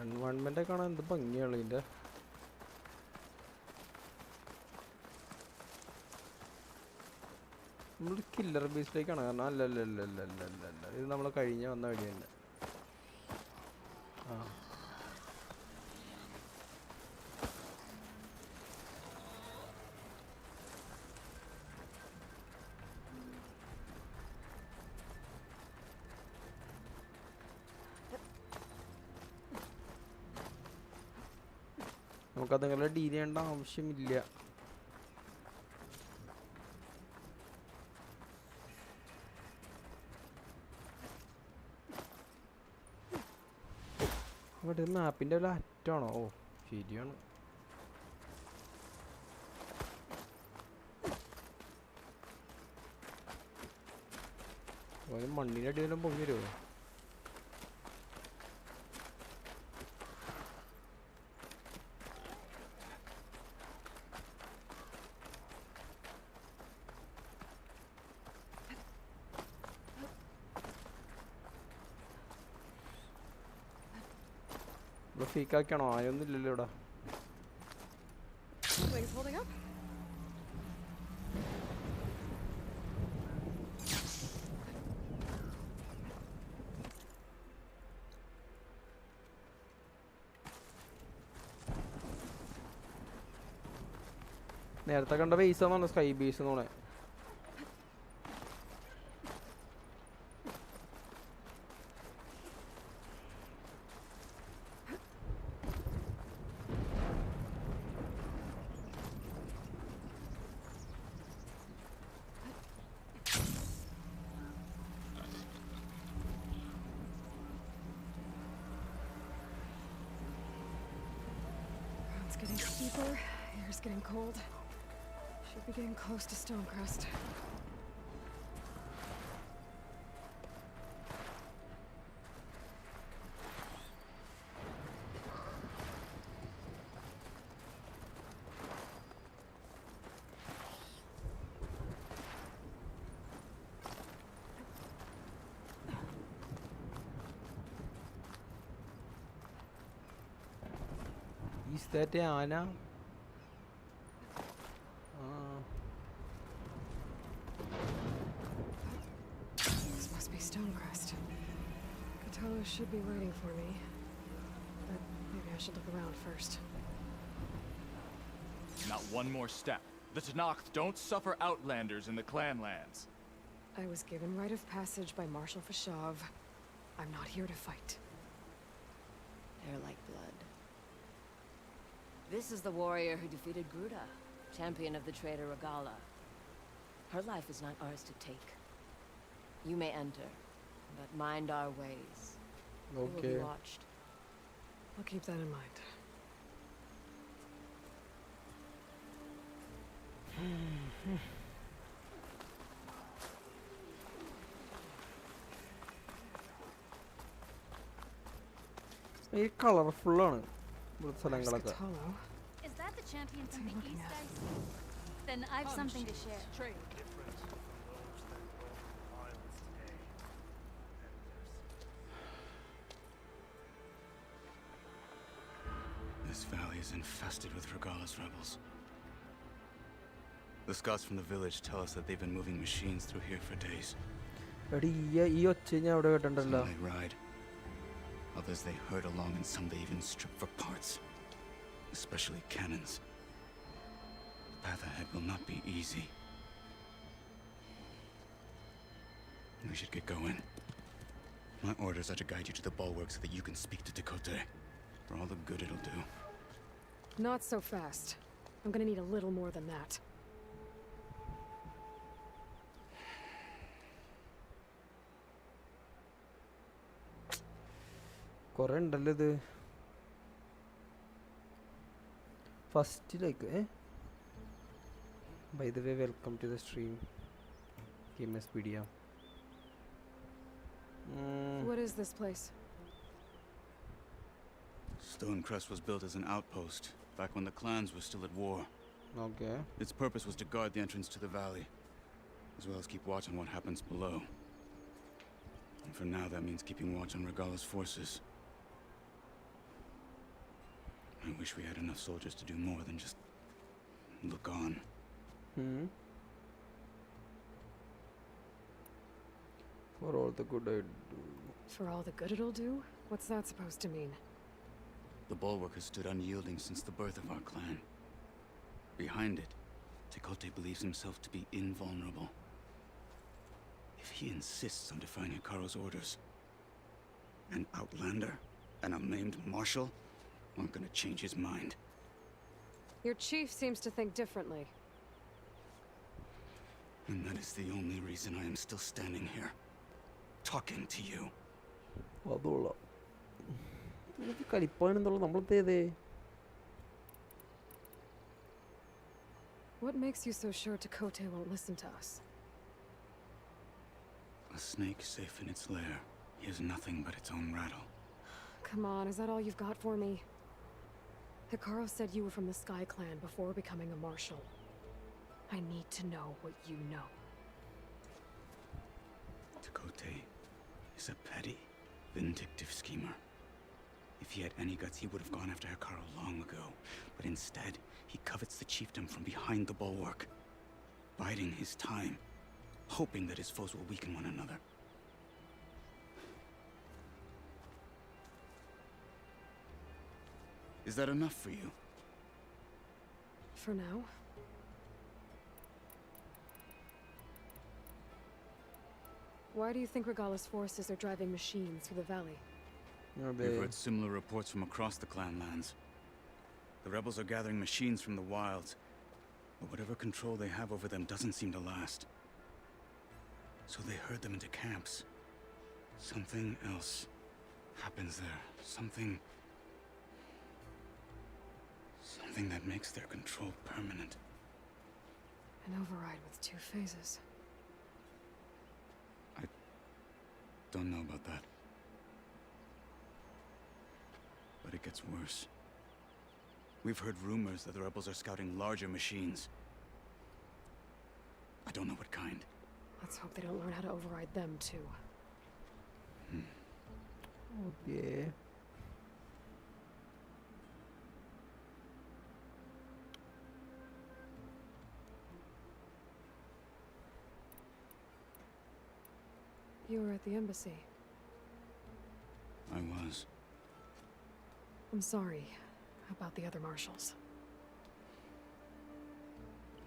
എൻവയോൺമെന്റ് കാണാൻ എന്ത് ഭംഗിയാണ് ഇതിന്റെ. നമ്മൾ കില്ലർ ബേസിലേക്കാണ് കാരണം അല്ല ഇത് നമ്മൾ കഴിഞ്ഞ വന്ന വഴി തന്നെ. ആ നമുക്കത് നിങ്ങളെ ഡീൽ ചെയ്യേണ്ട ആവശ്യമില്ല. ഇവിടെ മാപ്പിൻ്റെ വല്ല അറ്റാണോ? ഓ ശരിയാണ്. മണ്ണിൻ്റെ അടിയിലും പൊങ്ങി വരുമോ? ഫീക്കാക്കണോ? ആയൊന്നും ഇല്ലല്ലോ ഇവിടെ. Things holding up? നേരത്തെ കണ്ട ബേസ് ആണ് സ്കൈ ബേസ് എന്ന് പറഞ്ഞത്. It's getting steeper, air's getting cold. Should be getting close to Stonecrest. Is that Anna? This must be Stonecrest. Catallo should be waiting for me. But maybe I should look around first. Not one more step. The Tenakth don't suffer outlanders in the clanlands. I was given rite of passage by Marshal Fashav. I'm not here to fight. They're like blood. This is the warrior who defeated Gruda, champion of the traitor Regala. Her life is not ours to take. You may enter, but mind our ways. We will be watched. I'll keep that in mind. It's colorful. സ്ഥലങ്ങളൊക്കെ. Is that the champion from the east, guys? Then I've something to share. This valley is infested with Regala's rebels. The scouts from the village tell us that they've been moving machines through here for days. Some they ride, others they herd along, and some they even strip for parts, especially cannons. The path ahead will not be easy. We should get going. My orders are to guide you to the bulwark so that you can speak to Dakota. For all the good it'll do. Not so fast. I'm gonna need a little more than that. കുറേ ഉണ്ടല്ലോ ഇത്. ഫസ്റ്റിലേക്ക് by the way welcome to the stream Gamespedia. What is this place? Stonecrest was built as an outpost back when the clans were still at war. Okay. Its purpose was to guard the entrance to the valley, as well as keep watch on what happens below. And for now, that means keeping watch on Regala's forces. wish we had enough soldiers to do more than just look on. For all the good I do. For all the good it'll do? What's that supposed to mean? The Bulwark has stood unyielding since the birth of our clan. Behind it, Tekote believes himself to be invulnerable. If he insists on defying Hikaru's orders, an outlander and a maimed marshal aren't gonna change his mind. Your chief seems to think differently. And that is the only reason I am still standing here, talking to you. അതുള്ള കളിപ്പാണെന്നുള്ളത് നമ്മളത്തേതേ. What makes you so sure Tekote won't listen to us? A snake safe in its lair hears nothing but its own rattle. Come on, is that all you've got for me? Hikaru said you were from the Sky Clan before becoming a marshal. I need to know what you know. Tekote is a petty, vindictive schemer. If he had any guts, he would have gone after Hikaru long ago. But instead, he covets the chiefdom from behind the bulwark, biding his time, hoping that his foes will weaken one another. Is that enough for you? For now. Why do you think Regala's forces are driving machines through the valley? We've heard similar reports from across the clan lands. The rebels are gathering machines from the wilds, but whatever control they have over them doesn't seem to last. So they herd them into camps. Something else happens there. Something that makes their control permanent. An override with 2 phases. I don't know about that. But it gets worse. We've heard rumors that the rebels are scouting larger machines. I don't know what kind. Let's hope they don't learn how to override them, too. Okay. You were at the embassy. I was. I'm sorry about the other marshals.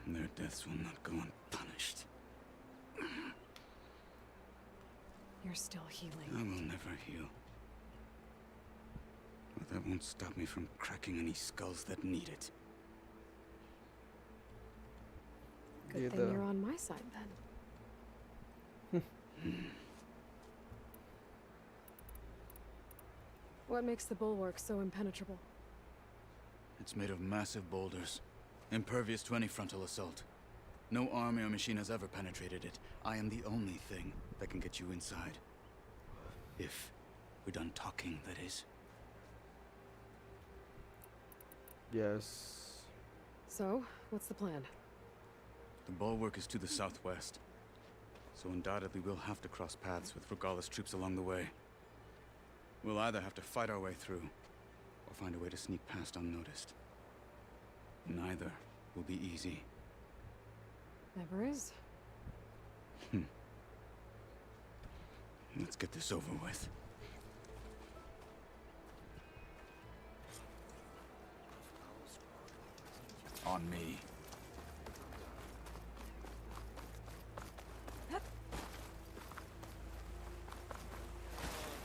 Their deaths will not go unpunished. You're still healing. I will never heal. But that won't stop me from cracking any skulls that need it. Good thing you're on my side, then. What makes the bulwark so impenetrable? It's made of massive boulders, impervious to any frontal assault. No army or machine has ever penetrated it. I am the only thing that can get you inside. If we're done talking, that is. Yes. So, what's the plan? The bulwark is to the southwest, so undoubtedly we'll have to cross paths with Regala's troops along the way. We'll either have to fight our way through, or find a way to sneak past unnoticed. Neither will be easy. Never is. Let's get this over with. On me.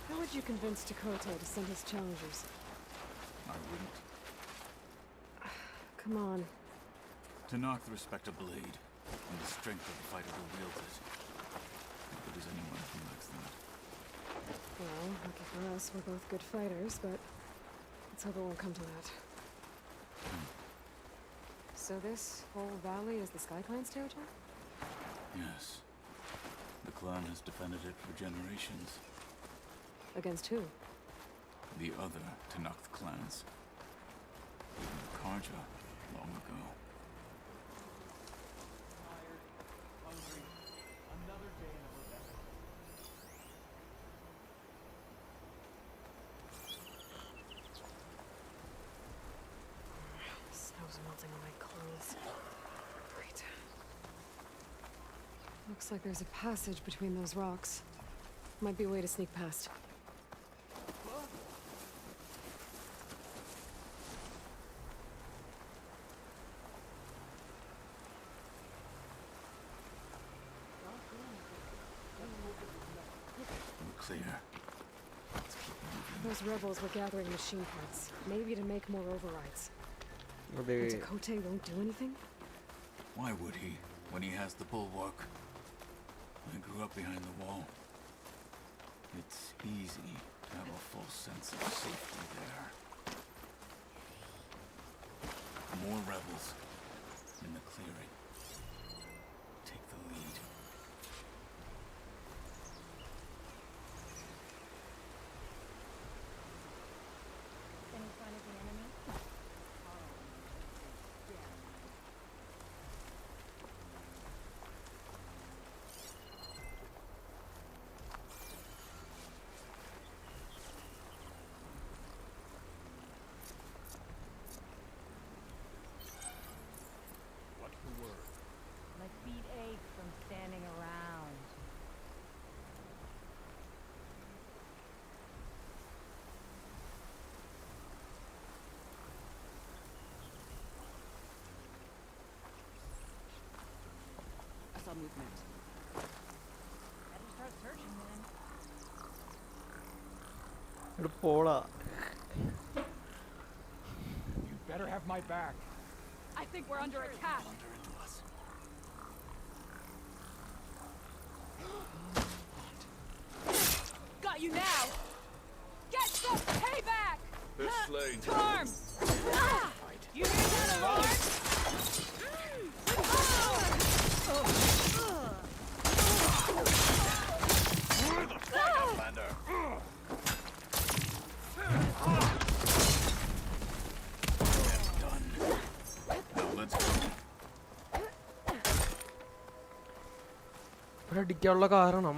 How would you convince Tekote to send his challengers? I wouldn't. Come on. Tanakh respect a blade, and the strength of the fighter who wields it. Not that there's anyone who lacks that. Well, lucky for us, we're both good fighters, but let's hope it won't come to that. So this whole valley is the Sky Clan's territory? Yes. The clan has defended it for generations. Against who? The other Tanakh clans. Even Karja, long ago. Looks like there's a passage between those rocks. Might be a way to sneak past. We're clear. Those rebels were gathering machine parts, maybe to make more overrides. But And Tekote won't do anything? Why would he, when he has the bulwark? I grew up behind the wall. It's easy to have a false sense of safety there. More rebels in the clearing. Take the lead. Any sign of the enemy? What's the word? My feet ache from standing around. I saw movement. Better start searching then. Pola. You better have my back. I think we're under attack. Got you now. Get some payback. They're slain. Torm. You hear that alarm? Where the fuck, Commander? Done. Now let's go. ഇവിടെ അടിക്കാനുള്ള കാരണം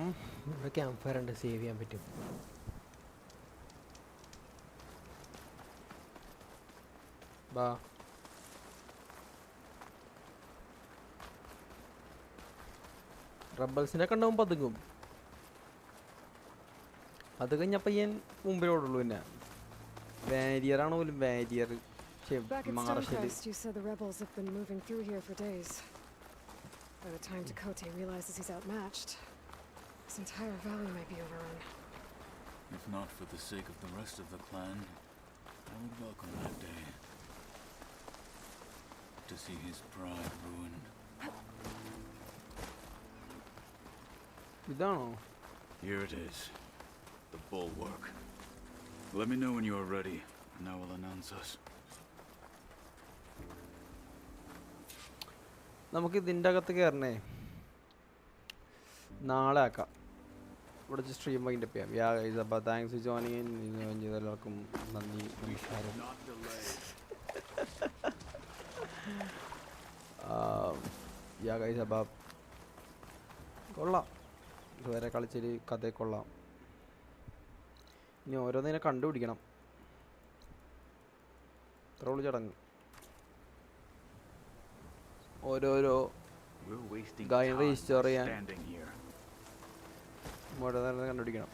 ഇവിടെ camp fire ഉണ്ട്, save ചെയ്യാൻ പറ്റും. ബാ റബ്ബൽസിനെ കണ്ടാവും പതുങ്ങും. അത് കഴിഞ്ഞപ്പോൾ ഞാൻ മുമ്പിലോടുള്ളൂ. പിന്നെ വാരിയറാണ് പോലും Warrier. Back at Stonecrest, you said the rebels have been moving through here for days. By the time Tekote realizes he's outmatched, this entire valley might be overrun. If not for the sake of the rest of the clan, I would welcome that day. To see his pride ruined. ഇതാണോ? Here it is. The bulwark. Let me know when you are ready, and I will announce us. നമുക്ക് ഇതിൻ്റെ അകത്ത് കയറണേ. നാളെ ആക്കാം. ഇവിടെ stream wind up ചെയ്യാം. യാ guys, അപ്പോൾ thanks for joining. Join ചെയ്ത എല്ലാവർക്കും നന്ദി, നമസ്കാരം. യാ ഗൈസ്, അപ്പോൾ കൊള്ളാം. ഇതുവരെ കളിച്ചൊരു കഥ കൊള്ളാം. ഇനി ഓരോന്നിനെ കണ്ടുപിടിക്കണം. ഇത്രയുള്ളൂ ചടങ്ങ്. ഓരോരോ ഗായം രജിസ്റ്റർ ചെയ്യാൻ ഓരോന്നിനെ കണ്ടുപിടിക്കണം.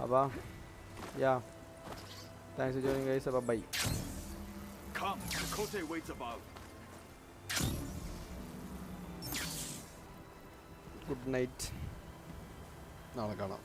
അപ്പോൾ yeah thanks for joining guys. അപ്പോൾ bye. Come, Tekote waits above. Good night. നാളെ കാണാം.